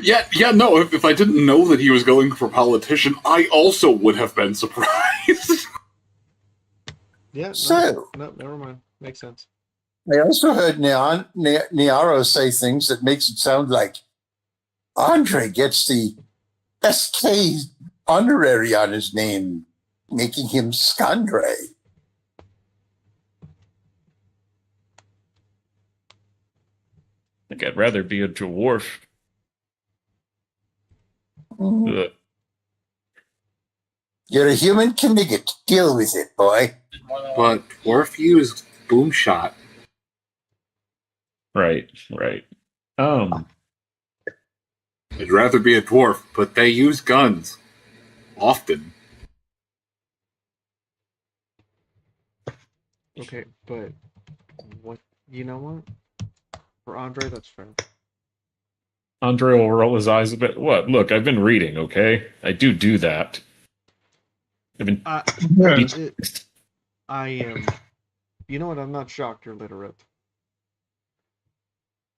Yeah, no, if I didn't know that he was going for politician, I also would have been surprised. Yeah. So, no, never mind. Makes sense. I also heard Niaro say things that makes it sound like Andre gets the SK honorary on his name, making him Skandre. I think I'd rather be a dwarf. You're a human Knigget. Deal with it, boy. But dwarf use boom shot. Right. I'd rather be a dwarf, but they use guns. often. Okay, but what? You know what? For Andre, that's fair. Andre will roll his eyes a bit. What? Look, I've been reading, okay? I do that. I've been... I am. You know what? I'm not shocked you're literate.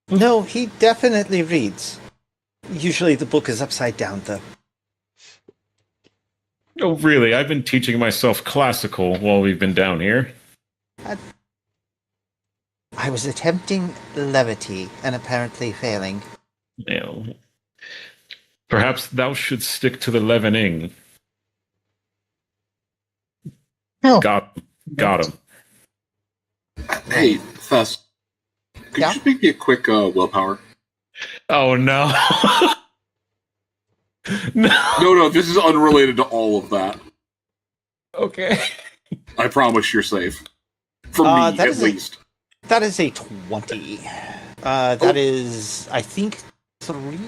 No, he definitely reads. Usually the book is upside down, though. Oh, really? I've been teaching myself classical while we've been down here. I was attempting levity and apparently failing. Well, perhaps thou should stick to the leavening. Oh. Got him. Hey, Thess, could you just make me a quick willpower? Oh, no. No, this is unrelated to all of that. Okay. I promise you're safe. For me, at least. That is a 20. That is, I think, 3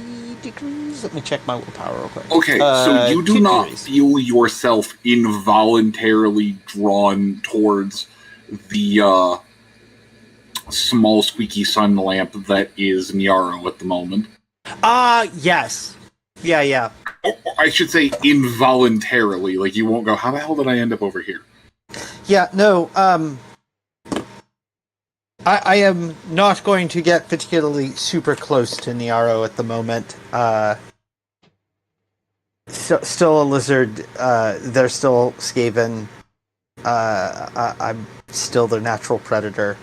degrees. Let me check my willpower real quick. Okay, so you do not degrees. feel yourself involuntarily drawn towards the small squeaky sun lamp that is Nyaro at the moment. Yes. Yeah. Or I should say involuntarily. Like, you won't go, how the hell did I end up over here? Yeah, no, I am not going to get particularly super close to Nyaro at the moment. Still a lizard. They're still Skaven. I'm still their natural predator.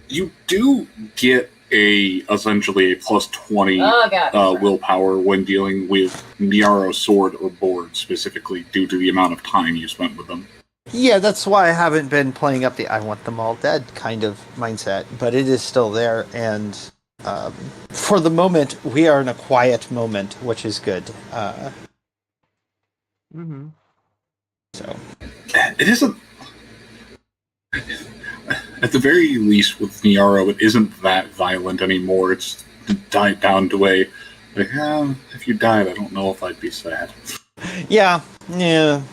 You do get essentially a plus 20 willpower when dealing with Nyaro's sword or board, specifically due to the amount of time you spent with them. Yeah, that's why I haven't been playing up the I want them all dead kind of mindset, but it is still there, and for the moment, we are in a quiet moment, which is good. So it isn't. At the very least, with Nyaro, it isn't that violent anymore. It's died down to a like, if you died, I don't know if I'd be sad. Yeah. And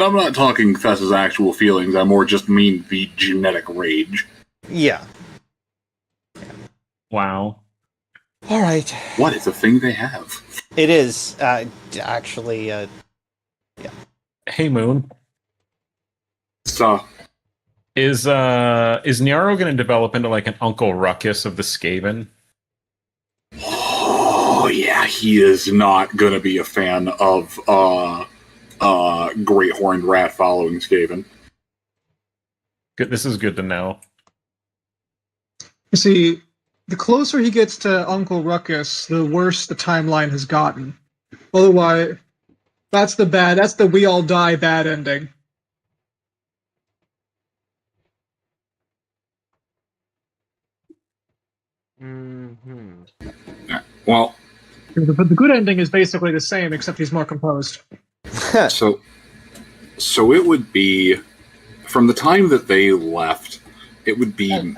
I'm not talking Fess's actual feelings. I more just mean the genetic rage. Yeah. Wow. All right. What? It's a thing they have. It is actually. Yeah. Hey, Moon. So, is Nyaro going to develop into like an Uncle Ruckus of the Skaven? oh yeah, he is not going to be a fan of Great Horned Rat following Skaven. Good. This is good to know. You see, the closer he gets to Uncle Ruckus, the worse the timeline has gotten. Otherwise, that's the we all die bad ending. Well, But the good ending is basically the same, except he's more composed. so it would be from the time that they left. It would be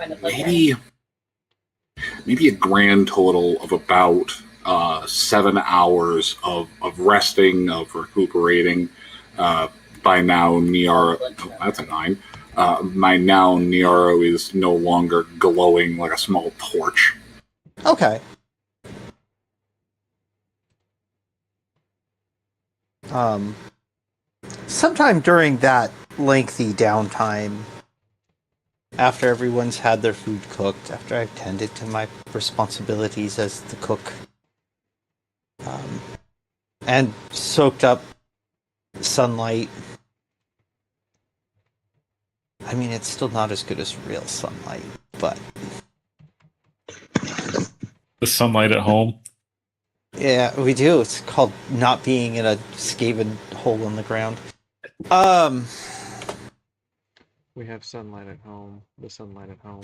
maybe a grand total of about 7 hours of resting, of recuperating. By now, Nyaro. Oh, that's a 9. By now, Nyaro is no longer glowing like a small torch. Okay. Sometime during that lengthy downtime, after everyone's had their food cooked, after I've tended to my responsibilities as the cook, and soaked up sunlight. I mean, it's still not as good as real sunlight, but... The sunlight at home. Yeah, we do. It's called not being in a Skaven hole in the ground. We have sunlight at home. The sunlight at home.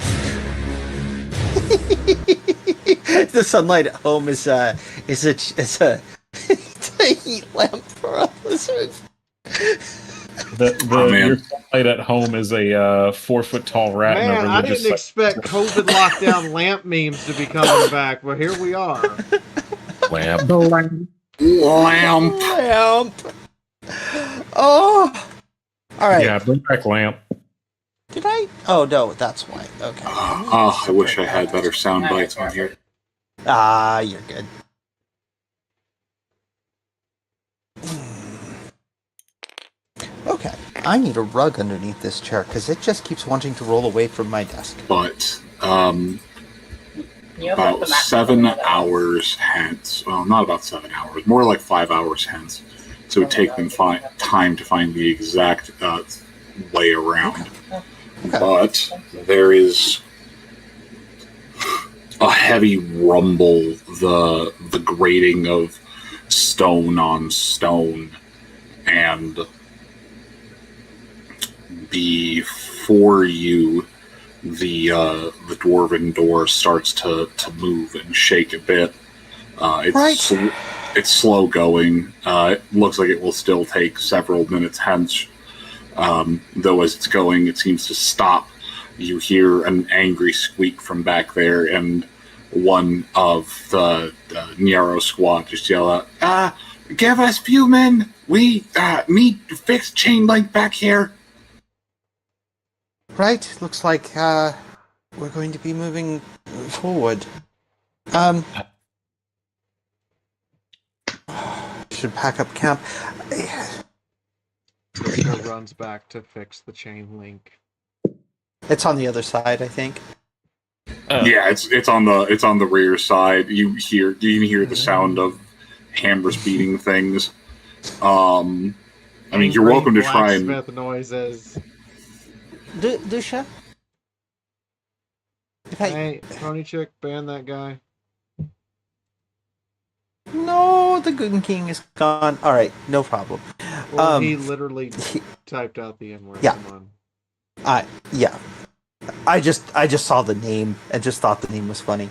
The sunlight at home is a it's a heat lamp for a lizard. Your sunlight at home is a 4-foot tall rat. Man, in a I religious didn't expect COVID lockdown lamp memes to be coming back, but here we are. lamp. The lamp. Lamp. Oh. All right. Yeah, bring back lamp. Did I? Oh no, that's why. Okay. I wish I had better sound bites on here. Ah, you're good. Okay, I need a rug underneath this chair because it just keeps wanting to roll away from my desk. But about 7 hours hence, well, not about 7 hours, more like 5 hours hence, so it would take them time to find the exact way around. Okay. But there is a heavy rumble, the grating of stone on stone, and before you, the dwarven door starts to move and shake a bit. It's slow going. It looks like it will still take several minutes hence. Though as it's going, it seems to stop. You hear an angry squeak from back there, and one of the Niaro squad just yell out, "Give us few men! We need fixed chain link back here!" Right, looks like we're going to be moving forward. Should pack up camp. Lucia runs back to fix the chain link. It's on the other side, I think. Yeah, it's on the rear side. You can hear the sound of hammers beating things. I mean, you're welcome to try and blacksmith noises. Lucia? Hey, Pony Chick, ban that guy. No, the Goon King is gone. All right, no problem. Well, he literally typed out the N-word. Yeah. Come on. Yeah. I just saw the name and just thought the name was funny.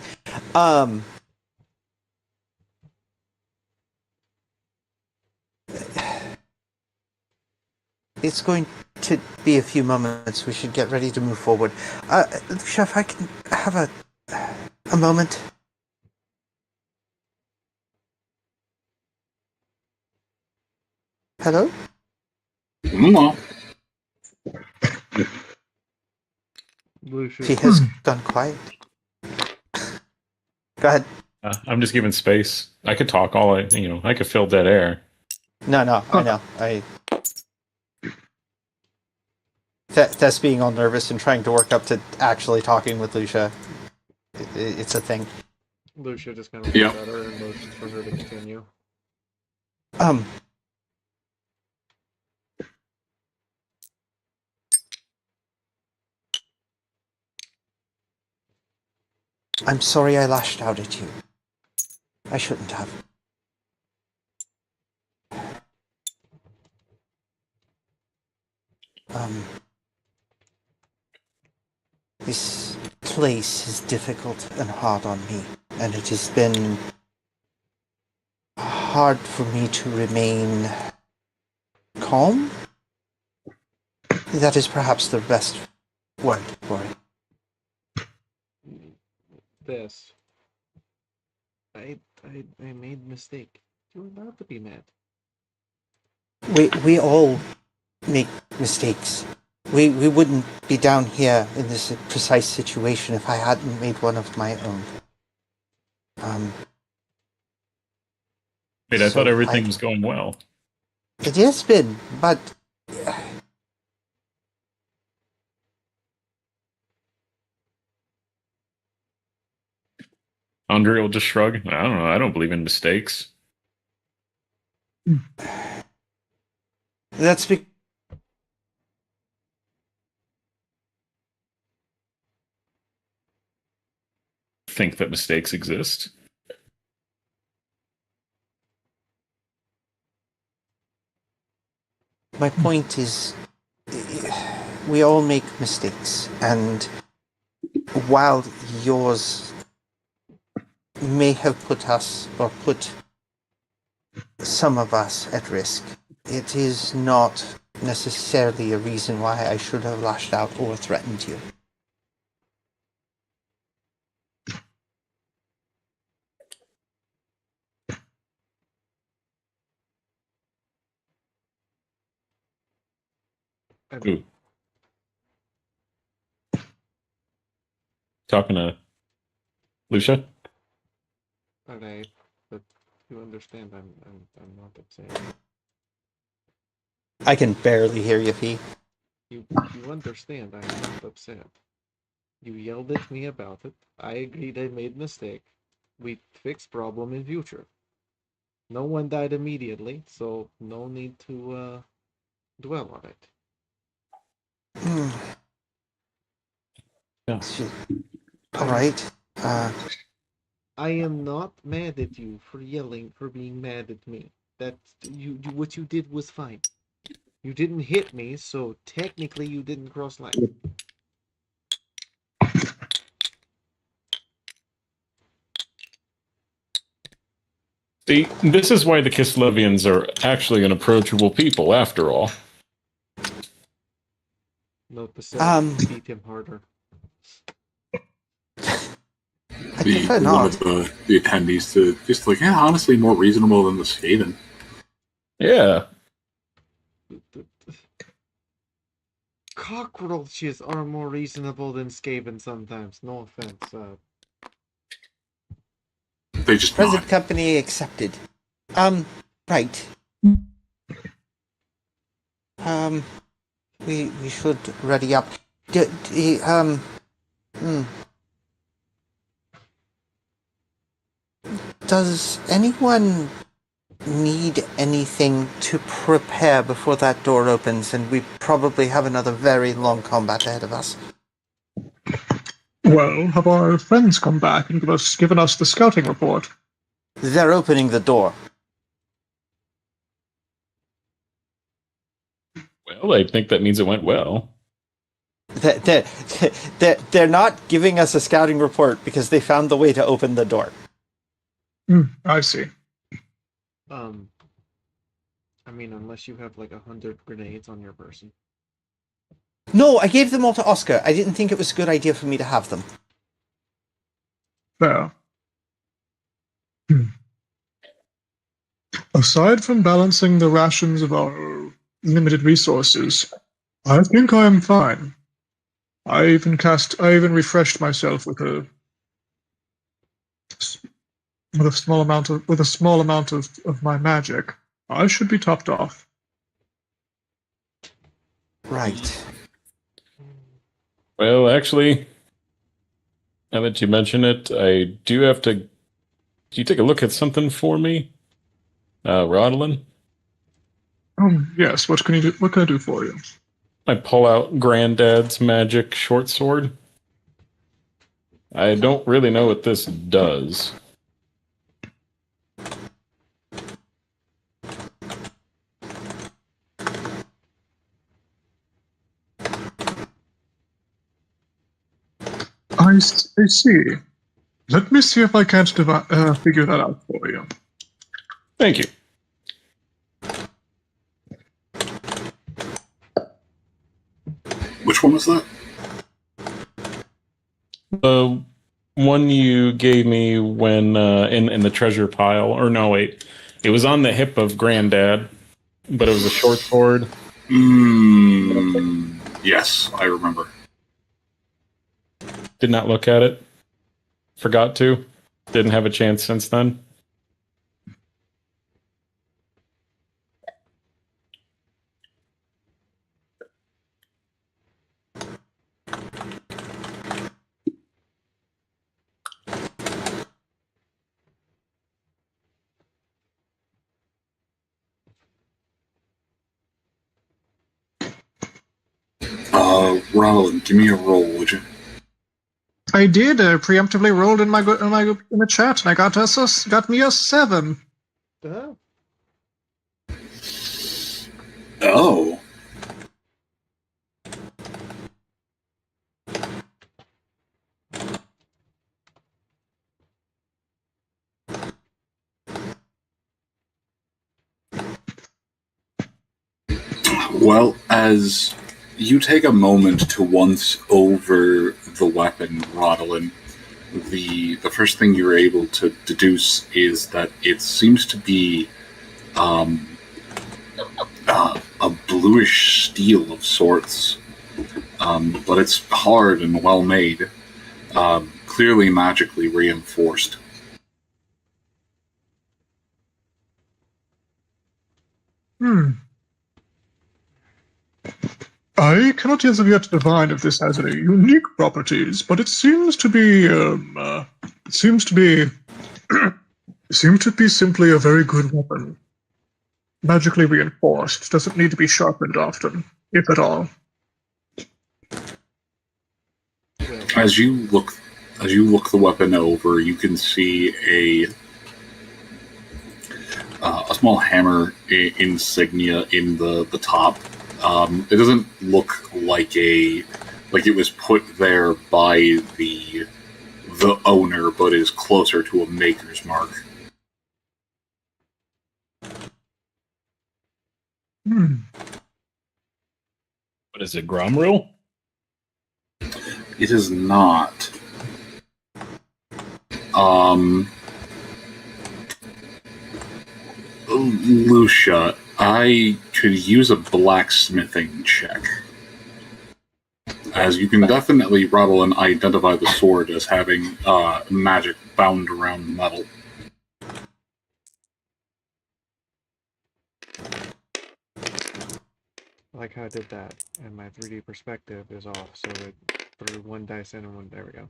It's going to be a few moments. We should get ready to move forward. Chef, I can have a moment. Hello? No. Lucia. She has gone quiet. Go ahead. I'm just giving space. I could talk I could fill dead air. No, I know. That's being all nervous and trying to work up to actually talking with Lucia. It's a thing. Lucia just kind of looks at her and motions for her to continue. I'm sorry I lashed out at you. I shouldn't have. This place is difficult and hard on me, and it has been hard for me to remain calm. That is perhaps the best word for it. This. I made a mistake. You're allowed to be mad. We all make mistakes. We wouldn't be down here in this precise situation if I hadn't made one of my own. Wait, I thought everything was going well. It has been, but Andre will just shrug. I don't know. I don't believe in mistakes. that's because Think that mistakes exist. my point is, we all make mistakes, and while yours may have put us, or put some of us at risk, it is not necessarily a reason why I should have lashed out or threatened you. Ooh. Talking to Lucia? Okay, but you understand I'm not upset. I can barely hear you, P. You understand I'm not upset. You yelled at me about it. I agreed I made mistake. We fix problem in future. No one died immediately, so no need to dwell on it. Yeah. All right. I am not mad at you for yelling, for being mad at me. That what you did was fine. You didn't hit me, so technically you didn't cross line. See, this is why the Kislevians are actually an approachable people, after all. Note the self, beat him harder. I prefer not. One of the attendees to just like, yeah, honestly, more reasonable than the Skaven. Yeah. Cockroaches are more reasonable than Skaven sometimes. No offense. They just Present not. company accepted. Right. We should ready up. Does anyone need anything to prepare before that door opens? And we probably have another very long combat ahead of us. Well, have our friends come back and given us the scouting report? They're opening the door. Well, I think that means it went well. They're not giving us a scouting report because they found the way to open the door. I see. I mean, unless you have like 100 grenades on your person. No, I gave them all to Oscar. I didn't think it was a good idea for me to have them. Fair. Aside from balancing the rations of our limited resources, I think I am fine. I even refreshed myself with a small amount of my magic. I should be topped off. Right. Well, actually, now that you mention it, I do have to. Can you take a look at something for me, Rodlin? Yes. What can you do? What can I do for you? I pull out Granddad's magic short sword. I don't really know what this does. I see. Let me see if I can't figure that out for you. Thank you. Which one was that? The one you gave me when in the treasure pile. Or no, wait. It was on the hip of Granddad, but it was a short sword. Yes, I remember. Did not look at it. Forgot to. Didn't have a chance since then. Ronald, give me a roll, would you? I did. Preemptively rolled in the chat, and I got me a 7. Oh. Well, as you take a moment to once over the weapon, Rodolin, the first thing you're able to deduce is that it seems to be a bluish steel of sorts, but it's hard and well made, clearly magically reinforced. I cannot as of yet divine if this has any unique properties, but it seems to be, seems to be simply a very good weapon. Magically reinforced, doesn't need to be sharpened often, if at all. As you look the weapon over, you can see a small hammer insignia in the top. It doesn't look like it was put there by the owner, but is closer to a maker's mark. What is it, Gromrule? It is not. Lucia, I could use a blacksmithing check. As you can definitely rattle and identify the sword as having magic bound around the metal. I like how I did that, and my 3D perspective is off, so it threw one dice in and one. There we go.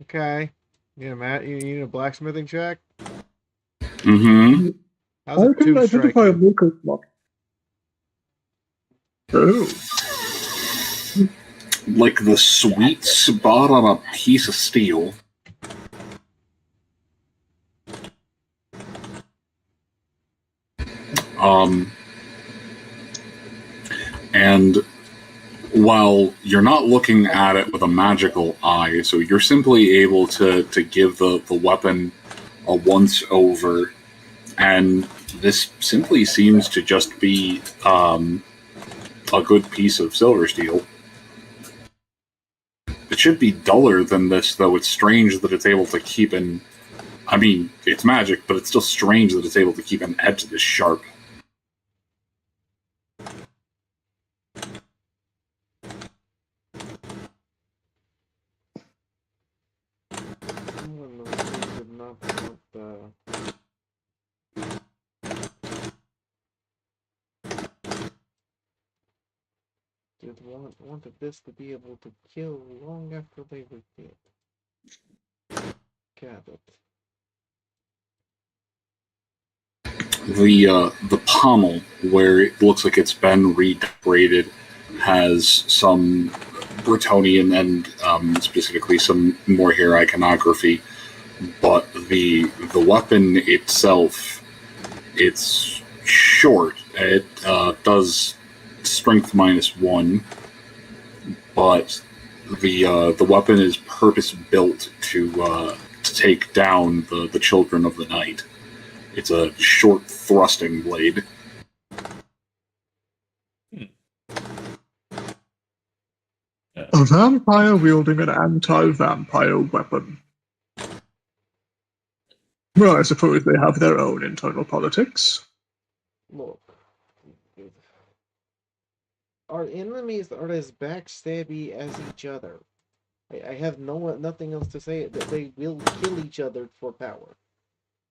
Okay. You need a blacksmithing check? Mm-hmm. How's it tube identify a striking? maker's mark. Oh. Like the sweet spot on a piece of steel. And while you're not looking at it with a magical eye, so you're simply able to give the weapon a once over, and this simply seems to just be a good piece of silver steel. It should be duller than this, though. It's strange that it's able to keep an... I mean, it's magic, but it's still strange that it's able to keep an edge this sharp. Did wanted this to be able to kill long after they were dead. Got it. The pommel, where it looks like it's been redecorated, has some Bretonian and specifically some more here iconography, but the weapon itself, it's short. It does strength -1, but the weapon is purpose built to take down the children of the night. It's a short thrusting blade. A vampire wielding an anti-vampire weapon. Well, I suppose they have their own internal politics. Look. Our enemies are as backstabby as each other. I have nothing else to say. That they will kill each other for power.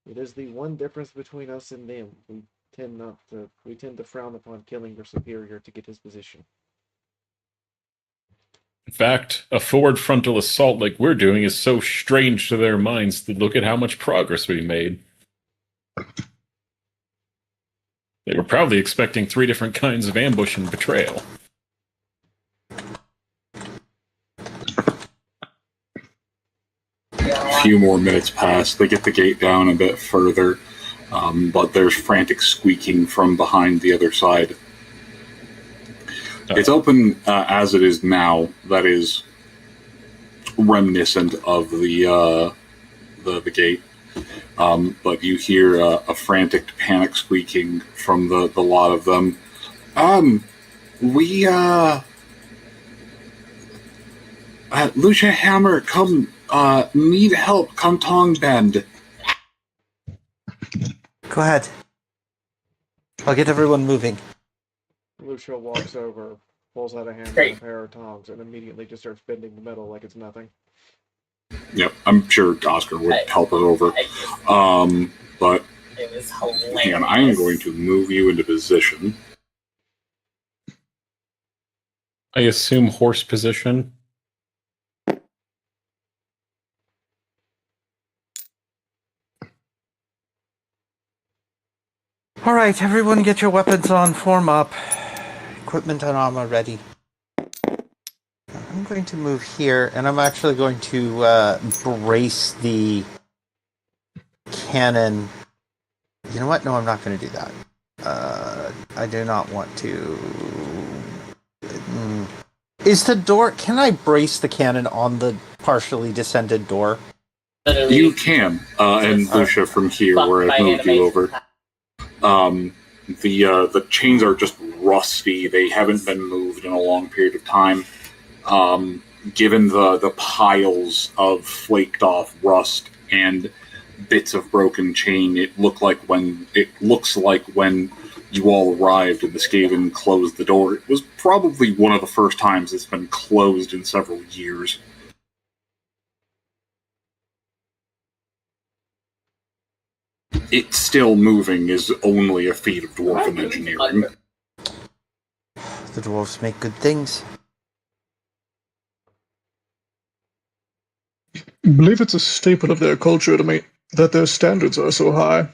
It is the one difference between us and them. We tend to frown upon killing your superior to get his position. In fact, a forward frontal assault like we're doing is so strange to their minds that look at how much progress we made. They were probably expecting 3 different kinds of ambush and betrayal. A few more minutes pass. They get the gate down a bit further, but there's frantic squeaking from behind the other side. It's open as it is now. That is reminiscent of the gate. But you hear a frantic panic squeaking from the lot of them. We, Lucia Hammer, come, need help, come Tong Bend. Go ahead. I'll get everyone moving. Lucia walks over, pulls out a hammer and Great. a pair of tongs, and immediately just starts bending the metal like it's nothing. Yep, I'm sure Oscar would help us over. But It was hilarious. hang on, I am going to move you into position. I assume horse position. All right, everyone get your weapons on, form up. Equipment and armor ready. I'm going to move here, and I'm actually going to brace the cannon. You know what? No, I'm not going to do that. I do not want to... Is the door... Can I brace the cannon on the partially descended door? Literally, You can, and Lucia from here, fucked where by I've moved you animation. over. The chains are just rusty. They haven't been moved in a long period of time. Given the piles of flaked off rust and bits of broken chain, it looks like when you all arrived and the Skaven closed the door. It was probably one of the first times it's been closed in several years. It still moving is only a feat of dwarven engineering. The dwarves make good things. I believe it's a staple of their culture to make that their standards are so high.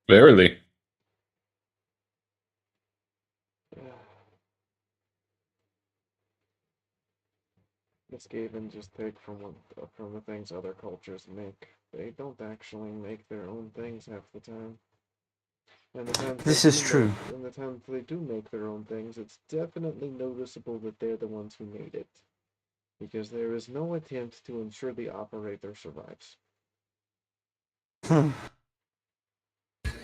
Verily. The Skaven just take from the things other cultures make. They don't actually make their own things half the time. And the times This they is do true. And the times they do make their own things, it's definitely noticeable that they're the ones who made it. Because there is no attempt to ensure the operator survives.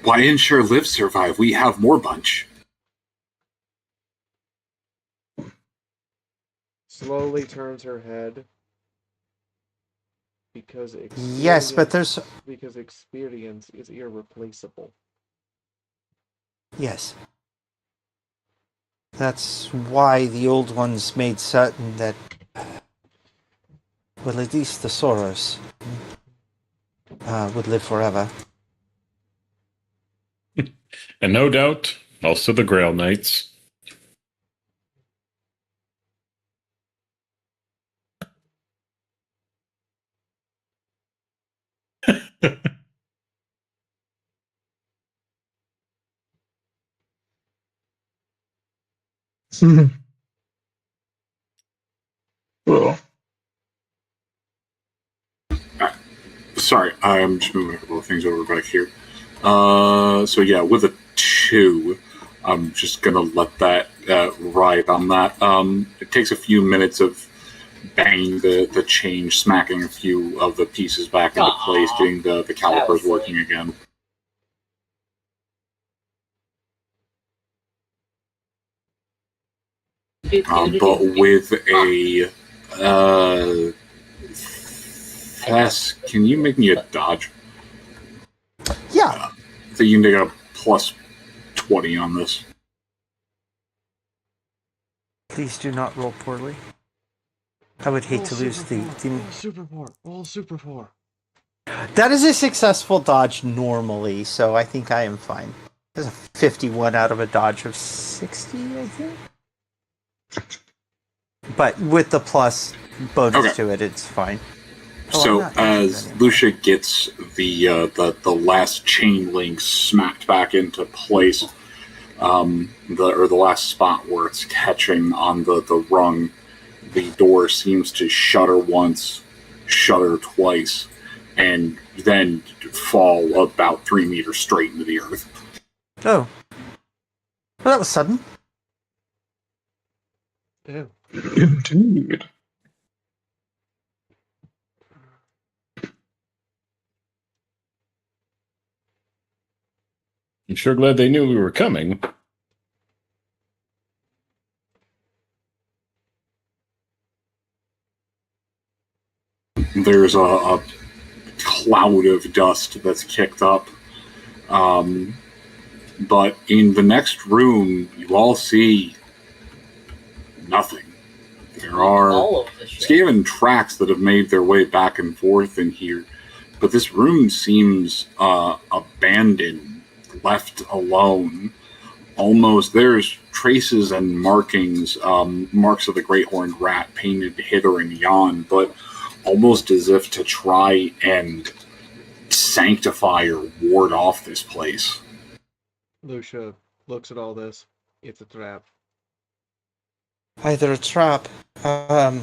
Why ensure live survive? We have more bunch. Slowly turns her head. Because Yes, but because experience is irreplaceable. Yes. That's why the old ones made certain that, well, at least the Soros would live forever. And no doubt, also the Grail Knights. Well, Sorry, I'm just moving a couple of things over back here. So yeah, with a 2, I'm just gonna let that ride on that. It takes a few minutes of banging the chain, smacking a few of the pieces back into place, getting the calipers working again. But with a Fess, can you make me a dodge? Yeah. So you can take a plus 20 on this. Please do not roll poorly. I would hate to lose the... All super 4. That is a successful dodge normally, so I think I am fine. There's a 51 out of a dodge of 60, I think. But with the plus bonus to it, it's fine. So as Lucia gets the last chain link smacked back into place, the last spot where it's catching on the rung, the door seems to shudder once, shudder twice, and then fall about 3 meters straight into the earth. Oh. Well, that was sudden. Yeah. Indeed. I'm sure glad they knew we were coming. There's a cloud of dust that's kicked up. But in the next room, you all see nothing. There are All of the shit. Skaven tracks that have made their way back and forth in here, but this room seems abandoned, left alone. Almost, there's traces and markings, marks of the great horned rat painted hither and yon, but almost as if to try and sanctify or ward off this place. Lucia looks at all this. It's a trap. Either a trap. Real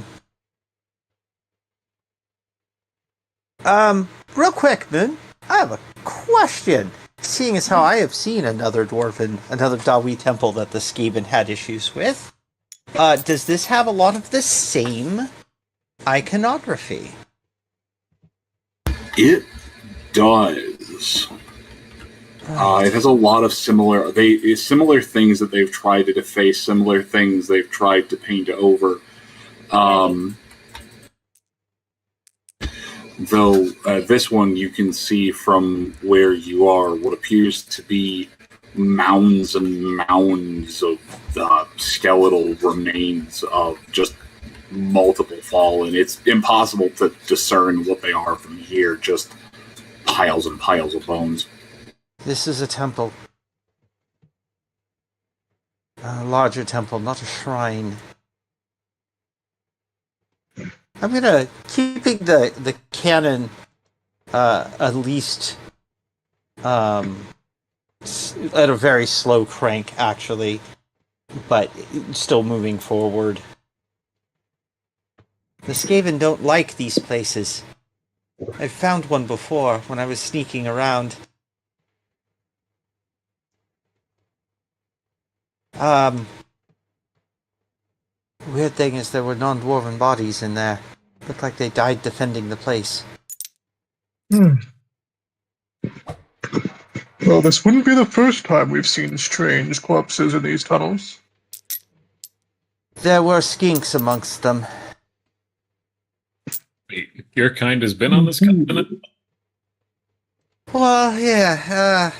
quick, Moon. I have a question. Seeing as how I have seen another Dawi temple that the Skaven had issues with, does this have a lot of the same iconography? It does. It has a lot of similar things that they've tried to deface, similar things they've tried to paint over. Though this one you can see from where you are what appears to be mounds and mounds of skeletal remains of just multiple fallen. It's impossible to discern what they are from here, just piles and piles of bones. This is a temple. A larger temple, not a shrine. I'm gonna keeping the cannon at least at a very slow crank, actually, but still moving forward. The Skaven don't like these places. I've found one before when I was sneaking around. Weird thing is there were non-dwarven bodies in there. Looked like they died defending the place. Well, this wouldn't be the first time we've seen strange corpses in these tunnels. There were skinks amongst them. Your kind has been on this continent? Well, yeah,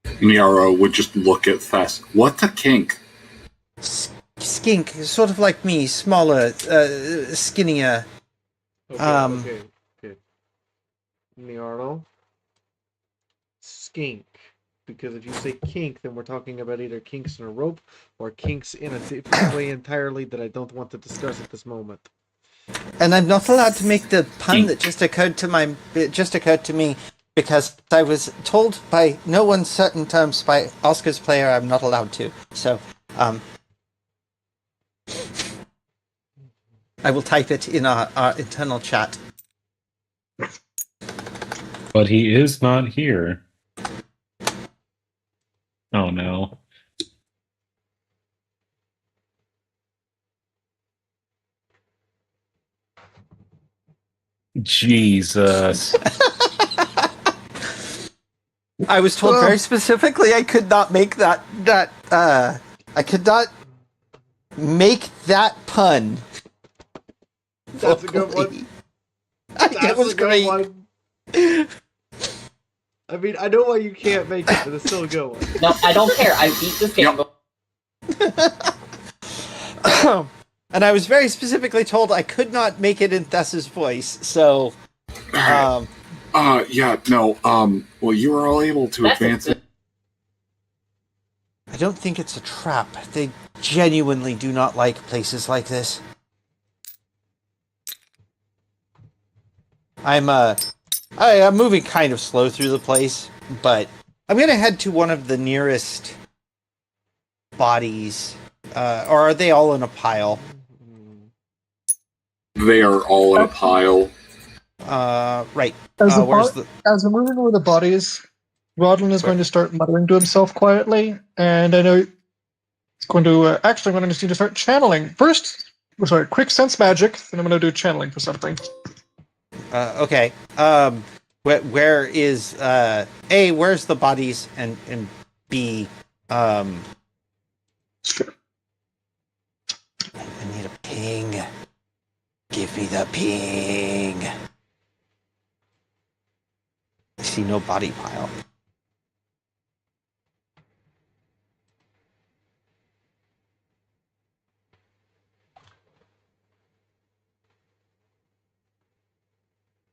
Niaro would just look at Thess. What's a kink? skink, sort of like me, smaller, skinnier. Okay. Niarlo. Skink. Because if you say kink, then we're talking about either kinks in a rope or kinks in a different way entirely that I don't want to discuss at this moment. And I'm not allowed to make the pun that just occurred to me because I was told by no uncertain terms by Oscar's player I'm not allowed to. So, I will type it in our internal chat. But he is not here. Oh no. Jesus. I was told very specifically I could not make I could not make that pun. That's a good one. That was great. One. I mean, I know why you can't make it, but it's still a good one. No, I don't care. I beat this game. And I was very specifically told I could not make it in Thess's voice, so... Well, you were all able to advance it. I don't think it's a trap. They genuinely do not like places like this. I'm moving kind of slow through the place, but I'm gonna head to one of the nearest bodies. Or are they all in a pile? They are all in a pile. Right. As Where's we're moving over the bodies, Rodlin is going to start muttering to himself quietly, and I know he's going to actually. I'm going to need to start channeling first. Quick sense magic. Then I'm going to do channeling for something. Okay. Where is where's the bodies and be. I need a ping. Give me the ping. I see no body pile.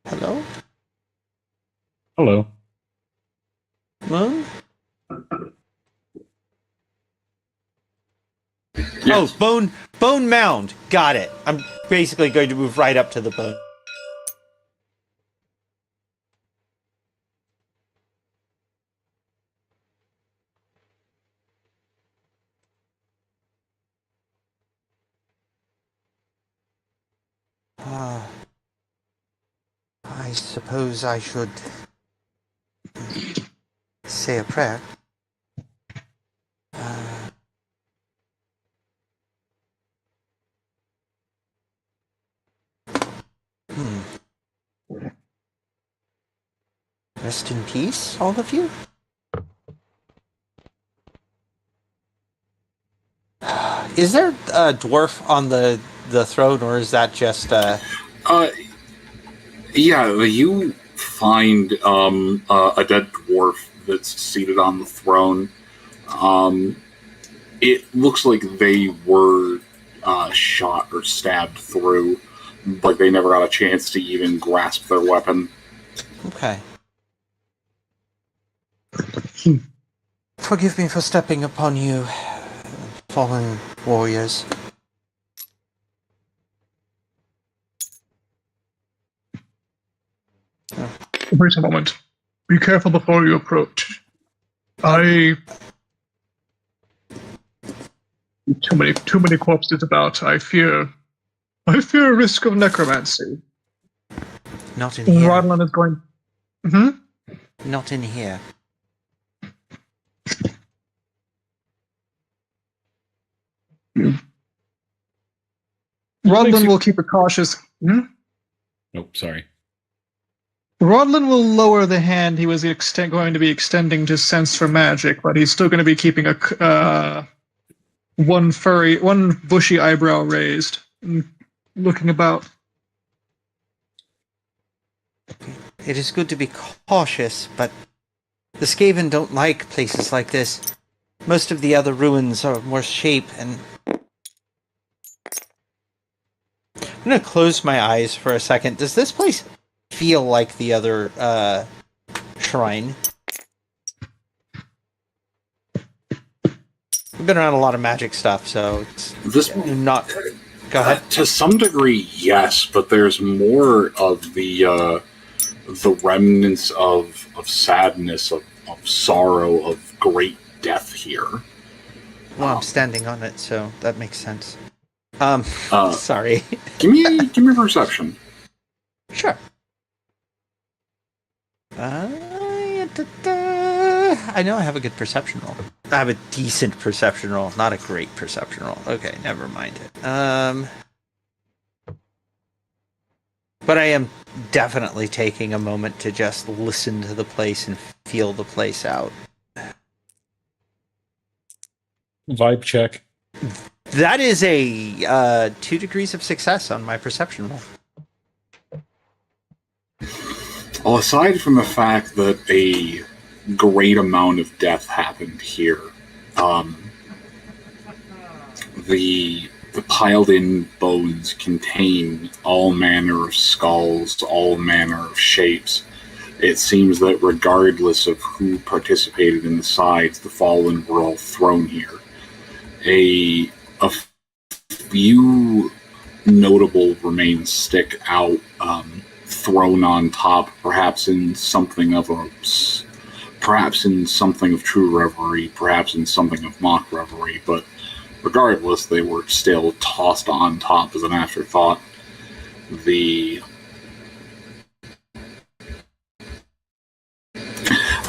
Hello? Hello. Moon? Yes. Oh, bone mound. Got it. I'm basically going to move right up to the bone. I suppose I should say a prayer. Rest in peace, all of you. Is there a dwarf on the throne, or is that just Yeah, you find a dead dwarf that's seated on the throne. It looks like they were shot or stabbed through, but they never got a chance to even grasp their weapon. Okay. Forgive me for stepping upon you, fallen warriors. Wait a moment. Be careful before you approach. Too many corpses about. I fear a risk of necromancy. Not in here. Rodland is going. Mm-hmm. Not in here. Rodland will keep a cautious. Oh, sorry. Rodland will lower the hand he was going to be extending to sense for magic, but he's still going to be keeping a one bushy eyebrow raised, looking about. It is good to be cautious, but the Skaven don't like places like this. Most of the other ruins are more shape, and I'm going to close my eyes for a second. Does this place feel like the other shrine? We've been around a lot of magic stuff, so it's not. Go ahead. To some degree, yes, but there's more of the remnants of sadness, of sorrow, of great death here. Well, I'm standing on it, so that makes sense. Sorry. give me perception. Sure. I know I have a good perception roll. I have a decent perception roll, not a great perception roll. Okay, never mind it. But I am definitely taking a moment to just listen to the place and feel the place out. Vibe check. That is a 2 degrees of success on my perception roll. Well, aside from the fact that a great amount of death happened here, the piled-in bones contain all manner of skulls, all manner of shapes. It seems that regardless of who participated in the sides, the fallen were all thrown here. A few notable remains stick out, thrown on top, perhaps in something of true reverie, perhaps in something of mock reverie, but regardless, they were still tossed on top as an afterthought.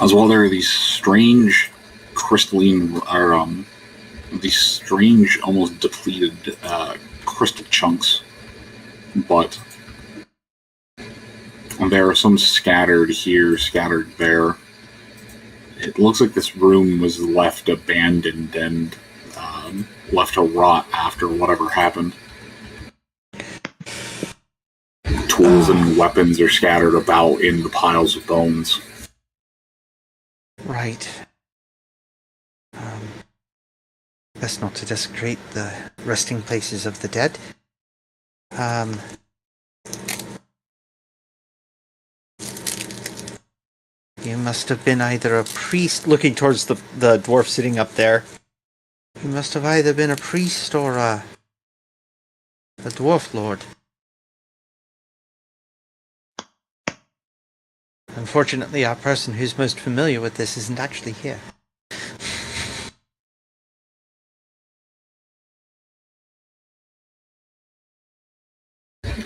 As well, there are these strange crystalline, or these strange, almost depleted crystal chunks, but there are some scattered here, scattered there. it looks like this room was left abandoned and left to rot after whatever happened. Tools and weapons are scattered about in the piles of bones. Right. Best not to desecrate the resting places of the dead. You must have been either a priest, looking towards the dwarf sitting up there. You must have either been a priest or a dwarf lord. Unfortunately, our person who's most familiar with this isn't actually here.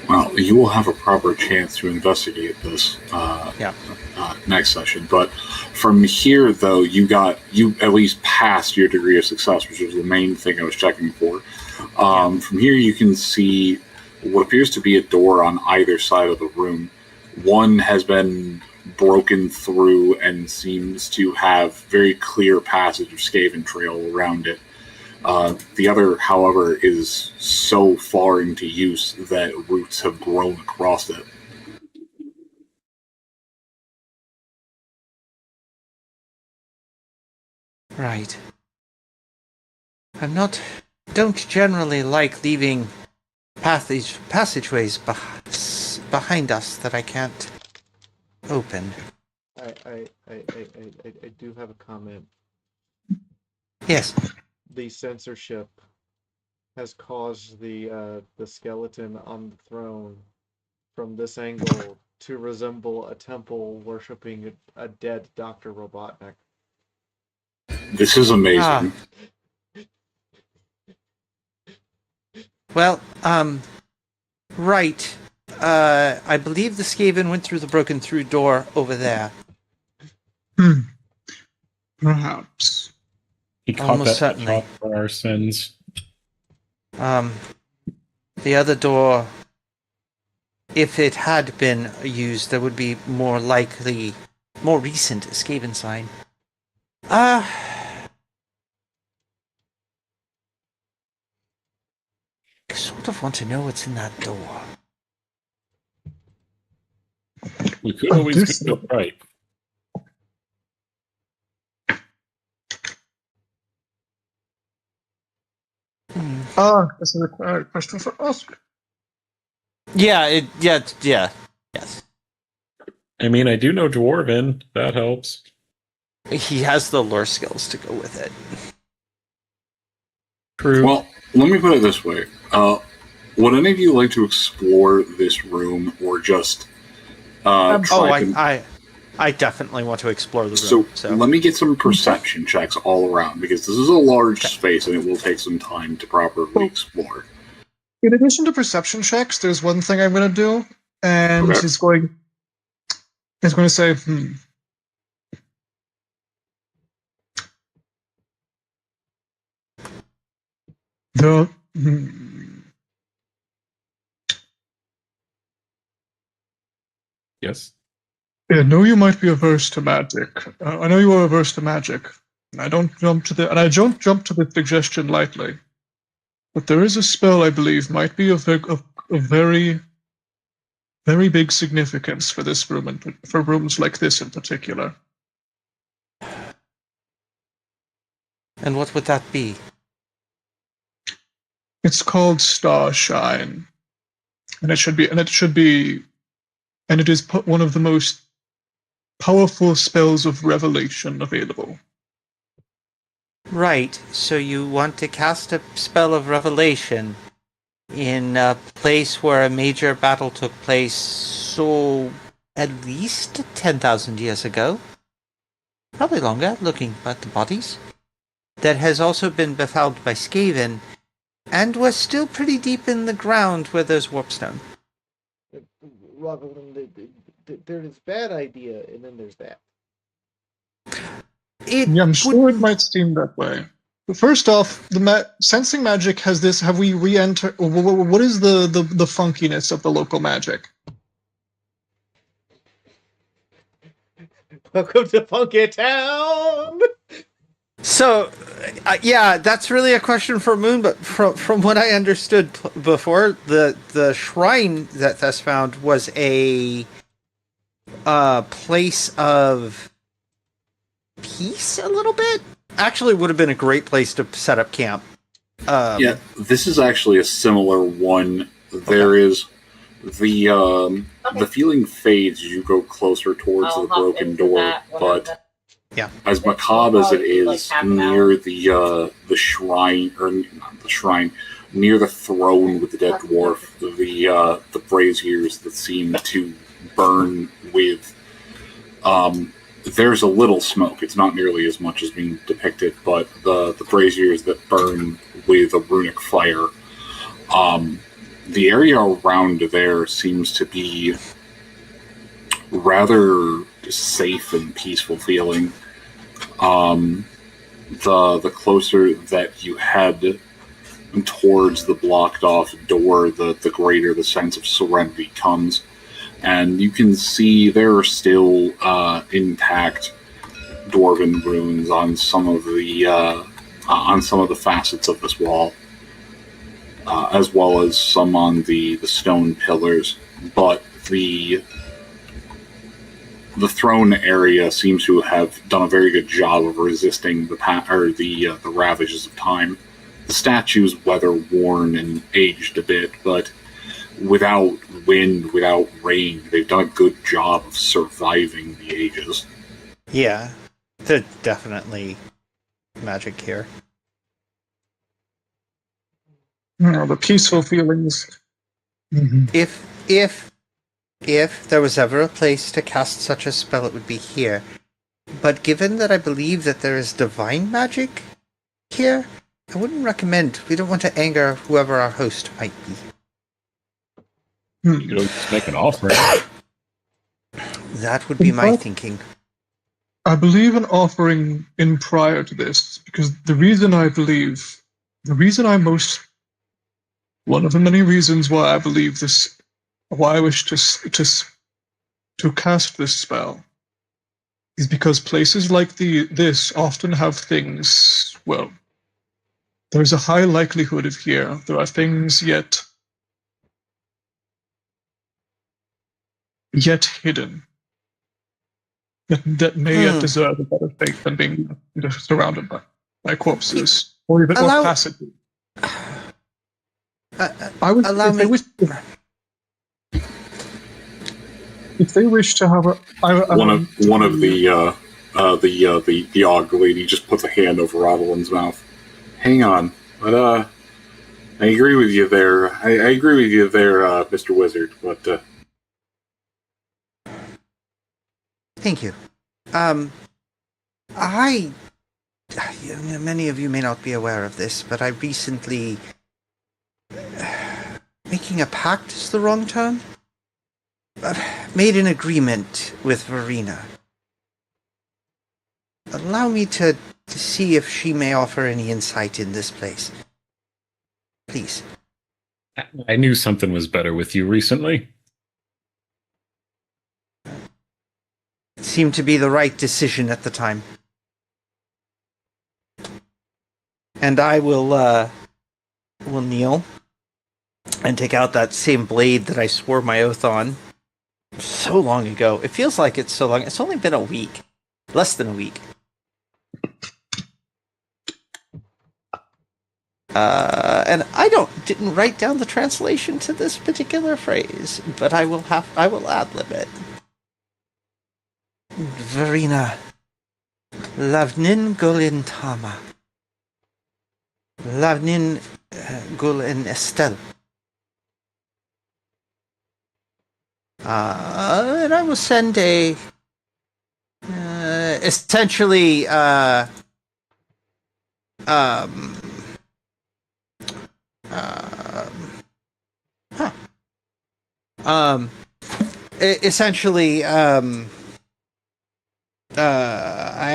Well, you will have a proper chance to investigate this next session. But from here, though, you at least passed your degree of success, which was the main thing I was checking for. From here, you can see what appears to be a door on either side of the room. One has been broken through and seems to have very clear passage of Skaven trail around it. The other, however, is so far into use that roots have grown across it. Right. Don't generally like leaving passageways behind us that I can't open. I do have a comment. Yes. The censorship has caused the skeleton on the throne from this angle to resemble a temple worshipping a dead Dr. Robotnik. This is amazing. Well, right. I believe the Skaven went through the broken through door over there. Perhaps. He caught Almost that certainly. shot for our sins. The other door, if it had been used, there would be more likely, more recent Skaven sign. I sort of want to know what's in that door. We could always go right. That's a question for us. Yeah, yes. I mean, I do know Dwarven. That helps. He has the lore skills to go with it. True. Well, let me put it this way. Would any of you like to explore this room or just I definitely want to explore the room. So let me get some perception checks all around, because this is a large space and it will take some time to properly explore. In addition to perception checks, there's one thing I'm going to do, and it's going to say, Yes. I know you might be averse to magic. I know you are averse to magic. And I don't jump to the suggestion lightly. But there is a spell I believe might be of very, very big significance for this room and for rooms like this in particular. And what would that be? It's called Starshine, and it is one of the most powerful spells of revelation available. Right, so you want to cast a spell of revelation in a place where a major battle took place, so at least 10,000 years ago. Probably longer, looking at the bodies. That has also been befouled by Skaven, and was still pretty deep in the ground where there's warpstone. There's bad idea, and then there's that. I'm sure it might seem that way. But first off, sensing magic has this. Have we re-entered? What is the funkiness of the local magic? Welcome to Funky Town. So, yeah, that's really a question for Moon. But from what I understood before, the shrine that Thess found was a place of peace. A little bit, actually, would have been a great place to set up camp. Yeah, this is actually a similar one. There is the feeling fades as you go closer towards the broken door, but yeah, as macabre as it is, near the shrine, or not the shrine, near the throne with the dead dwarf, the braziers that seem to burn with. There's a little smoke. It's not nearly as much as being depicted, but the braziers that burn with a runic fire. The area around there seems to be rather safe and peaceful feeling. The closer that you head towards the blocked off door, the greater the sense of serenity comes. And you can see there are still intact dwarven runes on some of the facets of this wall, as well as some on the stone pillars. But the throne area seems to have done a very good job of resisting the ravages of time. The statue's weather worn and aged a bit, but without wind, without rain, they've done a good job of surviving the ages. Yeah, there's definitely magic here. The peaceful feelings. Mm-hmm. If there was ever a place to cast such a spell, it would be here. But given that I believe that there is divine magic here, I wouldn't recommend. We don't want to anger whoever our host might be. You don't just make an offer. That would be my thinking. I believe in offering in prior to this, because one of the many reasons why I believe this, why I wish to cast this spell, is because places like this often have things, well, there's a high likelihood of here, there are things yet hidden that may yet deserve a better fate than being surrounded by corpses or even passively. If they wish to have one of the Og lady just puts a hand over Rodelyn's mouth. Hang on, but I agree with you there. I agree with you there, Mr. Wizard. But thank you. Many of you may not be aware of this, but I recently, making a pact is the wrong term. Made an agreement with Verena. Allow me to see if she may offer any insight in this place. Please. I knew something was better with you recently. It seemed to be the right decision at the time. And I will kneel and take out that same blade that I swore my oath on so long ago. It feels like it's so long. It's only been a week. Less than a week. And I didn't write down the translation to this particular phrase, but I will ad-lib it. Verena, Lavnin Gulin Tama, Lavnin Gulin Estelle. And I will send a essentially I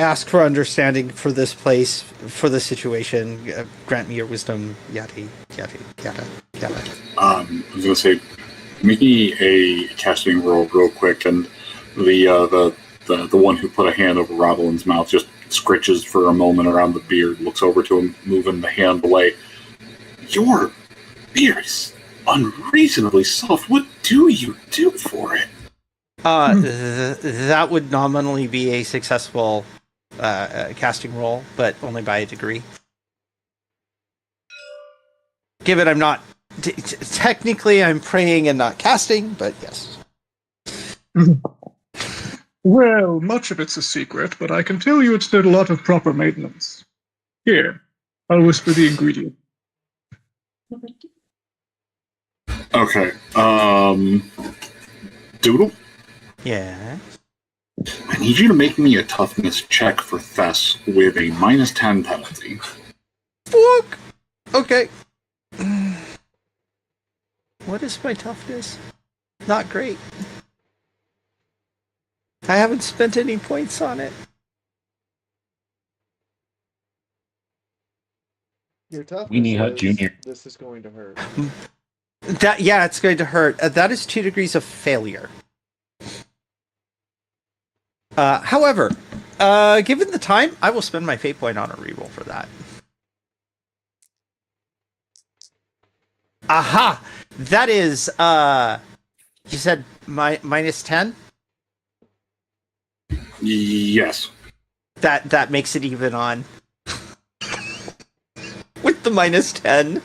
ask for understanding for this place, for the situation. Grant me your wisdom, yada, yada, yada, yada. I was going to say, make me a casting roll real quick, and the the one who put a hand over Rodelyn's mouth just scritches for a moment around the beard, looks over to him, moving the hand away. Your beard is unreasonably soft. What do you do for it? That would nominally be a successful casting roll, but only by a degree. Given I'm not... technically, I'm praying and not casting, but yes. Well, much of it's a secret, but I can tell you it's did a lot of proper maintenance. Here, I'll whisper the ingredient. Okay. Doodle? Yeah. I need you to make me a toughness check for Thess with a -10 penalty. Fuck! Okay. What is my toughness? Not great. I haven't spent any points on it. Your toughness Weenie Hut Jr. This is going to hurt. Yeah, it's going to hurt. That is 2 degrees of failure. However, given the time, I will spend my fate point on a reroll for that. Aha! That is, you said -10? Yes. That makes it even on. With the -10.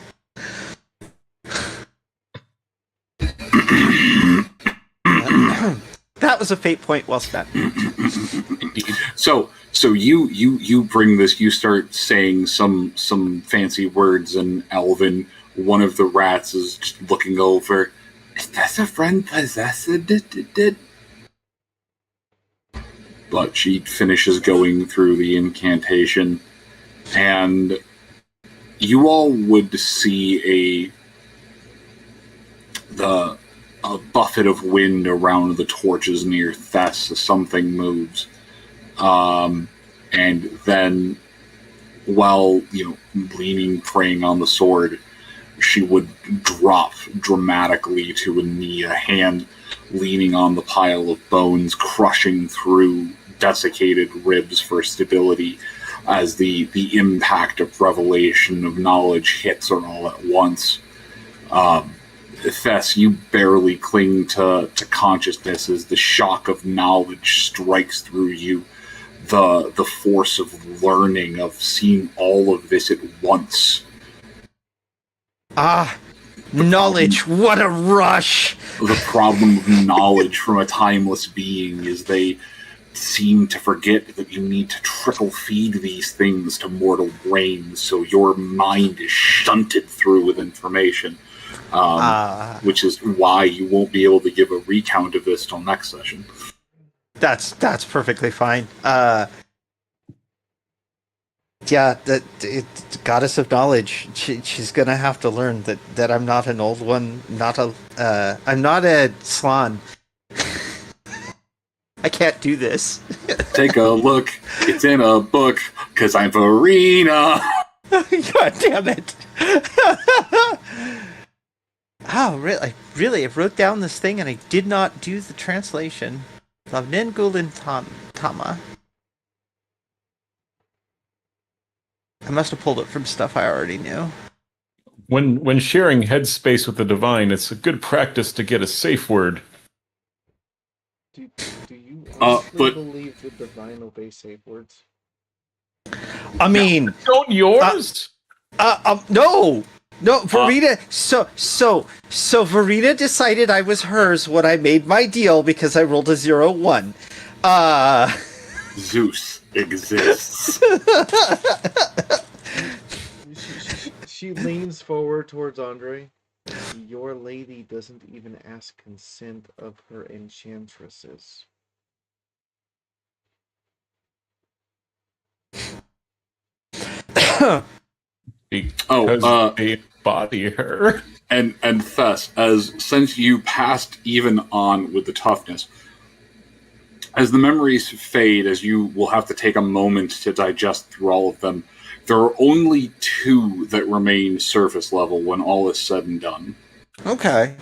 That was a fate point well spent. So you bring this. You start saying some fancy words in Elven. One of the rats is just looking over. Is that a friend possessed? But she finishes going through the incantation, and you all would see a buffet of wind around the torches near Thess as something moves. And then, while, leaning, praying on the sword, she would drop dramatically to a knee, a hand leaning on the pile of bones, crushing through desiccated ribs for stability as the impact of revelation of knowledge hits her all at once. Thess, you barely cling to consciousness as the shock of knowledge strikes through you. The force of learning, of seeing all of this at once. Knowledge, what a rush! The problem of knowledge from a timeless being is they seem to forget that you need to trickle feed these things to mortal brains, so your mind is shunted through with information. Which is why you won't be able to give a recount of this till next session. That's perfectly fine. Yeah, the goddess of knowledge. She's gonna have to learn that I'm not an old one. I'm not a slan. I can't do this. Take a look. It's in a book. 'Cause I'm Verena. God damn it. Oh, really, I wrote down this thing and I did not do the translation. Lavningulin Tama. I must have pulled it from stuff I already knew. When sharing headspace with the divine, it's a good practice to get a safe word. Do you honestly believe the divine obey safe words? I mean, don't yours? No, Verena. So Verena decided I was hers when I made my deal because I rolled a 0-1. Zeus exists. She leans forward towards Andre. Your lady doesn't even ask consent of her enchantresses. Because they body her. And Thess, since you passed even on with the toughness, as the memories fade, as you will have to take a moment to digest through all of them, there are only 2 that remain surface level when all is said and done. Okay.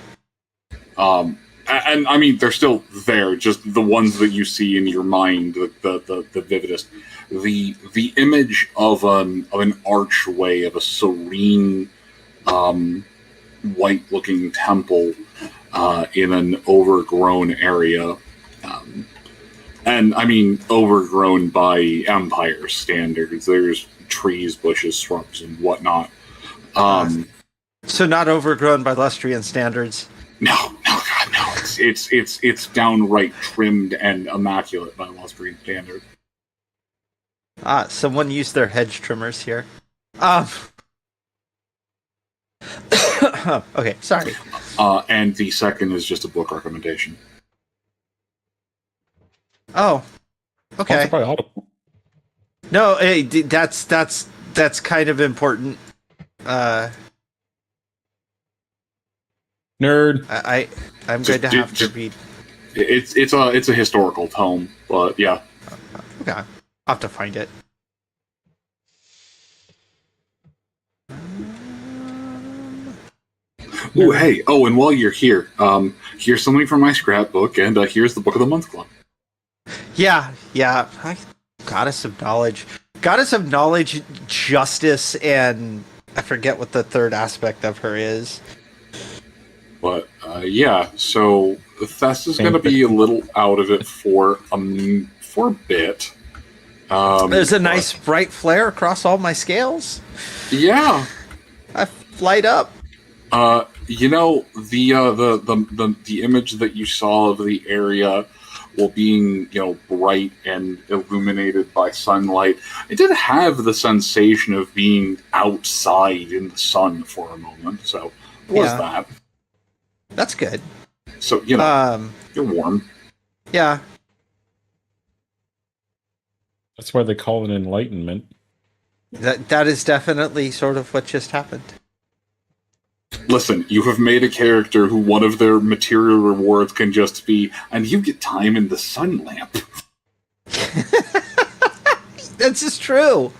and I mean they're still there. Just the ones that you see in your mind, the vividest. The image of an archway of a serene, white-looking temple in an overgrown area. And I mean, overgrown by Empire standards. There's trees, bushes, shrubs, and whatnot. So not overgrown by Lustrian standards. No, God, no. It's downright trimmed and immaculate by Lustrian standards. Someone used their hedge trimmers here. Okay, sorry. And the second is just a book recommendation. Oh, okay. Probably audible. No, hey, that's kind of important. Nerd. I'm going to have to read. It's a historical tome, but yeah. Okay, I'll have to find it. Ooh, hey. Oh, and while you're here, here's something from my scrapbook, and here's the Book of the Month Club. Yeah. Goddess of knowledge, justice, and I forget what the third aspect of her is. But yeah, so Thess is going to be a little out of it for a bit. There's a nice bright flare across all my scales. Yeah, I light up. You know, the image that you saw of the area while being, bright and illuminated by sunlight, it did have the sensation of being outside in the sun for a moment. So it was that. That's good. So, you're warm. Yeah. That's why they call it enlightenment. That is definitely sort of what just happened. Listen, you have made a character who one of their material rewards can just be, and you get time in the sun lamp. That's just true.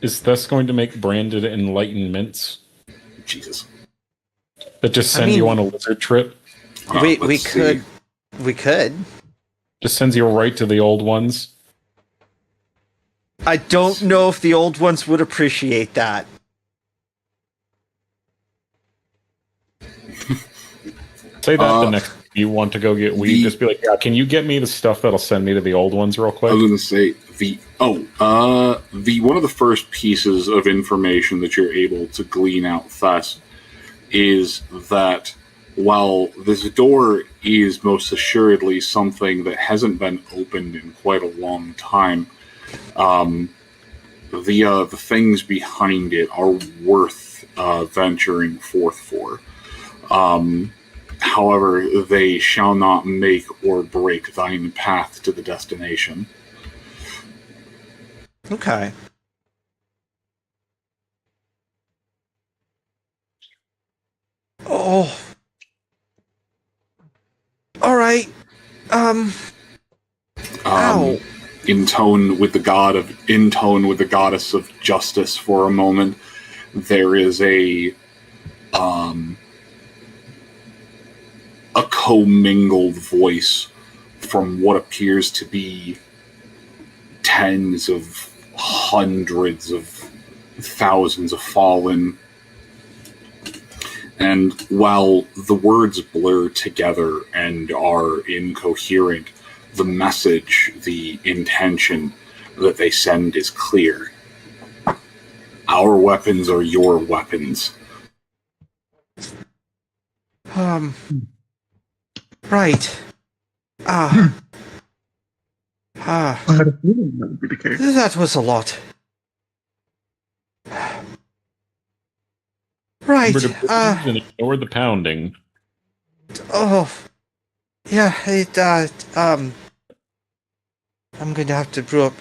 Is this going to make branded enlightenments? Jesus. That just send you on a lizard trip? We could. Just sends you right to the old ones? I don't know if the old ones would appreciate that. Say that the next you want to go get weed. Just be like, yeah, can you get me the stuff that'll send me to the old ones real quick? I was going to say, one of the first pieces of information that you're able to glean out Thess is that while this door is most assuredly something that hasn't been opened in quite a long time, the things behind it are worth venturing forth for. However, they shall not make or break thine path to the destination. Okay. Oh. All right. Ow. In tone with the goddess of justice for a moment, there is a commingled voice from what appears to be tens of hundreds of thousands of fallen. And while the words blur together and are incoherent, the message, the intention that they send is clear. Our weapons are your weapons. Right. I had a feeling that would be the case. That was a lot. Right. Remember to breathe and ignore the pounding. Oh. Yeah, I'm going to have to brew up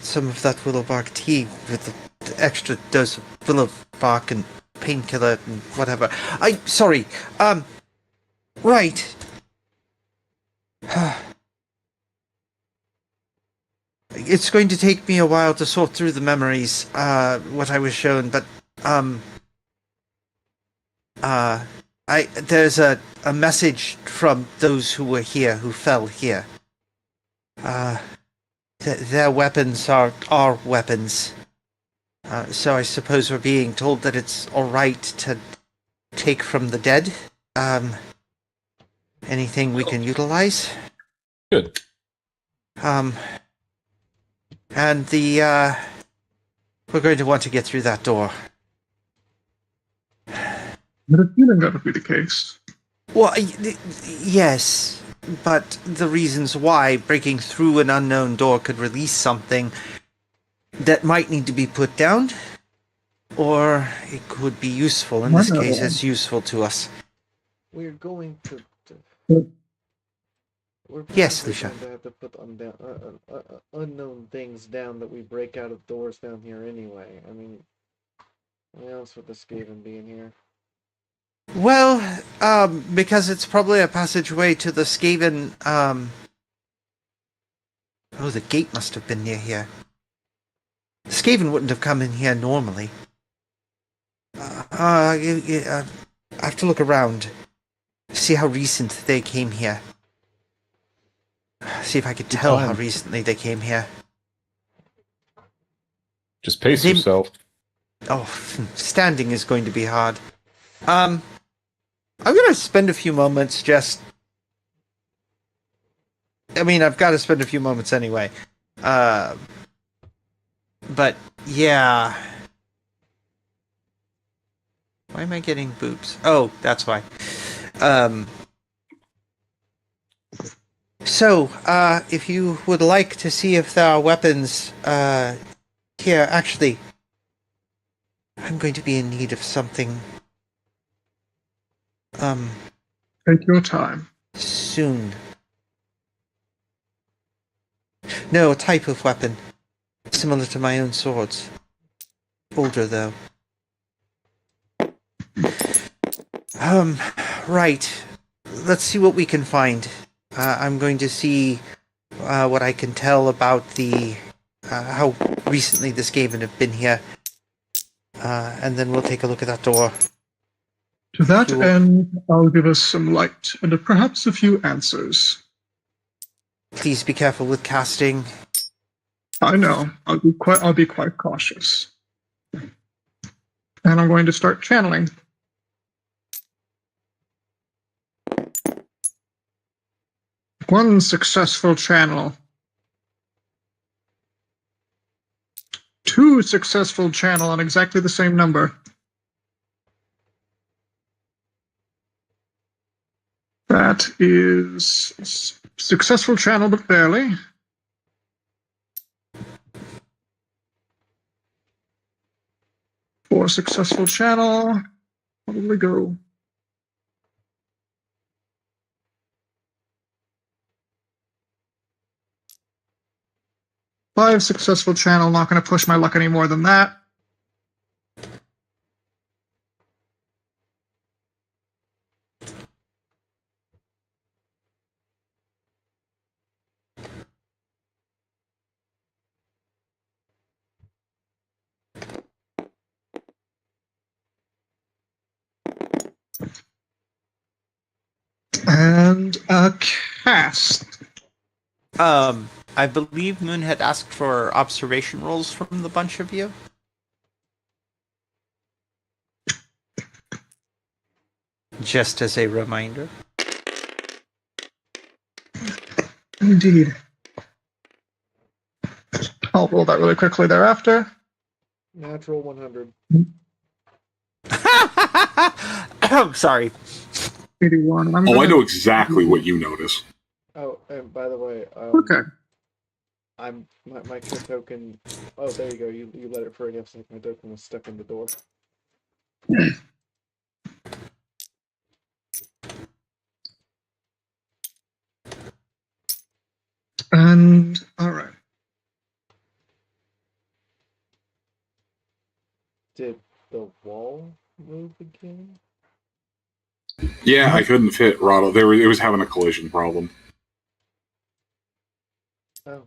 some of that willow bark tea with the extra dose of willow bark and painkiller and whatever. Right. It's going to take me a while to sort through the memories, what I was shown, but, There's a message from those who were here, who fell here. Their weapons are our weapons. So I suppose we're being told that it's alright to take from the dead. Anything we can utilize. Good. And we're going to want to get through that door. I had a feeling that would be the case. Well, yes, but the reasons why breaking through an unknown door could release something that might need to be put down, or it could be useful. In this case, it's useful to us. We're going to. Yes, Lucia. To have to put unknown things down that we break out of doors down here anyway. I mean, what else with the Skaven being here? Well, because it's probably a passageway to the Skaven. Oh, the gate must have been near here. The Skaven wouldn't have come in here normally. I have to look around, see how recent they came here. See if I could tell how recently they came here. Just pace yourself. Oh, standing is going to be hard. I'm going to spend a few moments just... I mean, I've got to spend a few moments anyway. But, yeah... Why am I getting boobs? Oh, that's why. So, if you would like to see if there are weapons, here, actually, I'm going to be in need of something, Take your time. soon. No, a type of weapon, similar to my own swords. Older, though. Right. Let's see what we can find. I'm going to see what I can tell about the how recently the Skaven have been here, and then we'll take a look at that door. To that Cool. end, I'll give us some light and perhaps a few answers. Please be careful with casting. I know. I'll be quite cautious. And I'm going to start channeling. One successful channel. 2 successful channel on exactly the same number. That is successful channel, but barely. For successful channel, probably go. Five successful channel, not going to push my luck any more than that. And a cast. I believe Moon had asked for observation rolls from the bunch of you. Just as a reminder. Indeed. I'll roll that really quickly thereafter. Natural 100. I'm sorry. 81. I know exactly what you notice. Oh, and by the way, Okay. I'm my token. Oh, there you go. You let it for a second. My token was stuck in the door. And all right. Did the wall move again? Yeah, I couldn't fit Rotto. It was having a collision problem. Oh.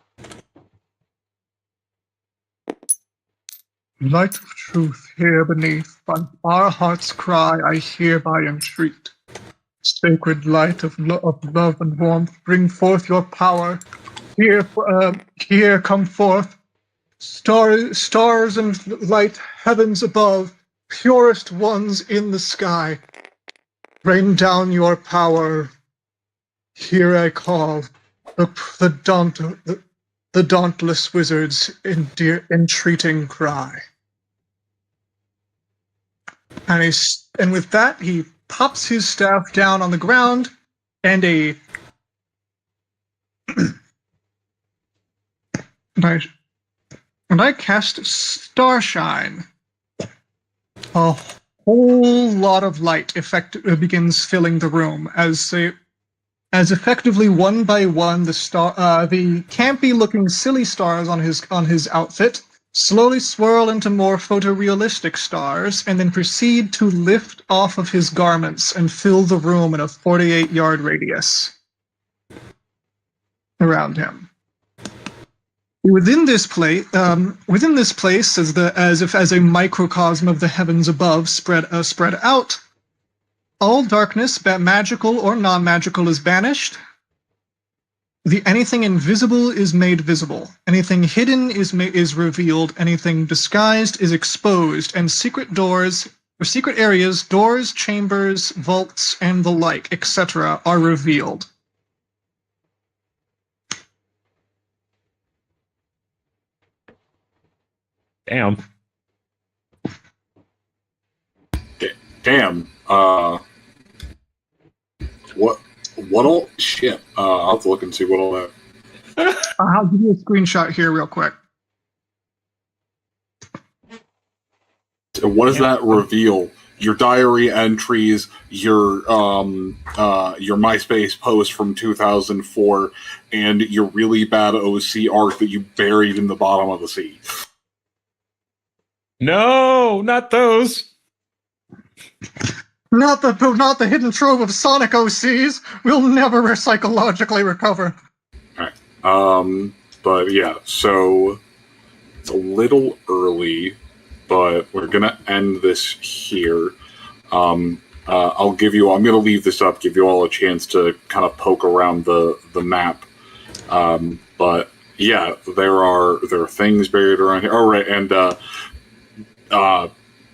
Light of truth here beneath, by our heart's cry I hereby entreat. Sacred light of love and warmth, bring forth your power. Here come forth. Stars and light, heavens above, purest ones in the sky. Rain down your power. Here I call the dauntless wizards entreating cry. And with that, he pops his staff down on the ground, and I cast Starshine. A whole lot of light begins filling the room as effectively one by one the campy-looking silly stars on his outfit slowly swirl into more photorealistic stars, and then proceed to lift off of his garments and fill the room in a 48-yard radius around him. Within this place, as if as a microcosm of the heavens above spread out, all darkness, magical or non-magical, is banished. Anything invisible is made visible. Anything hidden is revealed. Anything disguised is exposed, and secret areas, doors, chambers, vaults, and the like, etc., are revealed. Damn. Damn. What all? Shit. I'll have to look and see what all that. I'll give you a screenshot here real quick. So what does that reveal? Your diary entries, your MySpace post from 2004, and your really bad OC art that you buried in the bottom of the sea. No, not those. Not the hidden trove of Sonic OCs. We'll never psychologically recover. Alright. But yeah, so it's a little early, but we're gonna end this here. I'm gonna leave this up, give you all a chance to kind of poke around the map. But yeah, there are things buried around here. All right, and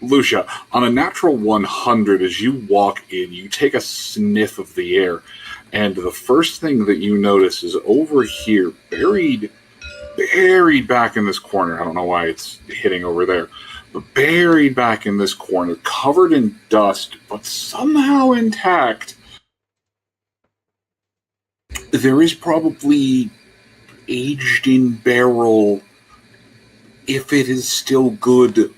Lucia, on a natural 100, as you walk in, you take a sniff of the air, and the first thing that you notice is over here, buried back in this corner. I don't know why it's hitting over there, but buried back in this corner, covered in dust, but somehow intact, there is probably aged in barrel, if it is still good,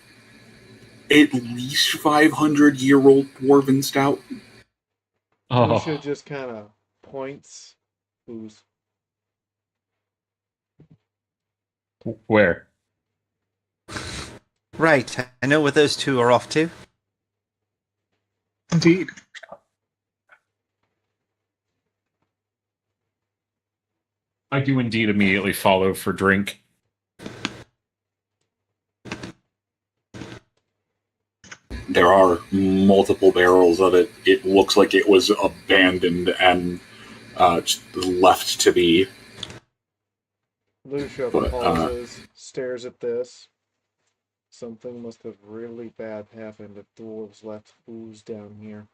at least 500-year-old dwarven stout. Lucia just kind of points. Who's Where? Right, I know where those two are off to. Indeed. I do indeed immediately follow for drink. There are multiple barrels of it. It looks like it was abandoned and just left to be. Lucia But, pauses, stares at this. Something must have really bad happened if dwarves left booze down here.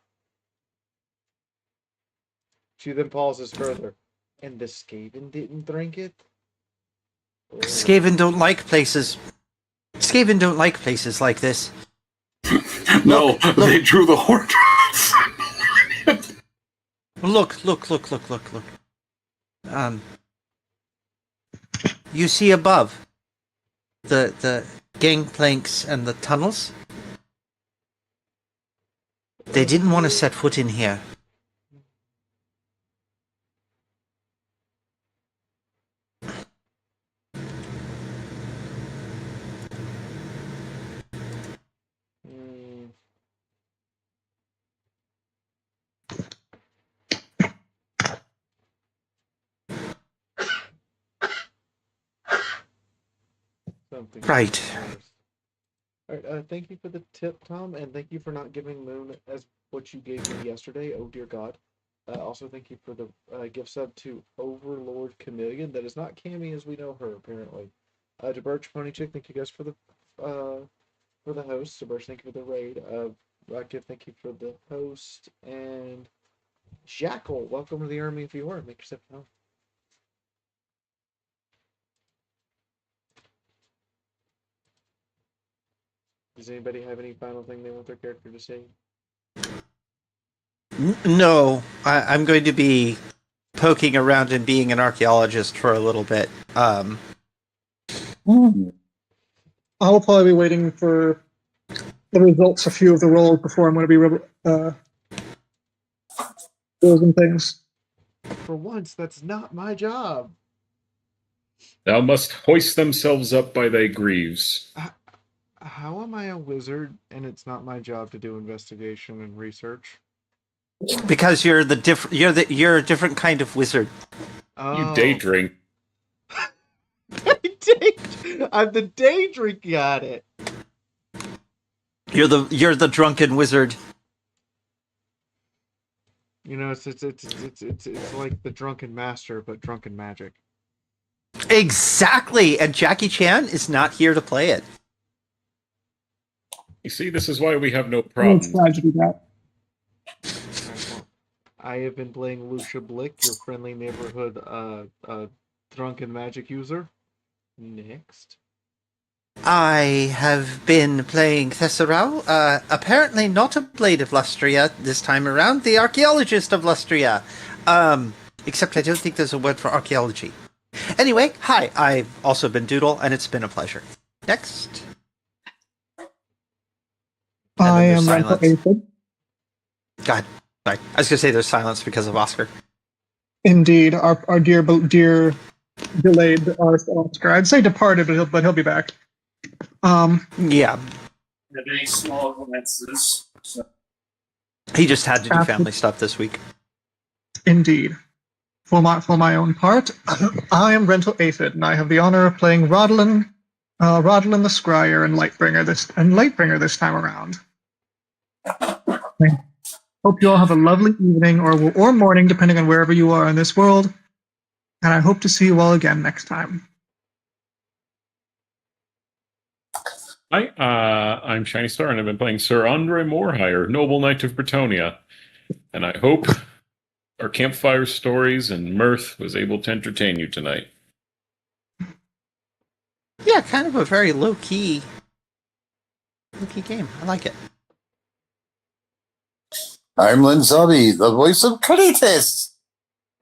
She then pauses further. And the Skaven didn't drink it? Oh. Skaven don't like places. Skaven don't like places like this. No, they drew the hordes. Look. You see above the gangplanks and the tunnels? They didn't want to set foot in here. Something Right. All right, thank you for the tip, Tom, and thank you for not giving Moon as what you gave me yesterday. Oh dear God. Also, thank you for the gift sub to Overlord Chameleon. That is not Cammy as we know her, apparently. To Birch Pony Chick, thank you guys for the host. To Birch, thank you for the raid. Rocket, thank you for the host. And Jackal, welcome to the army if you are. Make yourself at home. Does anybody have any final thing they want their character to say? No, I'm going to be poking around and being an archaeologist for a little bit. I'll probably be waiting for the results of a few of the rolls before I'm going to be rolls and things. For once, that's not my job. Thou must hoist themselves up by thy greaves. How am I a wizard and it's not my job to do investigation and research? Because you're a different kind of wizard. Oh. You day drink. I'm the day drink. Got it. You're the drunken wizard. You know, it's like the drunken master, but drunken magic. Exactly, and Jackie Chan is not here to play it. You see, this is why we have no It's problems. tragedy that. I have been playing Lucia Blick, your friendly neighborhood drunken magic user. Next. I have been playing Thesserau, apparently not a Blade of Lustria this time around, the Archaeologist of Lustria. Except I don't think there's a word for archaeology. Anyway, hi, I've also been Doodle, and it's been a pleasure. Next. I am silence. Rental Aphid. God, sorry. I was going to say there's silence because of Oscar. Indeed, our dear delayed Oscar. I'd say departed, but he'll be back. Yeah. Very small glimpses. So. He just had to do family stuff this week. Indeed. For my own part, I am Rental Aphid, and I have the honor of playing Rodlin the Scryer and Lightbringer this time around. I hope you all have a lovely evening or morning, depending on wherever you are in this world, and I hope to see you all again next time. Hi, I'm Shiny Star, and I've been playing Sir Andre Morehire, Noble Knight of Bretonia. And I hope our campfire stories and mirth was able to entertain you tonight. Yeah, kind of a very low-key game. I like it. I'm Linzobi, the voice of Cletus,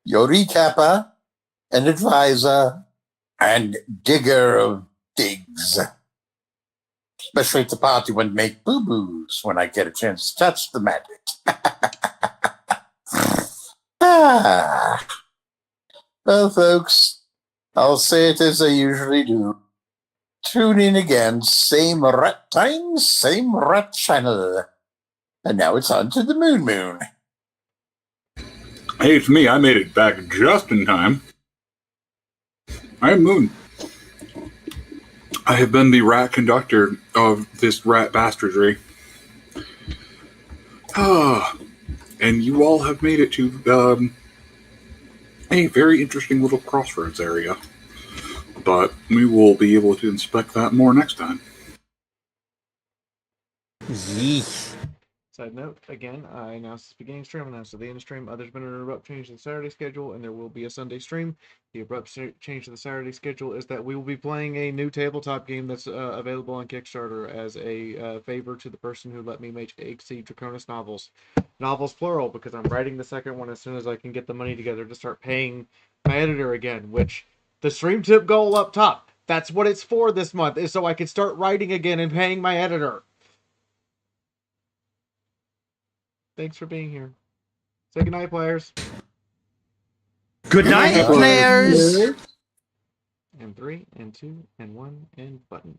your recapper and advisor and digger of digs. Especially if the party wouldn't make boo-boos when I get a chance to touch the magic. Well, folks, I'll say it as I usually do. Tune in again, same rat time, same rat channel. And now it's on to the Moon. Hey, it's me. I made it back just in time. I'm Moon. I have been the rat conductor of this rat bastardry. And you all have made it to a very interesting little crossroads area. But we will be able to inspect that more next time. Yee. Side note, again, I announced this beginning stream, announced at the end of stream. There's been an abrupt change to the Saturday schedule, and there will be a Sunday stream. The abrupt change to the Saturday schedule is that we will be playing a new tabletop game that's available on Kickstarter as a favor to the person who let me make HC Draconis novels. Novels plural, because I'm writing the second one as soon as I can get the money together to start paying my editor again, which the stream tip goal up top, that's what it's for this month, is so I can start writing again and paying my editor. Thanks for being here. Say goodnight, players. Good night, players! And 3, and 2, and 1, and button.